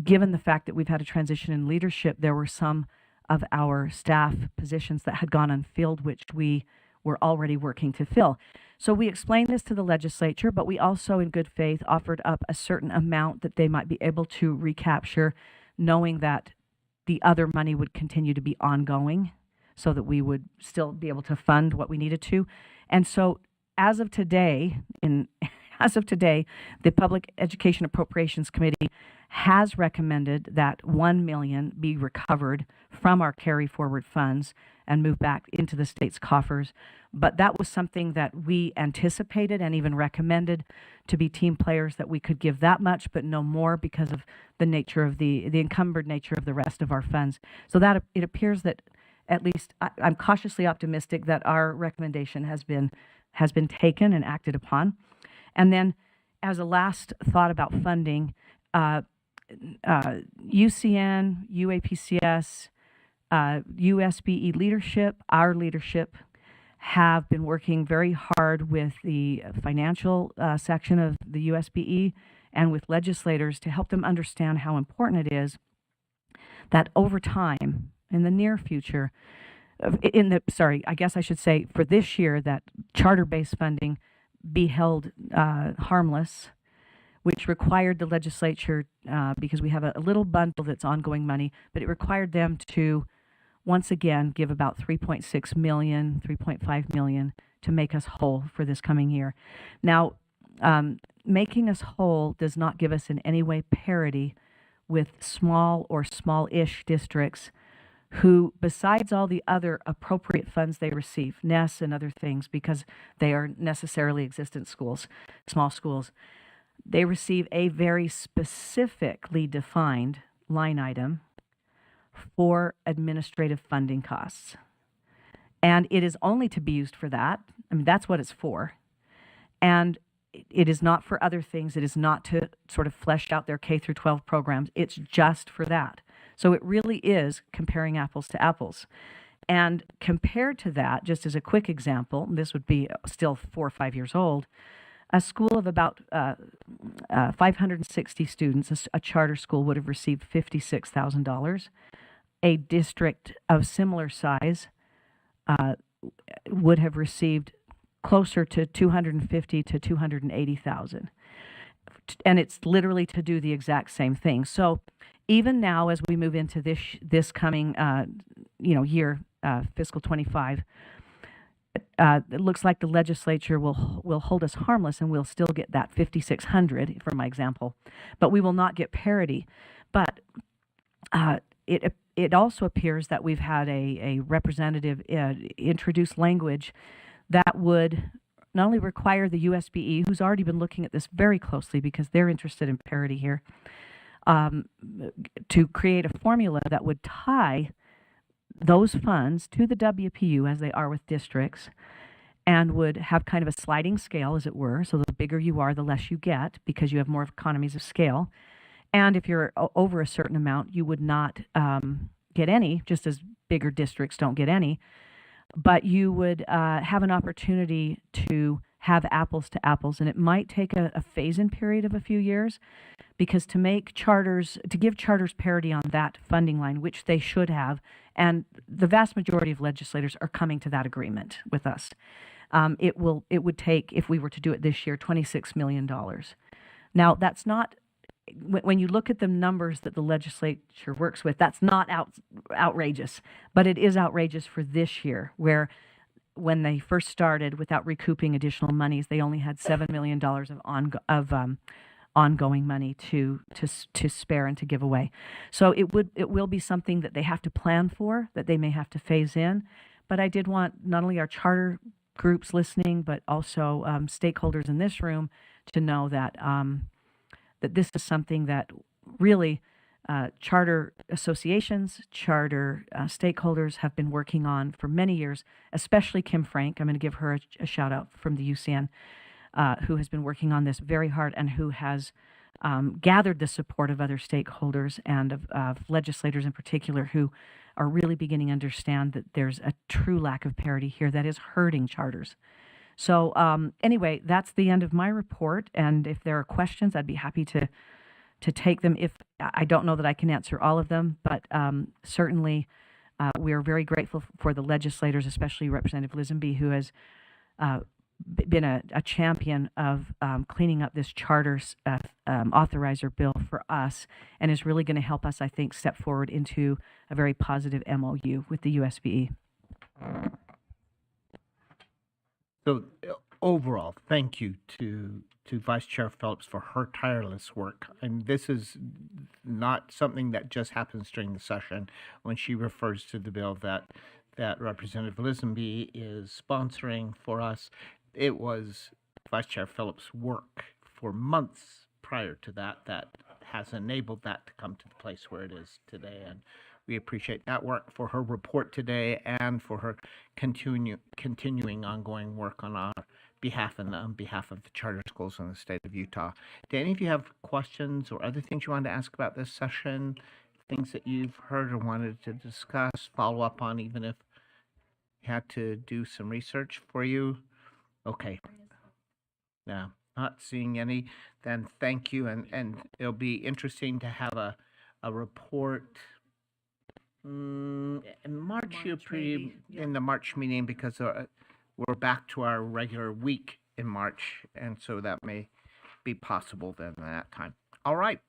S8: given the fact that we've had a transition in leadership, there were some of our staff positions that had gone unfilled, which we were already working to fill. So we explained this to the legislature, but we also, in good faith, offered up a certain amount that they might be able to recapture, knowing that the other money would continue to be ongoing, so that we would still be able to fund what we needed to. And so as of today, the Public Education Appropriations Committee has recommended that $1 million be recovered from our carry forward funds and move back into the state's coffers. But that was something that we anticipated and even recommended to be team players, that we could give that much, but no more, because of the nature of the encumbered nature of the rest of our funds. So that it appears that, at least I'm cautiously optimistic, that our recommendation has been taken and acted upon. And then, as a last thought about funding, UCN, UAPCS, USBE leadership, our leadership, have been working very hard with the financial section of the USBE and with legislators to help them understand how important it is that over time, in the near future, I guess I should say for this year, that charter-based funding be held harmless, which required the legislature, because we have a little bundle that's ongoing money, but it required them to once again give about 3.6 million, 3.5 million to make us whole for this coming year. Now, making us whole does not give us in any way parity with small or small-ish districts who, besides all the other appropriate funds they receive, NES and other things, because they are necessarily existent schools, small schools, they receive a very specifically defined line item for administrative funding costs. And it is only to be used for that. I mean, that's what it's for. And it is not for other things. It is not to sort of flesh out their K through 12 programs. It's just for that. So it really is comparing apples to apples. And compared to that, just as a quick example, this would be still 4 or 5 years old, a school of about 560 students, a charter school, would have received $56,000. A district of similar size would have received closer to 250 to 280,000. And it's literally to do the exact same thing. So even now, as we move into this coming year, fiscal 25, it looks like the legislature will hold us harmless, and we'll still get that 5,600 for my example, but we will not get parity. But it also appears that we've had a representative introduce language that would not only require the USBE, who's already been looking at this very closely because they're interested in parity here, to create a formula that would tie those funds to the WPU as they are with districts, and would have kind of a sliding scale, as it were. So the bigger you are, the less you get, because you have more economies of scale. And if you're over a certain amount, you would not get any, just as bigger districts don't get any. But you would have an opportunity to have apples to apples, and it might take a phase-in period of a few years, because to give charters parity on that funding line, which they should have, and the vast majority of legislators are coming to that agreement with us, it would take, if we were to do it this year, $26 million. Now, that's not, when you look at the numbers that the legislature works with, that's not outrageous, but it is outrageous for this year, where when they first started without recouping additional monies, they only had $7 million of ongoing money to spare and to give away. So it will be something that they have to plan for, that they may have to phase in. But I did want not only our charter groups listening, but also stakeholders in this room to know that that this is something that really charter associations, charter stakeholders have been working on for many years, especially Kim Frank. I'm going to give her a shout out from the UCN, who has been working on this very hard and who has gathered the support of other stakeholders and of legislators in particular who are really beginning to understand that there's a true lack of parity here that is hurting charters. So anyway, that's the end of my report. And if there are questions, I'd be happy to take them. If I don't know that I can answer all of them, but certainly we are very grateful for the legislators, especially Representative Lisenby, who has been a champion of cleaning up this charter authorizer bill for us, and is really going to help us, I think, step forward into a very positive MOU with the USVE.
S1: So overall, thank you to Vice Chair Phillips for her tireless work. And this is not something that just happens during the session when she refers to the bill that Representative Lisenby is sponsoring for us. It was Vice Chair Phillips' work for months prior to that has enabled that to come to the place where it is today. And we appreciate that work for her report today and for her continuing ongoing work on our behalf and on behalf of the charter schools in the state of Utah. Do any of you have questions or other things you wanted to ask about this session? Things that you've heard or wanted to discuss, follow up on, even if you had to do some research for you? Okay. Now, not seeing any, then thank you. And it'll be interesting to have a report in March, in the March meeting, because we're back to our regular week in March, and so that may be possible then at that time. All right,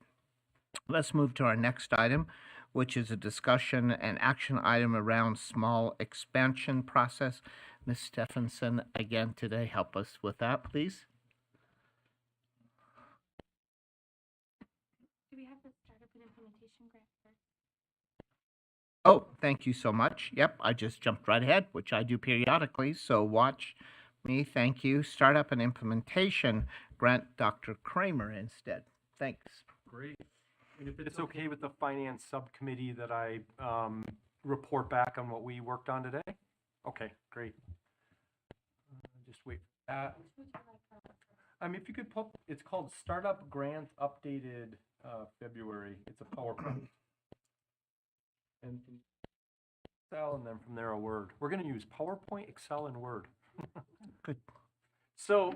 S1: let's move to our next item, which is a discussion and action item around small expansion process. Ms. Stephenson, again today, help us with that, please.
S3: Do we have the startup and implementation grant first?
S1: Oh, thank you so much. Yep, I just jumped right ahead, which I do periodically, so watch me. Thank you. Startup and implementation grant, Dr. Kramer instead. Thanks.
S5: Great. And if it's okay with the finance subcommittee that I report back on what we worked on today? Okay, great. Just wait for that. If you could put, it's called Startup Grant Updated February. It's a PowerPoint. And Excel, and then from there a Word. We're going to use PowerPoint, Excel, and Word.
S1: Good.
S5: So,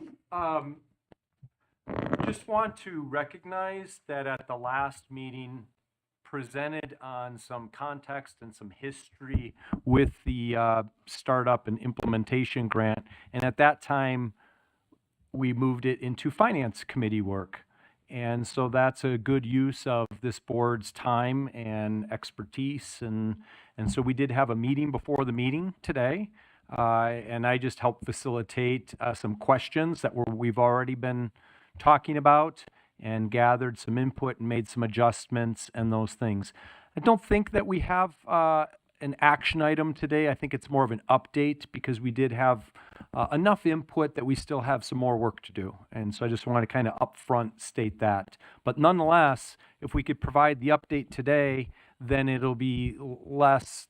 S5: just want to recognize that at the last meeting, presented on some context and some history with the startup and implementation grant, and at that time, we moved it into finance committee work. And so that's a good use of this board's time and expertise. And so we did have a meeting before the meeting today. And I just helped facilitate some questions that we've already been talking about, and gathered some input and made some adjustments and those things. I don't think that we have an action item today. I think it's more of an update, because we did have enough input that we still have some more work to do. And so I just want to kind of upfront state that. But nonetheless, if we could provide the update today, then it'll be less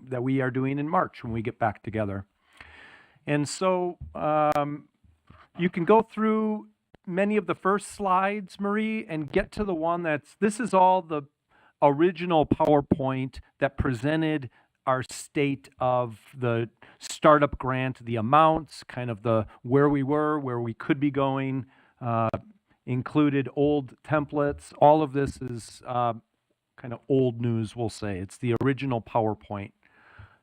S5: that we are doing in March when we get back together. And so you can go through many of the first slides, Marie, and get to the one this is all the original PowerPoint that presented our state of the startup grant, the amounts, kind of the where we were, where we could be going, included old templates. All of this is kind of old news, we'll say. It's the original PowerPoint.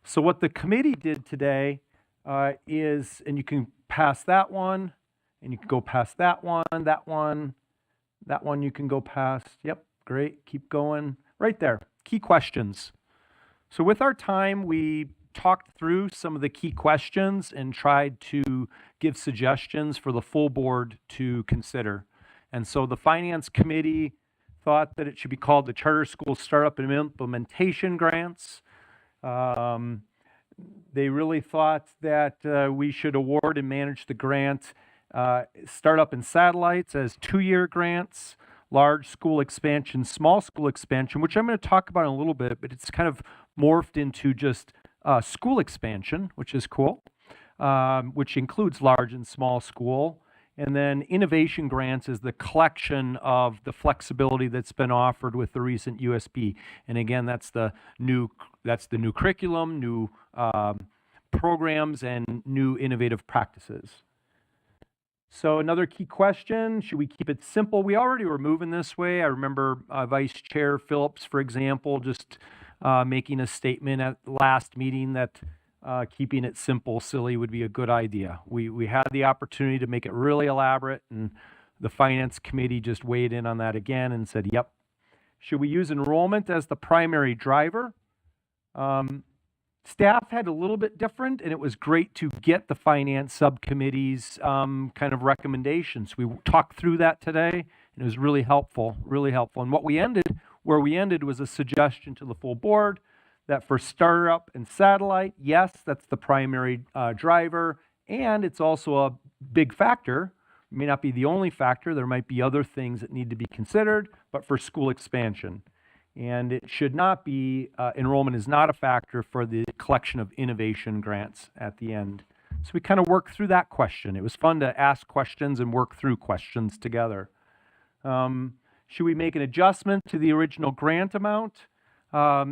S5: So what the committee did today, is, and you can pass that one, and you can go past that one, that one you can go past. Yep, great, keep going. Right there, key questions. So with our time, we talked through some of the key questions and tried to give suggestions for the full board to consider. And so the Finance Committee thought that it should be called the Charter School Startup and Implementation Grants. They really thought that we should award and manage the grant Startup and Satellites as 2-year grants, large school expansion, small school expansion, which I'm going to talk about in a little bit, but it's kind of morphed into just school expansion, which is cool, which includes large and small school. And then innovation grants is the collection of the flexibility that's been offered with the recent USB. And again, that's the new curriculum, new programs, and new innovative practices. So another key question, should we keep it simple? We already were moving this way. I remember Vice Chair Phillips, for example, just making a statement at the last meeting that keeping it simple, silly would be a good idea. We had the opportunity to make it really elaborate, and the Finance Committee just weighed in on that again and said, yep. Should we use enrollment as the primary driver? Staff had a little bit different, and it was great to get the Finance Subcommittee's kind of recommendations. We talked through that today, and it was really helpful, really helpful. And where we ended was a suggestion to the full board that for startup and satellite, yes, that's the primary driver, and it's also a big factor. It may not be the only factor. There might be other things that need to be considered, but for school expansion. And it should not be, enrollment is not a factor for the collection of innovation grants at the end. So we kind of worked through that question. It was fun to ask questions and work through questions together. Should we make an adjustment to the original grant amount?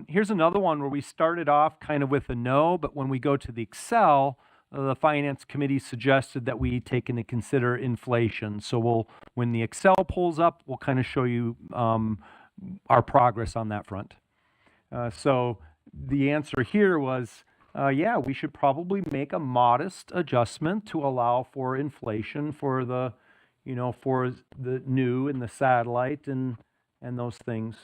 S5: Here's another one where we started off kind of with a no, but when we go to the Excel, the Finance Committee suggested that we take into consider inflation. So when the Excel pulls up, we'll kind of show you our progress on that front. So the answer here was, yeah, we should probably make a modest adjustment to allow for inflation for the, for the new and the satellite and those things.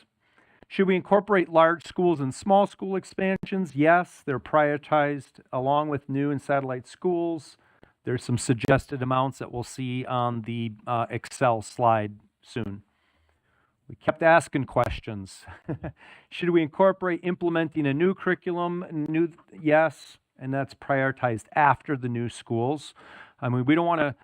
S5: Should we incorporate large schools and small school expansions? Yes, they're prioritized along with new and satellite schools. There's some suggested amounts that we'll see on the Excel slide soon. We kept asking questions. Should we incorporate implementing a new curriculum? Yes, and that's prioritized after the new schools. I mean, we don't want to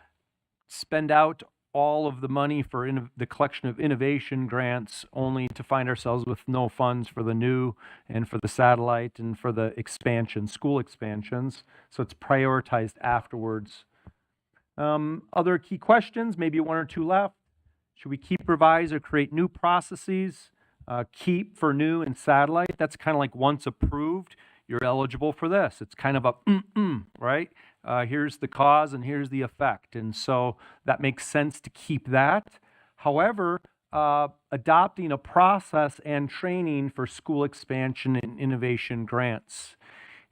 S5: spend out all of the money for the collection of innovation grants only to find ourselves with no funds for the new and for the satellite and for the expansion, school expansions. So it's prioritized afterwards. Other key questions, maybe one or two left. Should we keep, revise, or create new processes? Keep for new and satellite. That's kind of like once approved, you're eligible for this. It's kind of a right? Here's the cause and here's the effect. And so that makes sense to keep that. However, adopting a process and training for school expansion and innovation grants.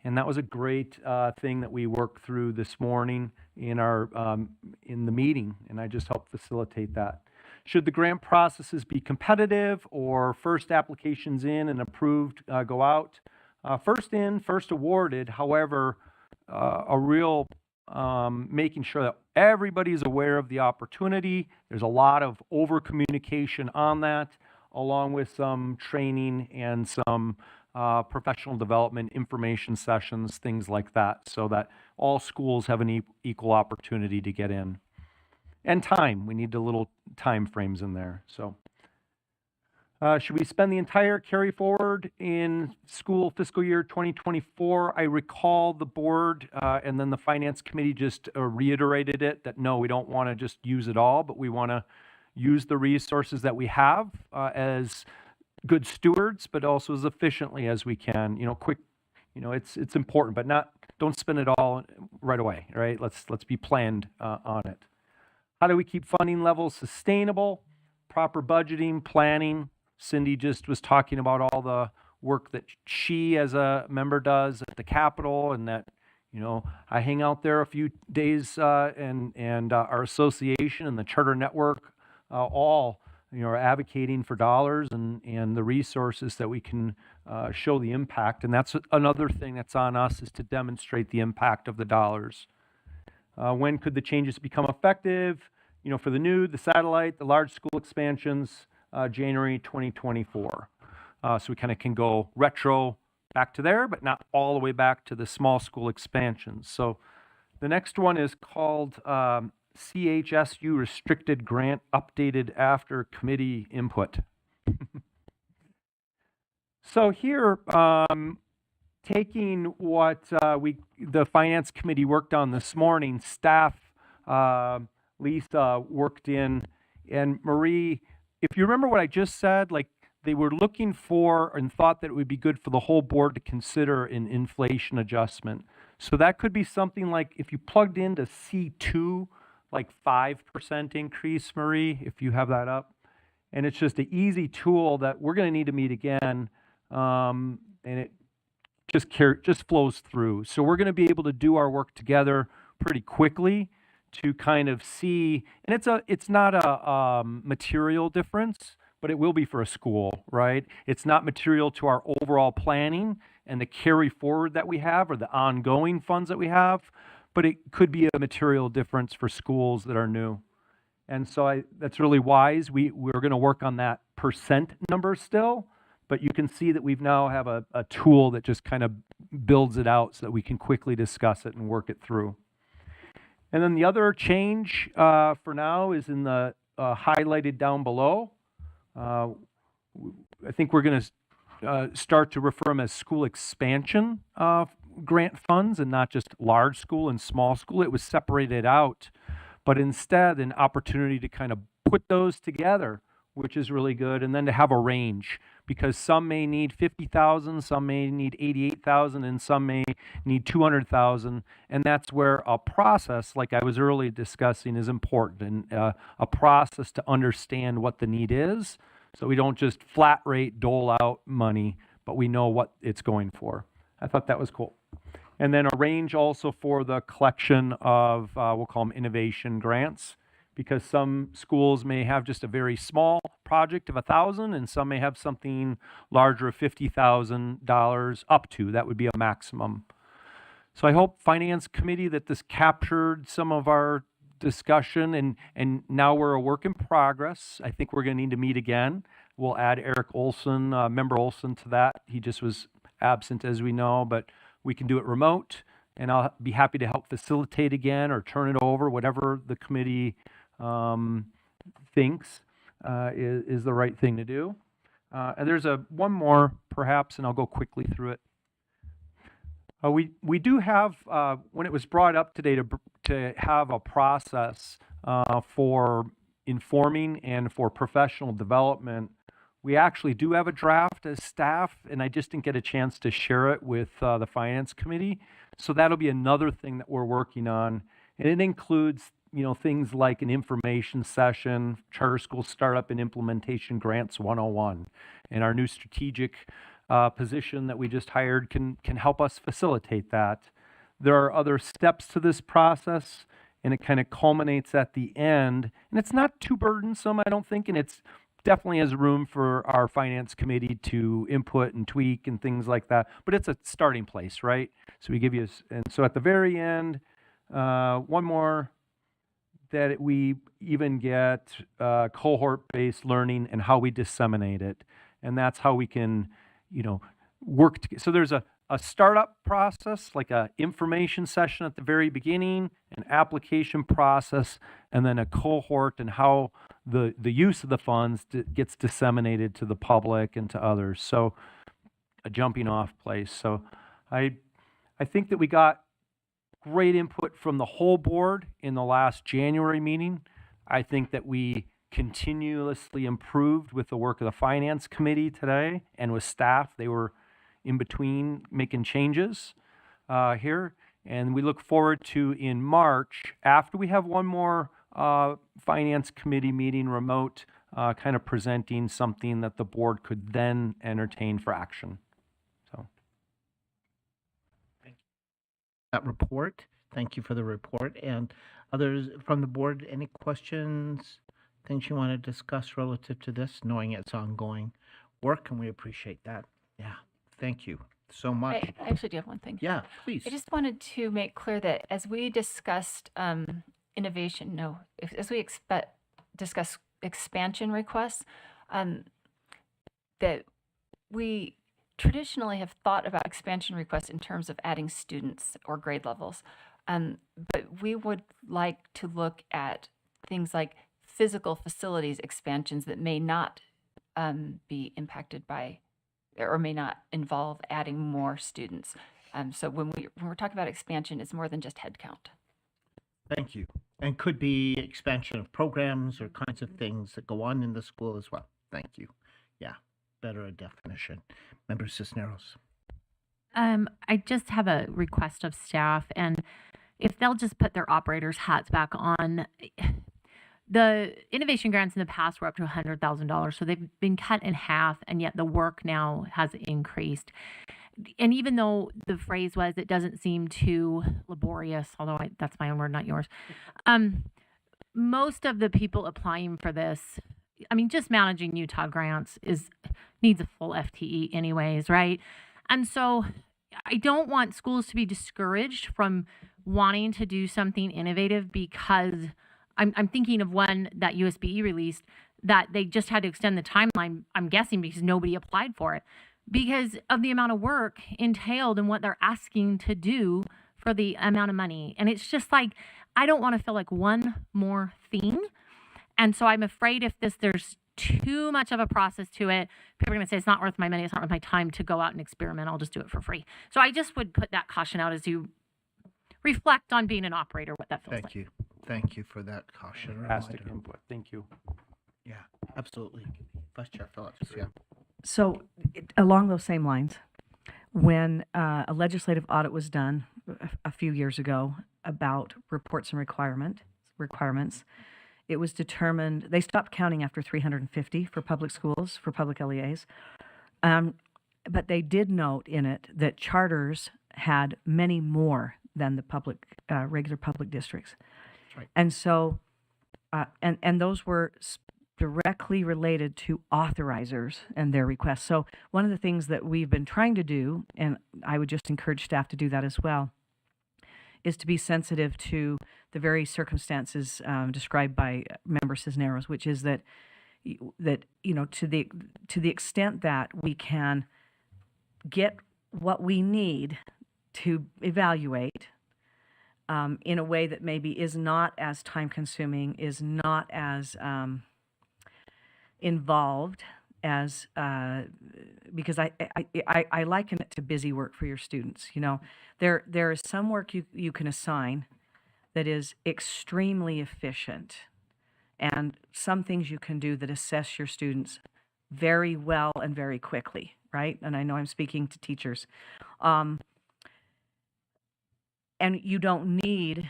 S5: And that was a great thing that we worked through this morning in our in the meeting, and I just helped facilitate that. Should the grant processes be competitive or first applications in and approved go out? First in, first awarded. However, a real making sure that everybody's aware of the opportunity. There's a lot of over communication on that, along with some training and some professional development, information sessions, things like that, so that all schools have an equal opportunity to get in. And time, we need the little time frames in there. So should we spend the entire carry forward in school fiscal year 2024? I recall the board and then the Finance Committee just reiterated it that no, we don't want to just use it all, but we want to use the resources that we have as good stewards, but also as efficiently as we can. It's important, but don't spend it all right away, right? Let's be planned on it. How do we keep funding levels sustainable? Proper budgeting, planning. Cindy just was talking about all the work that she as a member does at the Capitol, and that You know, I hang out there a few days, and our association and the Charter Network all, you know, are advocating for dollars and the resources that we can show the impact. And that's another thing that's on us, is to demonstrate the impact of the dollars. When could the changes become effective? You know, for the new, the satellite, the large school expansions, January 2024. So we kind of can go retro back to there, but not all the way back to the small school expansions. So the next one is called CHSU Restricted Grant, updated after committee input. So here, taking what the Finance Committee worked on this morning, staff, Lisa worked in, and Marie, if you remember what I just said, like, they were looking for and thought that it would be good for the whole board to consider an inflation adjustment. So that could be something like if you plugged into C2, like 5% increase, Marie, if you have that up. And it's just an easy tool that we're going to need to meet again, and it just flows through. So we're going to be able to do our work together pretty quickly to kind of see, and it's not a material difference, but it will be for a school, right? It's not material to our overall planning and the carry forward that we have or the ongoing funds that we have, but it could be a material difference for schools that are new. And so that's really wise. We're going to work on that percent number still, but you can see that we've now have a tool that just kind of builds it out so that we can quickly discuss it and work it through. And then the other change for now is in the highlighted down below. I think we're going to start to refer them as school expansion grant funds and not just large school and small school. It was separated out, but instead an opportunity to kind of put those together, which is really good, and then to have a range, because some may need 50,000, some may need 88,000, and some may need 200,000, and that's where a process, like I was earlier discussing, is important, and a process to understand what the need is, so we don't just flat rate dole out money, but we know what it's going for. I thought that was cool. And then a range also for the collection of, we'll call them innovation grants, because some schools may have just a very small project of 1,000, and some may have something larger of $50,000 up to. That would be a maximum. So I hope Finance Committee that this captured some of our discussion, and now we're a work in progress. I think we're going to need to meet again. We'll add Eric Olson, Member Olson, to that. He just was absent, as we know, but we can do it remote, and I'll be happy to help facilitate again or turn it over, whatever the committee thinks is the right thing to do. And there's one more, perhaps, and I'll go quickly through it. We do have, when it was brought up today, to have a process for informing and for professional development. We actually do have a draft as staff, and I just didn't get a chance to share it with the Finance Committee. So that'll be another thing that we're working on. And it includes, you know, things like an information session, Charter School Startup and Implementation Grants 101. And our new strategic position that we just hired can help us facilitate that. There are other steps to this process, and it kind of culminates at the end. And it's not too burdensome, I don't think, and it's definitely has room for our Finance Committee to input and tweak and things like that. But it's a starting place, right? So we give you, and so at the very end, one more, that we even get cohort-based learning and how we disseminate it. And that's how we can, you know, work together. So there's a startup process, like a information session at the very beginning, an application process, and then a cohort and how the use of the funds gets disseminated to the public and to others. So a jumping off place. So I think that we got great input from the whole board in the last January meeting. I think that we continuously improved with the work of the Finance Committee today and with staff. They were in between making changes here. And we look forward to, in March, after we have one more Finance Committee meeting remote, kind of presenting something that the board could then entertain for action.
S1: that report. Thank you for the report. And others from the board, any questions, things you want to discuss relative to this, knowing it's ongoing work, and we appreciate that. Yeah, thank you so much.
S7: I actually do have one thing.
S1: Yeah, please.
S7: I just wanted to make clear that as we discussed discuss expansion requests, that we traditionally have thought about expansion requests in terms of adding students or grade levels. But we would like to look at things like physical facilities expansions that may not be impacted by or may not involve adding more students. So when we're talking about expansion, it's more than just headcount.
S1: Thank you. And could be expansion of programs or kinds of things that go on in the school as well. Thank you. Yeah, better a definition. Member Cisneros.
S4: I just have a request of staff, and if they'll just put their operators' hats back on. The innovation grants in the past were up to $100,000, so they've been cut in half, and yet the work now has increased. And even though the phrase was, it doesn't seem too laborious, although that's my own word, not yours. Most of the people applying for this, I mean, just managing Utah grants needs a full FTE anyways, right? And so I don't want schools to be discouraged from wanting to do something innovative because I'm thinking of one that USBE released that they just had to extend the timeline, I'm guessing because nobody applied for it, because of the amount of work entailed and what they're asking to do for the amount of money. And it's just like, I don't want to feel like one more thing. And so I'm afraid if there's too much of a process to it, people are going to say, it's not worth my money, it's not worth my time to go out and experiment, I'll just do it for free. So I just would put that caution out as you reflect on being an operator, what that feels like.
S1: Thank you. Thank you for that caution.
S5: Fantastic
S1: reminder.
S5: input. Thank you.
S1: Yeah, absolutely. Vice Chair Phillips, yeah.
S8: So, along those same lines, when a legislative audit was done a few years ago about reports and requirements, it was determined they stopped counting after 350 for public schools, for public LEAs. But they did note in it that charters had many more than the regular public districts.
S1: That's right.
S8: And so, and those were directly related to authorizers and their requests. So one of the things that we've been trying to do, and I would just encourage staff to do that as well, is to be sensitive to the very circumstances described by Member Cisneros, which is that to the extent that we can get what we need to evaluate in a way that maybe is not as time consuming, is not as involved as because I liken it to busy work for your students. There is some work you can assign that is extremely efficient, and some things you can do that assess your students very well and very quickly, right? And I know I'm speaking to teachers. And you don't need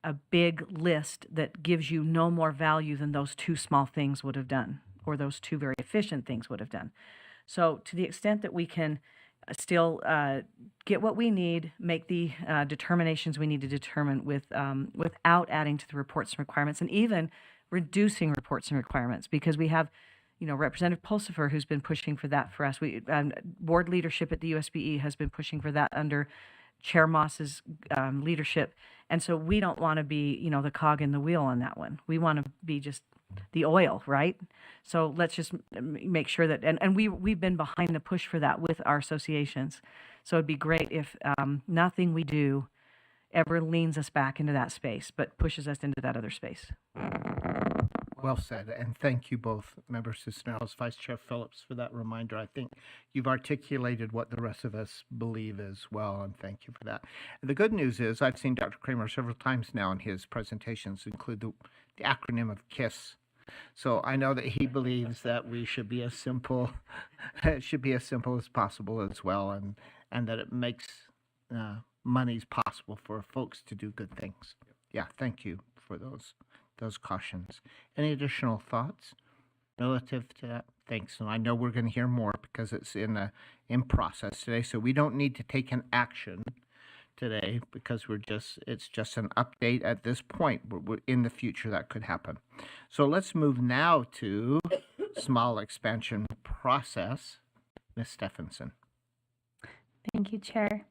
S8: a big list that gives you no more value than those two small things would have done, or those two very efficient things would have done. So to the extent that we can still get what we need, make the determinations we need to determine without adding to the reports and requirements, and even reducing reports and requirements, because we have Representative Pulsifer, who's been pushing for that for us. Board leadership at the USBE has been pushing for that under Chair Moss's leadership. And so we don't want to be, the cog in the wheel on that one. We want to be just the oil, right? So let's just make sure that, and we've been behind the push for that with our associations. So it'd be great if nothing we do ever leans us back into that space, but pushes us into that other space.
S1: Well said, and thank you both, Member Cisneros, Vice Chair Phillips, for that reminder. I think you've articulated what the rest of us believe as well, and thank you for that. The good news is I've seen Dr. Kramer several times now, and his presentations include the acronym of KISS. So I know that he believes that we should be as simple, it should be as simple as possible as well, and that it makes monies possible for folks to do good things. Yeah, thank you for those cautions. Any additional thoughts relative to that? Thanks. And I know we're going to hear more because it's in process today. So we don't need to take an action today because it's just an update at this point. In the future, that could happen. So let's move now to small expansion process. Ms. Stephenson.
S6: Thank you, Chair.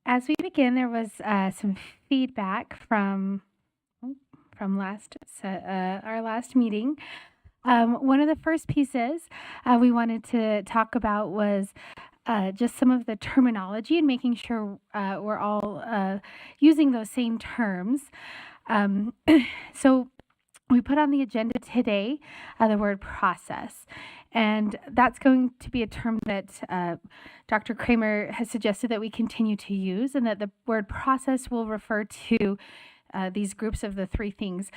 S6: As we begin, there was some feedback from our last meeting. One of the first pieces we wanted to talk about was just some of the terminology and making sure we're all using those same terms. So we put on the agenda today the word process, and that's going to be a term that Dr. Kramer has suggested that we continue to use, and that the word process will refer to these groups of the three things,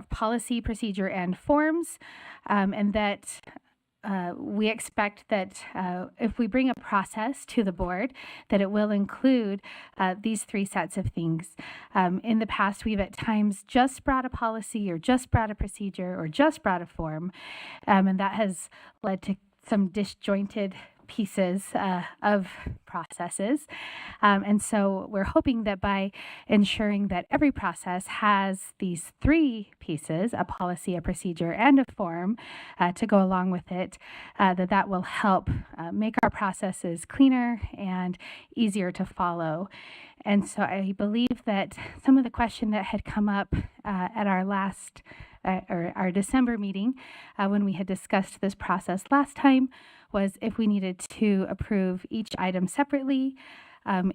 S6: policy, procedure, and forms, and that we expect that if we bring a process to the board, that it will include these three sets of things. In the past, we've at times just brought a policy or just brought a procedure or just brought a form, and that has led to some disjointed pieces of processes. And so we're hoping that by ensuring that every process has these three pieces, a policy, a procedure, and a form to go along with it, that will help make our processes cleaner and easier to follow. And so I believe that some of the question that had come up at our last or our December meeting when we had discussed this process last time was if we needed to approve each item separately.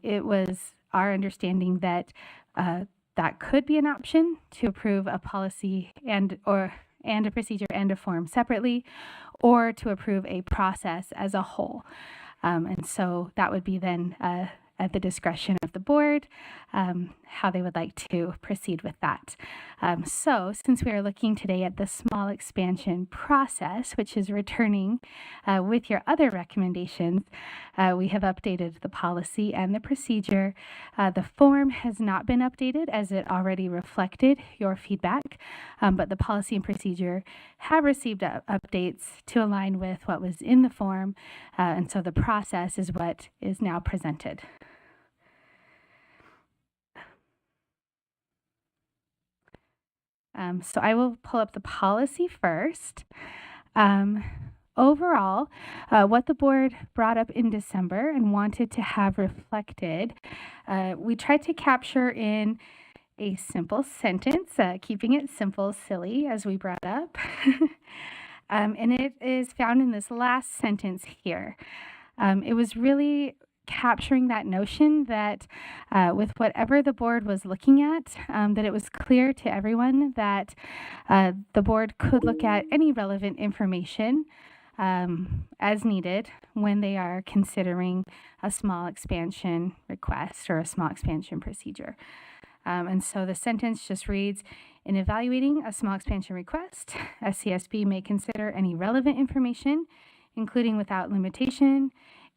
S6: It was our understanding that that could be an option to approve a policy and a procedure and a form separately, or to approve a process as a whole. And so that would be then at the discretion of the board, how they would like to proceed with that. So since we are looking today at the small expansion process, which is returning with your other recommendations, we have updated the policy and the procedure. The form has not been updated as it already reflected your feedback, but the policy and procedure have received updates to align with what was in the form, and so the process is what is now presented. So I will pull up the policy first. Overall, what the board brought up in December and wanted to have reflected, we tried to capture in a simple sentence, keeping it simple, silly, as we brought up. And it is found in this last sentence here. It was really capturing that notion that with whatever the board was looking at, that it was clear to everyone that the board could look at any relevant information as needed when they are considering a small expansion request or a small expansion procedure. And so the sentence just reads, in evaluating a small expansion request, SCSB may consider any relevant information, including without limitation,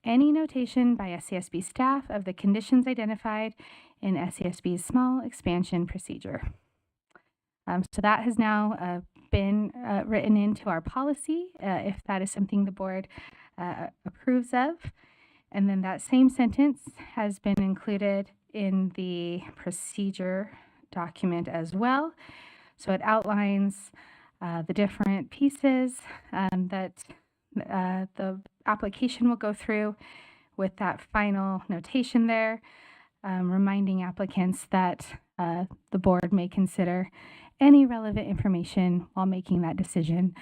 S6: any notation by SCSB staff of the conditions identified in SCSB's small expansion procedure. So that has now been written into our policy, if that is something the board approves of. And then that same sentence has been included in the procedure document as well. So it outlines the different pieces that the application will go through with that final notation there, reminding applicants that the board may consider any relevant information while making that decision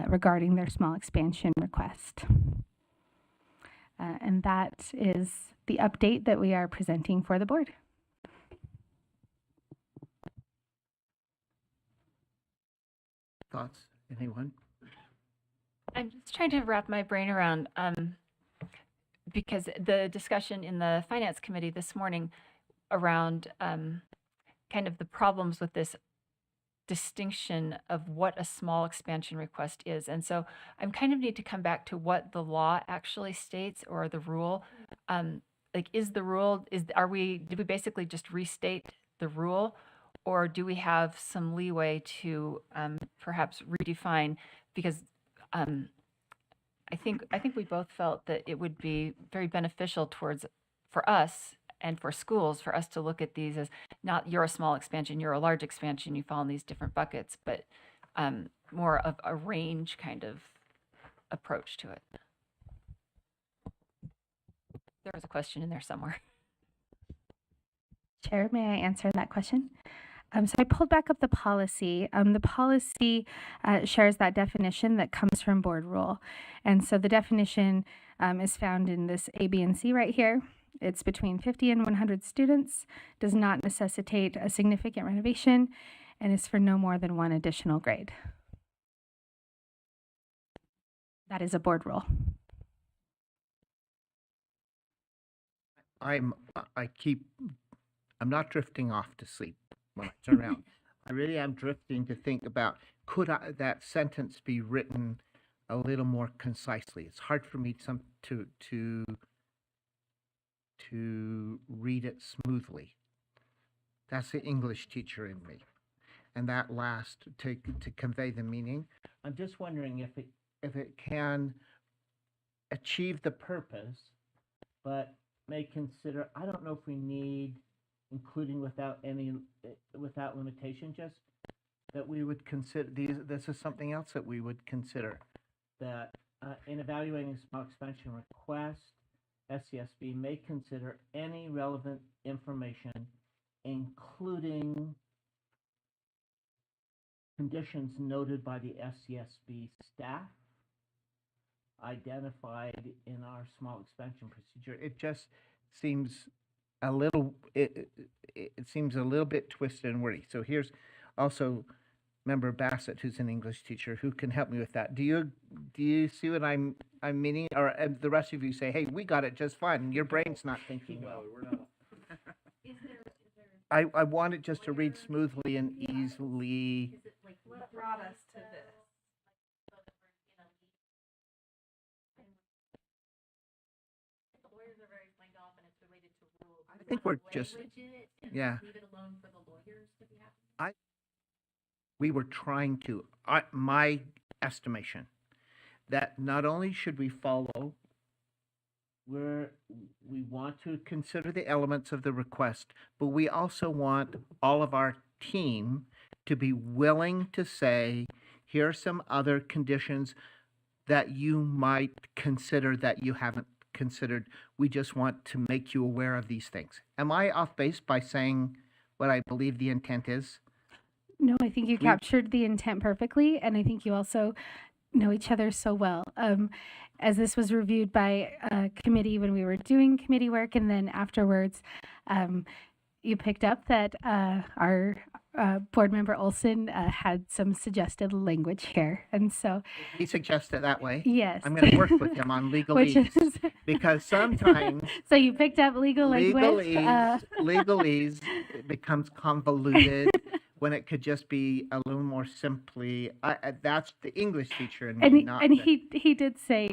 S6: regarding their small expansion request. And that is the update that we are presenting for the board.
S1: Thoughts? Anyone?
S7: I'm just trying to wrap my brain around, because the discussion in the Finance Committee this morning around kind of the problems with this distinction of what a small expansion request is. And so I'm kind of need to come back to what the law actually states, or the rule. Like, is the rule, did we basically just restate the rule, or do we have some leeway to perhaps redefine? Because I think we both felt that it would be very beneficial towards for us and for schools, for us to look at these as not you're a small expansion, you're a large expansion, you fall in these different buckets, but more of a range kind of approach to it. There was a question in there somewhere.
S6: Chair, may I answer that question? So I pulled back up the policy. The policy shares that definition that comes from board rule. And so the definition is found in this A, B, and C right here. It's between 50 and 100 students, does not necessitate a significant renovation, and is for no more than one additional grade. That is a board rule.
S1: I'm not drifting off to sleep when I turn around. I really am drifting to think about, could that sentence be written a little more concisely? It's hard for me to read it smoothly. That's the English teacher in me. And that last, to convey the meaning. I'm just wondering if it can achieve the purpose, but may consider, I don't know if we need including without limitation, just that we would consider this is something else that we would consider, that in evaluating small expansion request, SCSB may consider any relevant information, including conditions noted by the SCSB staff identified in our small expansion procedure. It just seems a little, it seems a little bit twisted and wordy. So here's also Member Bassett, who's an English teacher, who can help me with that. Do you see what I'm meaning? Or the rest of you say, hey, we got it just fine, and your brain's not thinking well. I want it just to read smoothly and easily.
S2: What brought us to this?
S1: I think we're just, yeah. We were trying to, my estimation, that not only should we follow, we want to consider the elements of the request, but we also want all of our team to be willing to say, here are some other conditions that you might consider that you haven't considered. We just want to make you aware of these things. Am I off base by saying what I believe the intent is?
S6: No, I think you captured the intent perfectly, and I think you also know each other so well. As this was reviewed by a committee when we were doing committee work, and then afterwards, you picked up that our board member Olson had some suggested language here, and so
S1: He suggested that way.
S6: yes,
S1: I'm going to work with him on legalese, because sometimes
S6: so you picked up legal language.
S1: legalese becomes convoluted when it could just be a little more simply. That's the English teacher in me, not
S6: and
S1: the-
S6: he did say,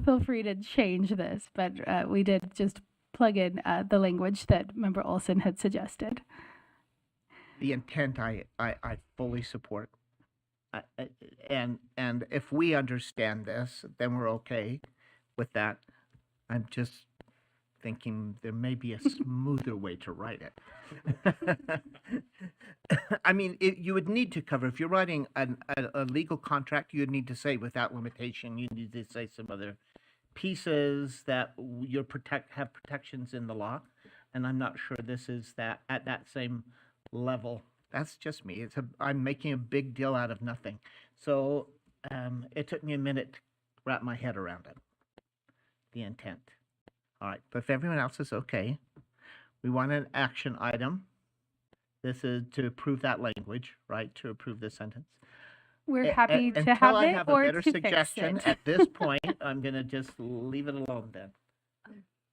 S6: feel free to change this, but we did just plug in the language that Member Olson had suggested.
S1: the intent I fully support. And if we understand this, then we're okay with that. I'm just thinking there may be a smoother way to write it. I mean, you would need to cover, if you're writing a legal contract, you would need to say without limitation, you need to say some other pieces that you have protections in the law. And I'm not sure this is that at that same level. That's just me. I'm making a big deal out of nothing. So it took me a minute to wrap my head around it, the intent. All right, but if everyone else is okay, we want an action item. This is to approve that language, right? To approve the sentence.
S6: We're happy to
S1: Until
S6: have
S1: I
S6: it
S1: have
S6: or
S1: a better
S6: to fix
S1: suggestion,
S6: it.
S1: at this point, I'm going to just leave it alone then.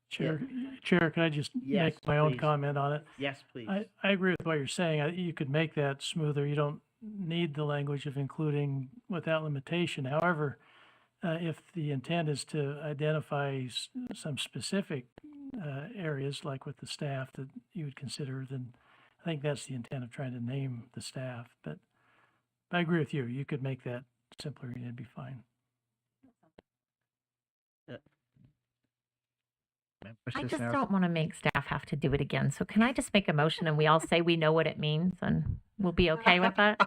S13: Chair, can I just
S1: Yes,
S13: make my own
S1: please.
S13: comment on it?
S1: Yes, please.
S13: I agree with what you're saying. You could make that smoother. You don't need the language of including without limitation. However, if the intent is to identify some specific areas, like with the staff that you would consider, then I think that's the intent of trying to name the staff. But I agree with you. You could make that simpler and it'd be fine.
S4: I just
S1: Cisneros?
S4: don't want to make staff have to do it again. So can I just make a motion and we all say we know what it means and we'll be okay with that?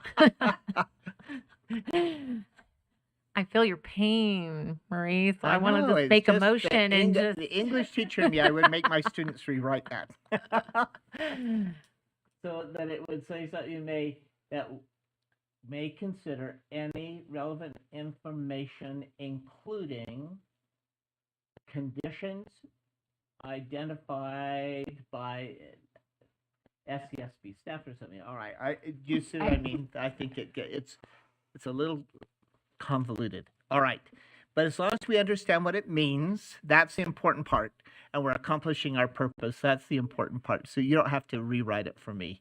S4: I feel your pain, Marie. So I want to
S1: know,
S4: just
S1: it's
S4: make a
S1: just the
S4: motion and just.
S1: The English teacher in me, I would make my students rewrite that. So that it would say that you may consider any relevant information, including conditions identified by SCSB staff or something. All right, you see what I mean? I think it's a little convoluted. All right, but as long as we understand what it means, that's the important part, and we're accomplishing our purpose. That's the important part. So you don't have to rewrite it for me.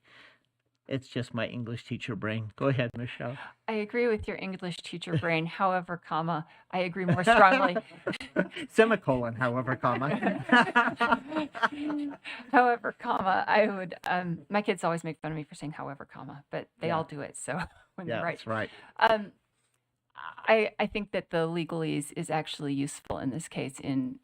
S1: It's just my English teacher brain. Go ahead, Michelle.
S7: I agree with your English teacher brain. However, comma, I agree more strongly.
S1: Semicolon, however, comma.
S7: However, comma, I would, my kids always make fun of me for saying however, comma, but they all do it. So when
S1: Yeah,
S7: they're right.
S1: that's right.
S7: I think that the legalese is actually useful in this case in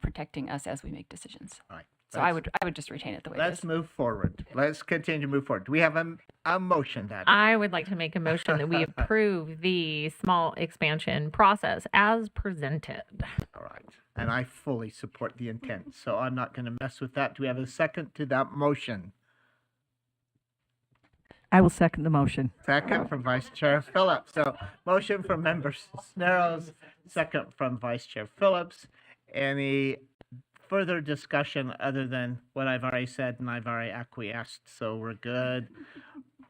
S7: protecting us as we make decisions.
S1: All right.
S7: So I would just retain it the way it
S1: Let's
S7: is.
S1: move forward. Let's continue to move forward. Do we have a motion then?
S4: I would like to make a motion that we approve the small expansion process as presented.
S1: All right. And I fully support the intent, so I'm not going to mess with that. Do we have a second to that motion?
S8: I will second the motion.
S1: Second from Vice Chair Phillips. So motion from Member Cisneros, second from Vice Chair Phillips. Any further discussion other than what I've already said and I've already acquiesced, so we're good.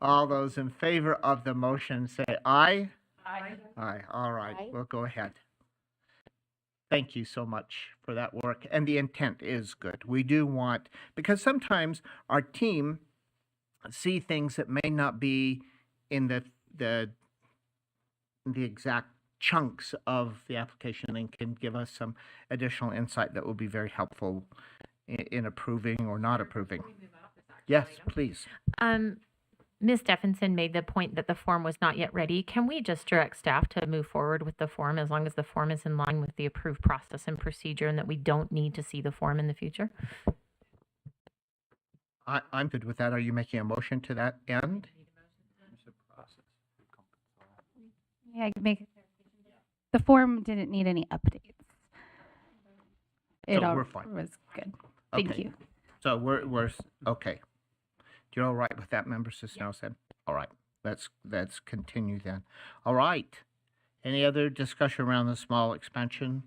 S1: All those in favor of the motion say aye.
S7: Aye.
S1: Aye. All right,
S12: Aye.
S1: we'll go ahead. Thank you so much for that work. And the intent is good. We do want, because sometimes our team see things that may not be in the exact chunks of the application and can give us some additional insight that will be very helpful in approving or not approving. Yes, please.
S4: Ms. Stephenson made the point that the form was not yet ready. Can we just direct staff to move forward with the form as long as the form is in line with the approved process and procedure and that we don't need to see the form in the future?
S1: I'm good with that. Are you making a motion to that end?
S6: Yeah, I can make the form didn't need any updates. It
S1: So
S6: all
S1: we're fine.
S6: was good. Thank
S1: Okay.
S6: you.
S1: So we're okay. You're all right with that, Member Cisneros said? All right, let's continue then. All right. Any other discussion around the small expansion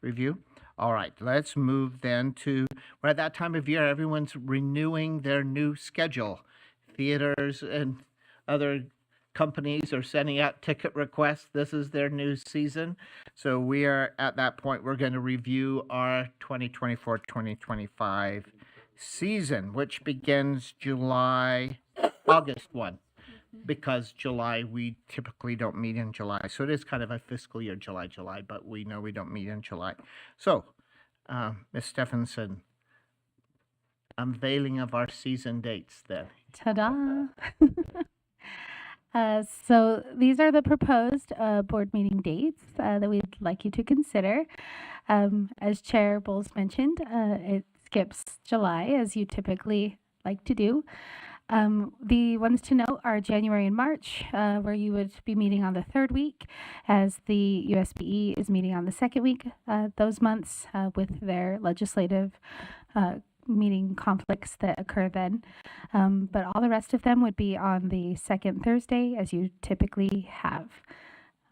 S1: review? All right, let's move then to, we're at that time of year, everyone's renewing their new schedule. Theaters and other companies are sending out ticket requests. This is their new season. So we are at that point, we're going to review our 2024-2025 season, which begins August 1, because July, we typically don't meet in July. So it is kind of a fiscal year, July, but we know we don't meet in July. So, Ms. Stephenson, unveiling of our season dates then.
S6: Ta-da! So these are the proposed board meeting dates that we'd like you to consider. As Chair Bowles mentioned, it skips July, as you typically like to do. The ones to note are January and March, where you would be meeting on the third week, as the USBE is meeting on the second week those months with their legislative meeting conflicts that occur then. But all the rest of them would be on the second Thursday, as you typically have.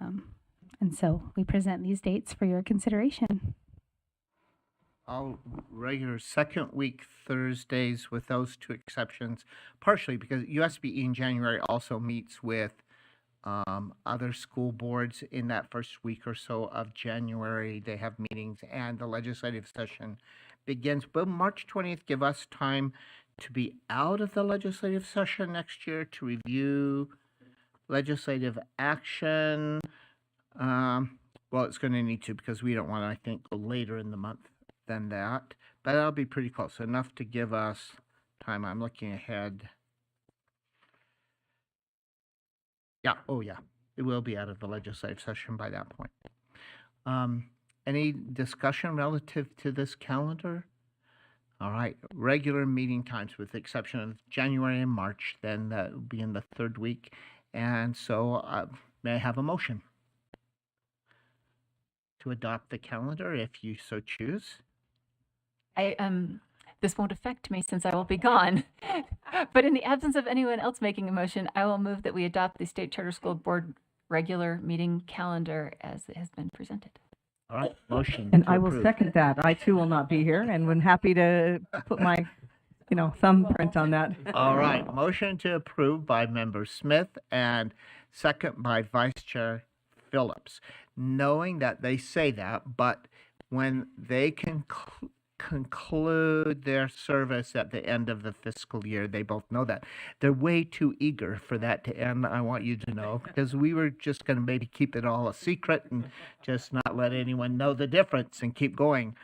S6: And so we present these dates for your consideration.
S1: All regular second week Thursdays with those two exceptions, partially because USBE in January also meets with other school boards in that first week or so of January. They have meetings and the legislative session begins. Will March 20th give us time to be out of the legislative session next year to review legislative action? Well, it's going to need to, because we don't want to, I think, go later in the month than that, but that'll be pretty close, enough to give us time. I'm looking ahead. Yeah, oh yeah, it will be out of the legislative session by that point. Any discussion relative to this calendar? All right, regular meeting times with the exception of January and March, then that will be in the third week. And so may I have a motion to adopt the calendar if you so choose?
S7: This won't affect me since I will be gone. But in the absence of anyone else making a motion, I will move that we adopt the State Charter School Board regular meeting calendar as it has been presented.
S1: All right, motion.
S2: And
S1: to
S2: I will
S1: approve.
S2: second that. I too will not be here and would happy to put my, thumbprint on that.
S1: All right, motion to approve by Member Smith and second by Vice Chair Phillips. Knowing that they say that, but when they conclude their service at the end of the fiscal year, they both know that. They're way too eager for that to end, I want you to know, because we were just going to maybe keep it all a secret and just not let anyone know the difference and keep going.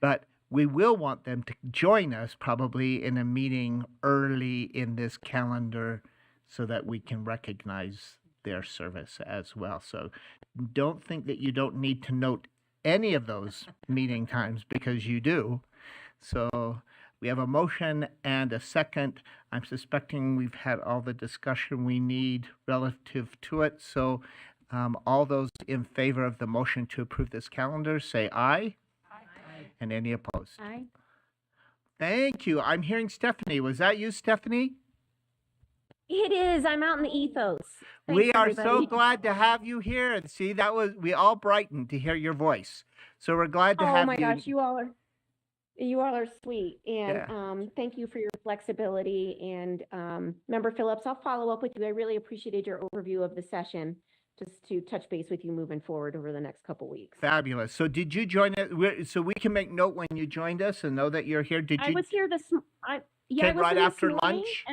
S1: But we will want them to join us probably in a meeting early in this calendar so that we can recognize their service as well. So don't think that you don't need to note any of those meeting times because you do. So we have a motion and a second. I'm suspecting we've had all the discussion we need relative to it. So all those in favor of the motion to approve this calendar, say aye. And any opposed?
S3: Aye.
S1: Thank you. I'm hearing Stephanie. Was that you, Stephanie?
S11: It is. I'm out in the ethos.
S1: We
S11: Thanks,
S1: are so
S11: everybody.
S1: glad to have you here. And see, we all brightened to hear your voice. So we're glad to have you.
S11: Oh my gosh, you all are sweet, and
S1: Yeah.
S11: thank you for your flexibility. And Member Phillips, I'll follow up with you. I really appreciated your overview of the session, just to touch base with you moving forward over the next couple weeks.
S1: Fabulous. So did you join it? So we can make note when you joined us and know that you're here. Did
S11: I
S1: you?
S11: was here I
S1: Came
S11: was
S1: right
S11: in this
S1: after
S11: morning,
S1: lunch?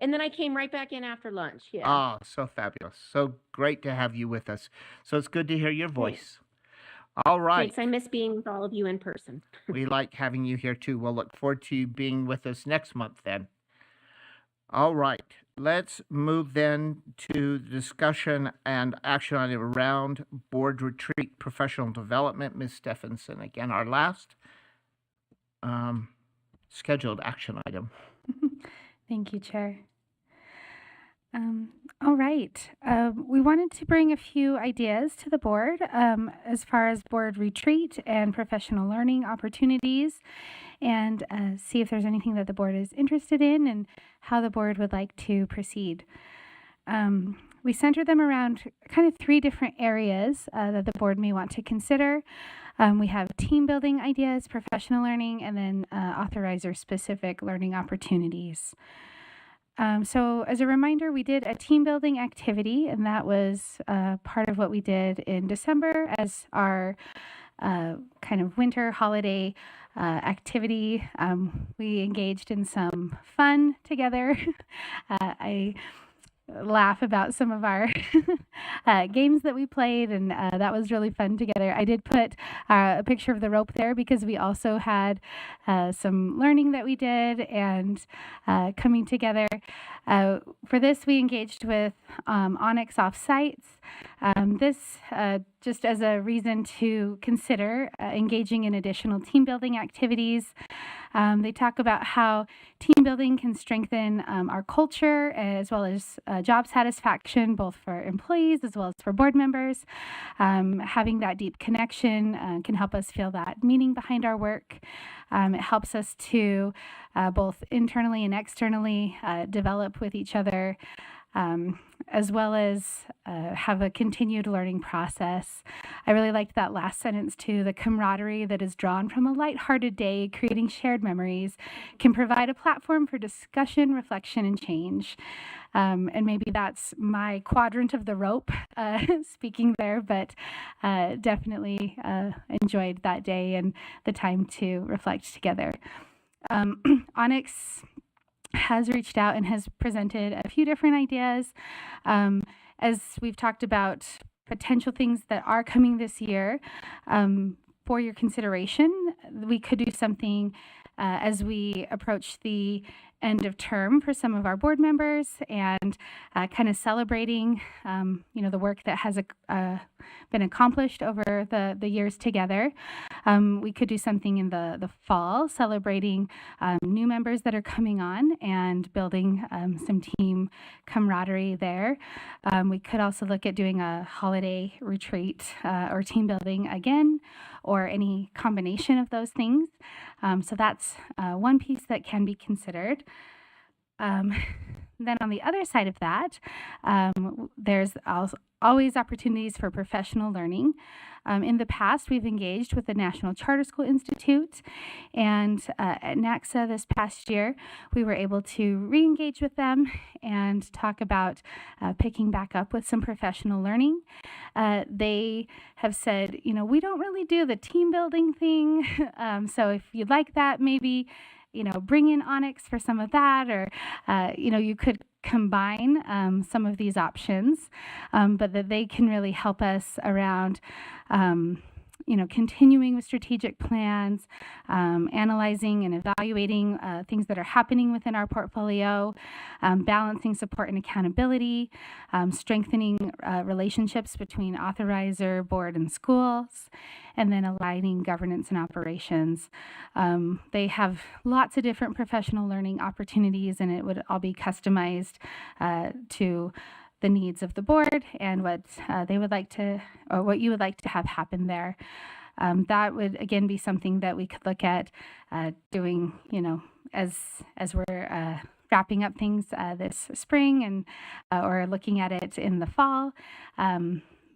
S11: and then I came right back in after lunch. Yeah.
S1: Oh, so fabulous. So great to have you with us. So it's good to hear your voice. All right.
S11: Thanks. I miss being with all of you in person.
S1: We like having you here too. We'll look forward to you being with us next month then. All right. Let's move then to discussion and action item around board retreat professional development. Ms. Stephenson, again, our last scheduled action item.
S6: Thank you, Chair. All right. We wanted to bring a few ideas to the board as far as board retreat and professional learning opportunities, and see if there's anything that the board is interested in and how the board would like to proceed. We center them around kind of three different areas that the board may want to consider. We have team building ideas, professional learning, and then authorizer specific learning opportunities. So as a reminder, we did a team building activity, and that was part of what we did in December as our kind of winter holiday activity. We engaged in some fun together. I laugh about some of our games that we played, and that was really fun together. I did put a picture of the rope there because we also had some learning that we did and coming together. For this, we engaged with Onyx Offsites. This just as a reason to consider engaging in additional team building activities. They talk about how team building can strengthen our culture as well as job satisfaction, both for employees as well as for board members. Having that deep connection can help us feel that meaning behind our work. It helps us to both internally and externally develop with each other, as well as have a continued learning process. I really liked that last sentence too. The camaraderie that is drawn from a lighthearted day, creating shared memories, can provide a platform for discussion, reflection, and change. And maybe that's my quadrant of the rope speaking there, but definitely enjoyed that day and the time to reflect together. Onyx has reached out and has presented a few different ideas. As we've talked about potential things that are coming this year, for your consideration, we could do something as we approach the end of term for some of our board members and kind of celebrating, the work that has been accomplished over the years together. We could do something in the fall, celebrating new members that are coming on and building some team camaraderie there. We could also look at doing a holiday retreat or team building again, or any combination of those things. So that's one piece that can be considered. Then on the other side of that, there's always opportunities for professional learning. In the past, we've engaged with the National Charter School Institute, and at NACSA this past year, we were able to re-engage with them and talk about picking back up with some professional learning. They have said, we don't really do the team building thing, so if you'd like that, maybe bring in Onyx for some of that, or, you could combine some of these options, but that they can really help us around, continuing with strategic plans, analyzing and evaluating things that are happening within our portfolio, balancing support and accountability, strengthening relationships between authorizer, board, and schools, and then aligning governance and operations. They have lots of different professional learning opportunities, and it would all be customized to the needs of the board and what they would like to, or what you would like to have happen there. That would again be something that we could look at doing, as we're wrapping up things this spring, and or looking at it in the fall.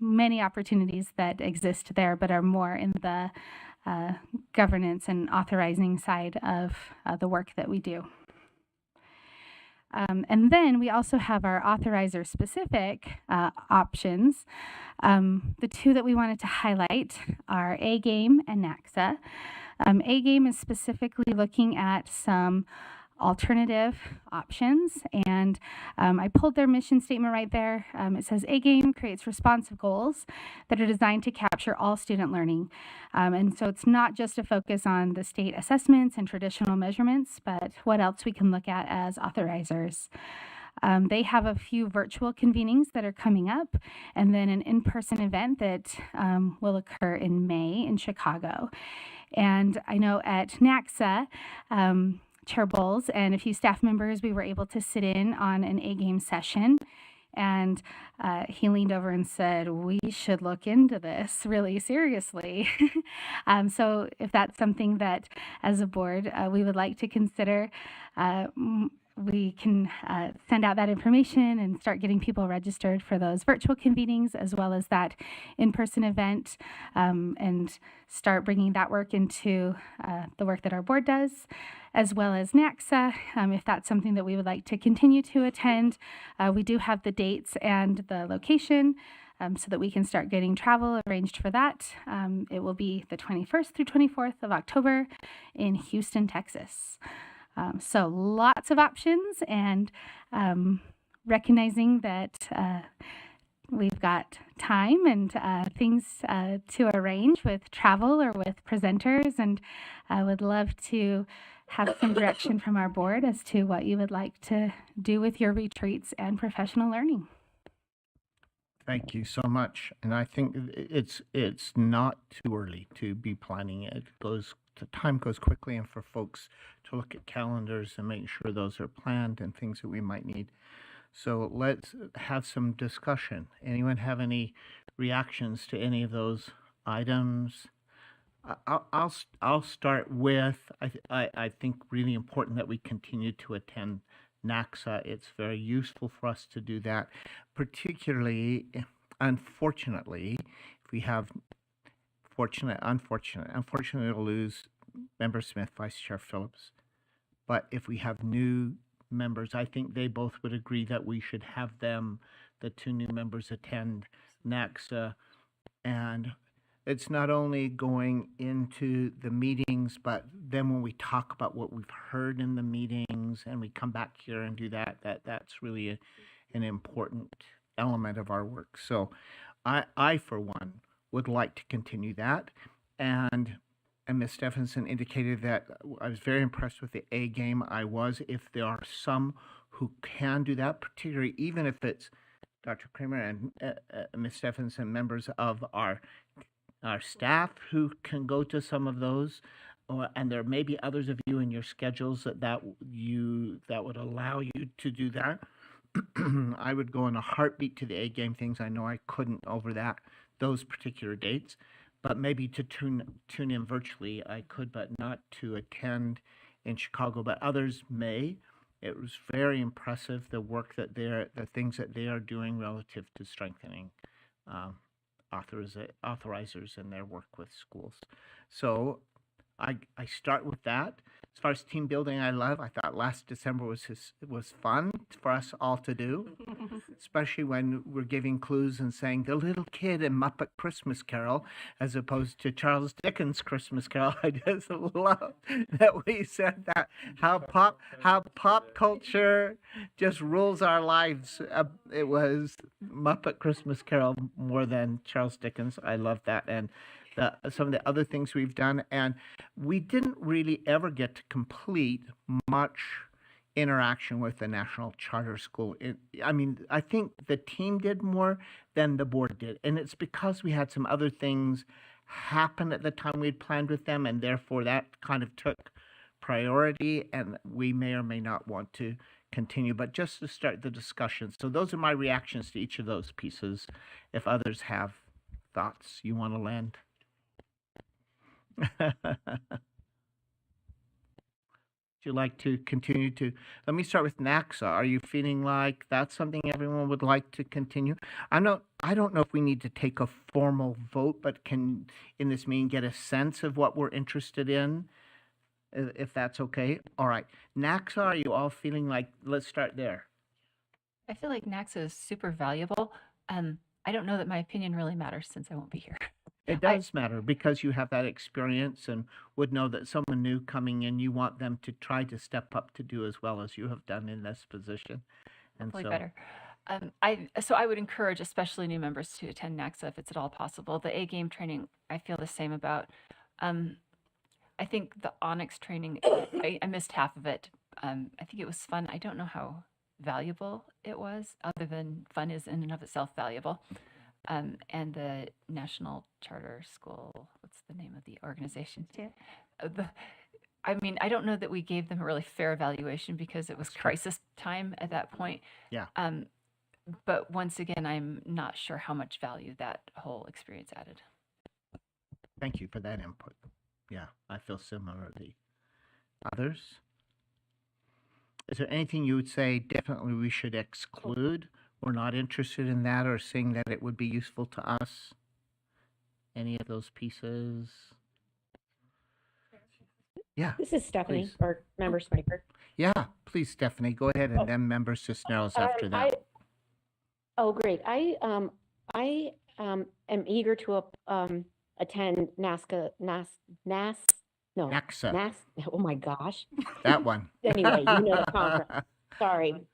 S6: Many opportunities that exist there, but are more in the governance and authorizing side of the work that we do. And then we also have our authorizer specific options. The two that we wanted to highlight are A-Game and NACSA. A-Game is specifically looking at some alternative options, and I pulled their mission statement right there. It says A-Game creates responsive goals that are designed to capture all student learning, and so it's not just a focus on the state assessments and traditional measurements, but what else we can look at as authorizers. They have a few virtual convenings that are coming up, and then an in-person event that will occur in May in Chicago. And I know at NACSA, Chair Bowles and a few staff members, we were able to sit in on an A-Game session, and he leaned over and said, we should look into this really seriously. So if that's something that as a board we would like to consider, we can send out that information and start getting people registered for those virtual convenings, as well as that in-person event, and start bringing that work into the work that our board does, as well as NACSA, if that's something that we would like to continue to attend. We do have the dates and the location, so that we can start getting travel arranged for that. It will be the 21st through 24th of October in Houston, Texas. So lots of options, and recognizing that we've got time and things to arrange with travel or with presenters, and I would love to have some direction from our board as to what you would like to do with your retreats and professional learning.
S1: Thank you so much. And I think it's not too early to be planning it. The time goes quickly, and for folks to look at calendars and make sure those are planned and things that we might need. So let's have some discussion. Anyone have any reactions to any of those items? I'll start with, I think really important that we continue to attend NACSA. It's very useful for us to do that, particularly, unfortunately, if we have unfortunately we'll lose Member Smith, Vice Chair Phillips. But if we have new members, I think they both would agree that we should have them, the two new members, attend NACSA. And it's not only going into the meetings, but then when we talk about what we've heard in the meetings and we come back here and do that's really an important element of our work. So I for one, would like to continue that. And and Ms. Stephenson indicated that I was very impressed with the A game. I was. If there are some who can do that, particularly even if it's Dr. Kramer and Ms. Stephenson, members of our staff who can go to some of those, and there may be others of you in your schedules that would allow you to do that. I would go in a heartbeat to the A game things. I know I couldn't over those particular dates, but maybe to tune in virtually I could, but not to attend in Chicago. But others may. It was very impressive the things that they are doing relative to strengthening authorizers in their work with schools. So I start with that. As far as team building, I thought last December was fun for us all to do, especially when we're giving clues and saying the little kid in Muppet Christmas Carol as opposed to Charles Dickens' Christmas Carol. I just love that we said that, how pop culture just rules our lives. It was Muppet Christmas Carol more than Charles Dickens. I love that. And some of the other things we've done, and we didn't really ever get to complete much interaction with the National Charter School. I think the team did more than the board did, and it's because we had some other things happen at the time we'd planned with them, and therefore that kind of took priority, and we may or may not want to continue, but just to start the discussion. So those are my reactions to each of those pieces. If others have thoughts you want to land. Would you like to continue to, let me start with NACSA. Are you feeling like that's something everyone would like to continue? I don't know if we need to take a formal vote, but can, in this meeting, get a sense of what we're interested in, if that's okay. All right. NACSA, are you all feeling like, let's start there.
S7: I feel like NACSA is super valuable. I don't know that my opinion really matters since I won't be here.
S1: It does matter because you have that experience and would know that someone new coming in, you want them to try to step up to do as well as you have done in this position. And
S7: Hopefully
S1: so,
S7: better. I would encourage especially new members to attend NACSA if it's at all possible. The A game training, I feel the same about. I think the Onyx training, I missed half of it. I think it was fun. I don't know how valuable it was, other than fun is in and of itself valuable. And the National Charter School, what's the name of the organization? I don't know that we gave them a really fair evaluation because it was crisis time at that point.
S1: Yeah.
S7: But once again, I'm not sure how much value that whole experience added.
S1: thank you for that input. Yeah, I feel similarly. Others? Is there anything you would say definitely we should exclude? We're not interested in that, or seeing that it would be useful to us? Any of those pieces? Yeah.
S11: This is Stephanie,
S1: please.
S11: or Member Spiker.
S1: Yeah, please, Stephanie, go ahead, and then Member Cisneros after that.
S11: Great. I am eager to attend NACSA. Oh my gosh.
S1: That one.
S11: Anyway, you know the conference. Sorry.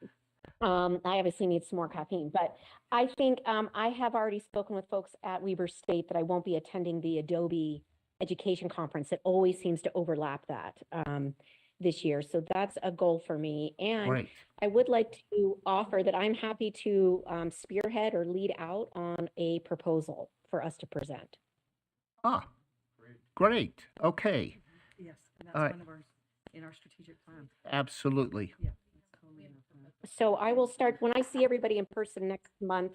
S11: I obviously need some more caffeine, but I think I have already spoken with folks at Weber State that I won't be attending the Adobe Education Conference. It always seems to overlap that this year. So that's a goal for me. And
S1: Great.
S11: I would like to offer that I'm happy to spearhead or lead out on a proposal for us to present.
S1: Ah, great. Okay.
S8: Yes, and that's
S1: All right.
S8: one of our, in our strategic plan.
S1: Absolutely.
S8: Yeah.
S11: So I will start, when I see everybody in person next month,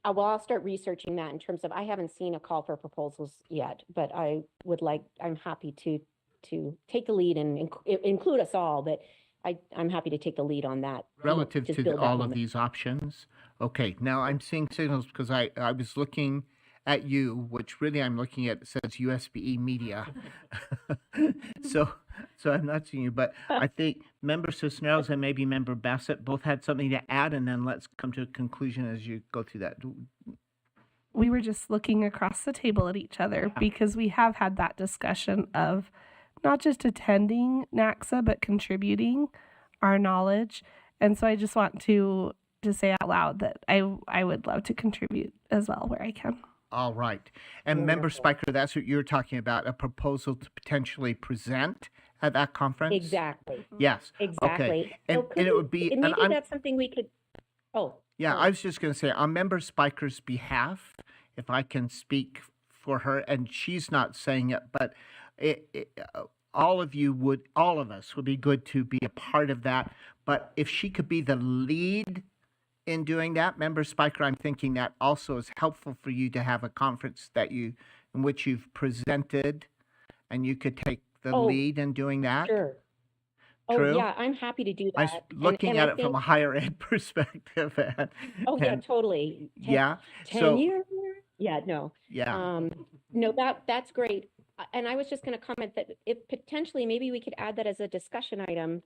S11: I'll start researching that in terms of, I haven't seen a call for proposals yet, but I'm happy to take the lead and include us all, but I'm happy to take the lead on that.
S1: Relative
S11: Just
S1: to
S11: build that
S1: all of
S11: moment.
S1: these options. Okay, now I'm seeing signals because I was looking at you, which really I'm looking at, it says USBE Media. So I'm not seeing you, but I think Member Cisneros and maybe Member Bassett both had something to add, and then let's come to a conclusion as you go through that.
S14: We were just looking across the table at each other because we have had that discussion of not just attending NACSA, but contributing our knowledge. And so I just want to say out loud that I would love to contribute as well where I can.
S1: All right. And Member
S11: Wonderful.
S1: Spiker, that's what you're talking about, a proposal to potentially present at that conference?
S11: Exactly,
S1: Yes.
S11: exactly.
S1: Okay. And,
S11: So could
S1: and it
S11: we-
S1: would be, and
S11: Maybe
S1: I'm,
S11: that's something we could, oh.
S1: yeah,
S11: sorry.
S1: I was just going to say, on Member Spiker's behalf, if I can speak for her, and she's not saying it, but all of us would be good to be a part of that. But if she could be the lead in doing that, Member Spiker, I'm thinking that also is helpful for you to have a conference in which you've presented, and you could take the
S11: Oh,
S1: lead in doing that.
S11: Sure. Oh,
S1: True?
S11: yeah, I'm happy to do
S1: I was
S11: that.
S1: looking
S11: and
S1: at
S11: I
S1: it from a
S11: think-
S1: higher ed perspective.
S11: Oh, yeah,
S1: and-
S11: totally.
S1: yeah. So,
S11: Tenure? Yeah, no.
S1: yeah.
S11: No, that's great. And I was just going to comment that if potentially, maybe we could add that as a discussion item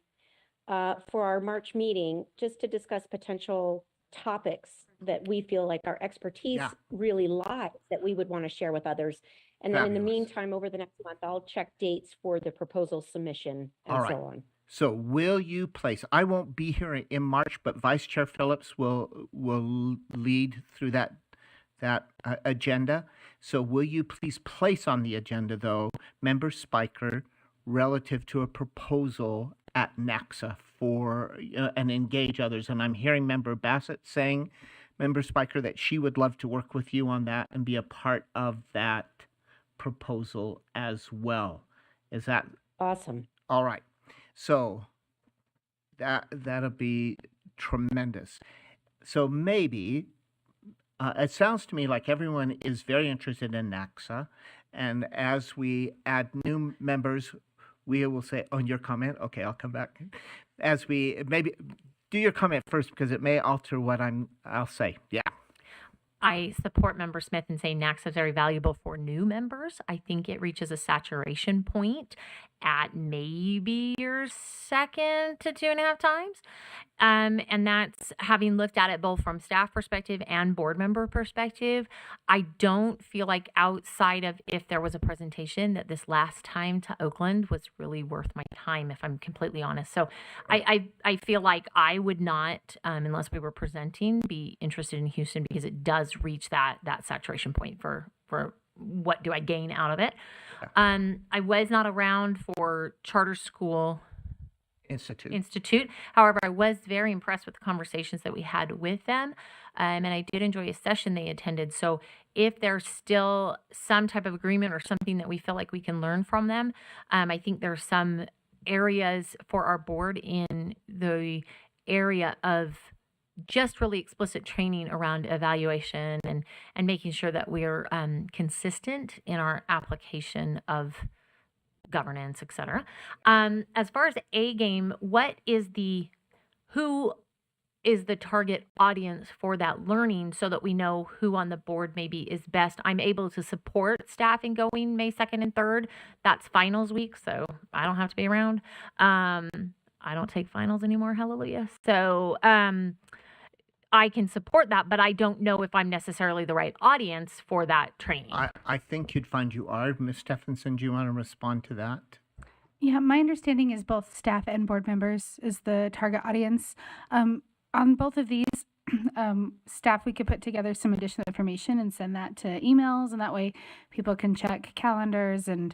S11: for our March meeting, just to discuss potential topics that we feel like our expertise
S1: Yeah.
S11: really lies, that we would want to share with others. And then in the
S1: Fabulous.
S11: meantime, over the next month, I'll check dates for the proposal submission
S1: All
S11: and
S1: right.
S11: so on.
S1: So will you place, I won't be here in March, but Vice Chair Phillips will lead through that agenda. So will you please place on the agenda, though, Member Spiker relative to a proposal at NACSA for and engage others? And I'm hearing Member Bassett saying, Member Spiker, that she would love to work with you on that and be a part of that proposal as well. Is that
S11: Awesome.
S1: all right? So that'll be tremendous. So maybe it sounds to me like everyone is very interested in NACSA, and as we add new members, we will say, "Oh, your comment? Okay, I'll come back." As we maybe do your comment first because it may alter what I'll say. Yeah.
S4: I support Member Smith in saying NACSA is very valuable for new members. I think it reaches a saturation point at maybe your second to 2.5 times. And that's having looked at it both from staff perspective and board member perspective. I don't feel like outside of if there was a presentation that this last time to Oakland was really worth my time, if I'm completely honest. So I feel like I would not, unless we were presenting, be interested in Houston because it does reach that saturation point for what do I gain out of it. I was not around for Charter School Institute. However, I was very impressed with the conversations that we had with them. And I did enjoy a session they attended. So if there's still some type of agreement or something that we feel like we can learn from them, I think there's some areas for our board in the area of just really explicit training around evaluation and making sure that we're consistent in our application of governance, et cetera. As far as A game, who is the target audience for that learning so that we know who on the board maybe is best? I'm able to support staff in going May 2nd and 3rd. That's finals week, so I don't have to be around. I don't take finals anymore, hallelujah. So I can support that, but I don't know if I'm necessarily the right audience for that training.
S1: I think you'd find you are. Ms. Stephenson, do you want to respond to that?
S6: Yeah, my understanding is both staff and board members is the target audience. On both of these, staff, we could put together some additional information and send that to emails, and that way people can check calendars and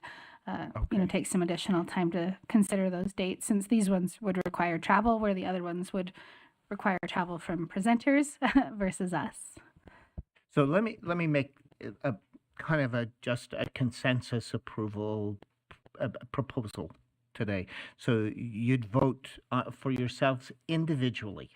S6: take some additional time to consider those dates, since these ones would require travel, where the other ones would require travel from presenters versus us.
S1: So let me make a kind of just a consensus approval proposal today. So you'd vote for yourselves individually.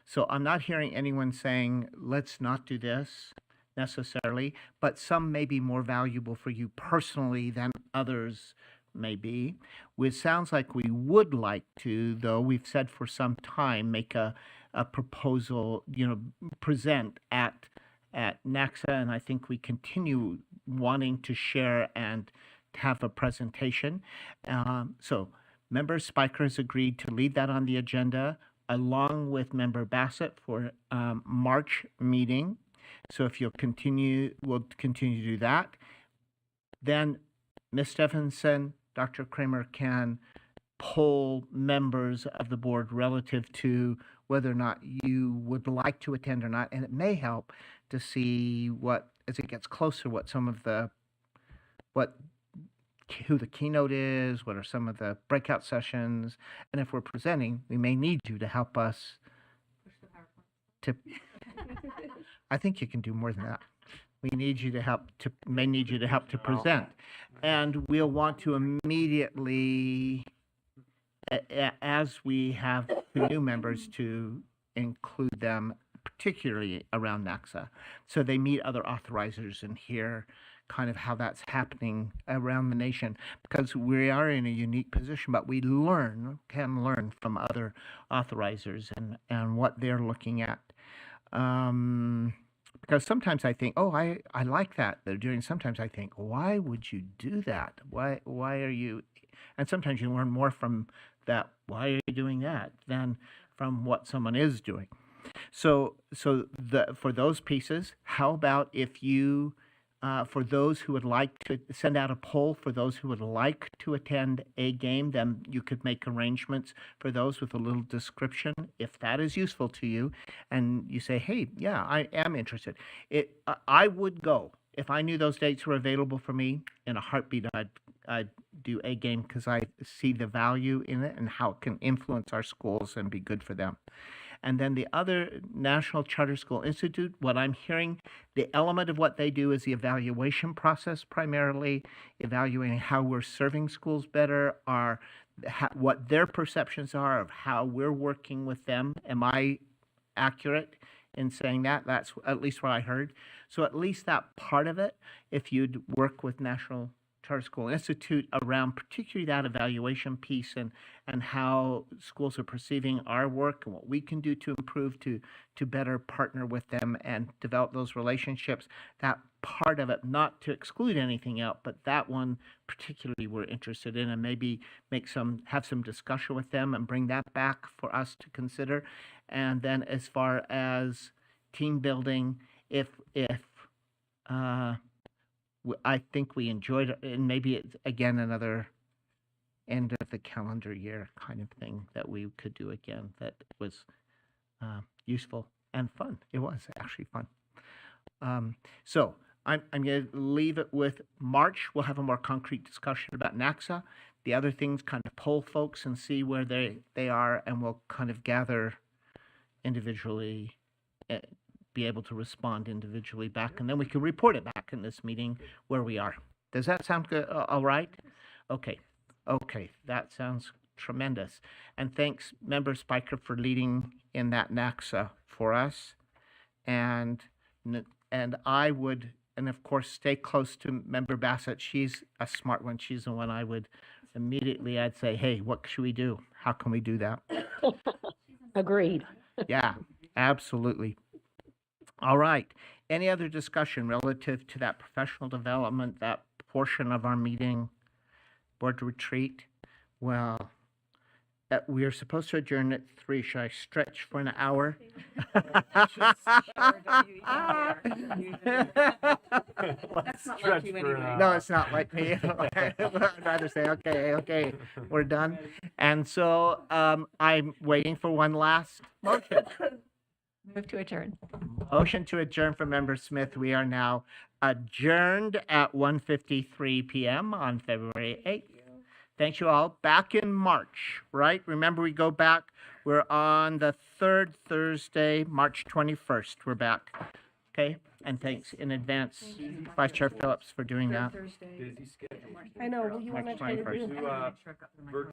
S1: So I'm not hearing anyone saying, let's not do this necessarily, but some may be more valuable for you personally than others may be. It sounds like we would like to, though we've said for some time, make a proposal, present at NACSA, and I think we continue wanting to share and have a presentation. So Member Spiker has agreed to lead that on the agenda along with Member Bassett for March meeting. So if we'll continue to do that. Then Ms. Stephenson, Dr. Kramer can poll members of the board relative to whether or not you would like to attend or not. And it may help to see what as it gets closer, what some of the, what, who the keynote is, what are some of the breakout sessions, and if we're presenting, we may need you to help us to, I think you can do more than that. We need you to help to, may need you to help to present. And we'll want to immediately, as we have the new members, to include them, particularly around NACSA. So they meet other authorizers and hear kind of how that's happening around the nation, because we are in a unique position, but we can learn from other authorizers and what they're looking at. Because sometimes I think, oh, I like that they're doing. Sometimes I think, why would you do that? Why are you? And sometimes you learn more from that. Why are you doing that than from what someone is doing? So for those pieces, how about if you, for those who would like to send out a poll for those who would like to attend a game, then you could make arrangements for those with a little description, if that is useful to you, and you say, hey, yeah, I am interested. I would go. If I knew those dates were available for me, in a heartbeat, I'd do a game, because I see the value in it and how it can influence our schools and be good for them. And then the other, National Charter School Institute, what I'm hearing, the element of what they do is the evaluation process, primarily evaluating how we're serving schools better, what their perceptions are of how we're working with them. Am I accurate in saying that? That's at least what I heard. So at least that part of it, if you'd work with National Charter School Institute around particularly that evaluation piece and how schools are perceiving our work and what we can do to improve to better partner with them and develop those relationships, that part of it, not to exclude anything else, but that one particularly we're interested in, and maybe have some discussion with them and bring that back for us to consider. And then as far as team building, I think we enjoyed it, and maybe it's again another end of the calendar year kind of thing that we could do again that was useful and fun. It was actually fun. So I'm going to leave it with March. We'll have a more concrete discussion about NACSA. The other things, kind of poll folks and see where they are, and we'll kind of gather individually, be able to respond individually back, and then we can report it back in this meeting where we are. Does that sound good? All right? Okay, that sounds tremendous. And thanks, Member Spiker, for leading in that NACSA for us. And I would, and of course, stay close to Member Bassett. She's a smart one. She's the one I would immediately, I'd say, hey, what should we do? How can we do that?
S11: Agreed.
S1: Yeah, absolutely. All right. Any other discussion relative to that professional development, that portion of our meeting, board retreat? Well, we are supposed to adjourn at 3. Should I stretch for an hour?
S2: That's not like you anyway.
S1: No, it's not like me. I'd rather say, okay, we're done. And so I'm waiting for one last motion.
S7: Move to adjourn.
S1: Motion to adjourn from Member Smith. We are now adjourned at 1:53 p.m. on February 8th. Thanks you all. Back in March, right? Remember, we go back. We're on the third Thursday, March 21st. We're back. Okay? And thanks in advance, Vice Chair Phillips, for doing that.
S14: I know. You want to try to do
S5: Do,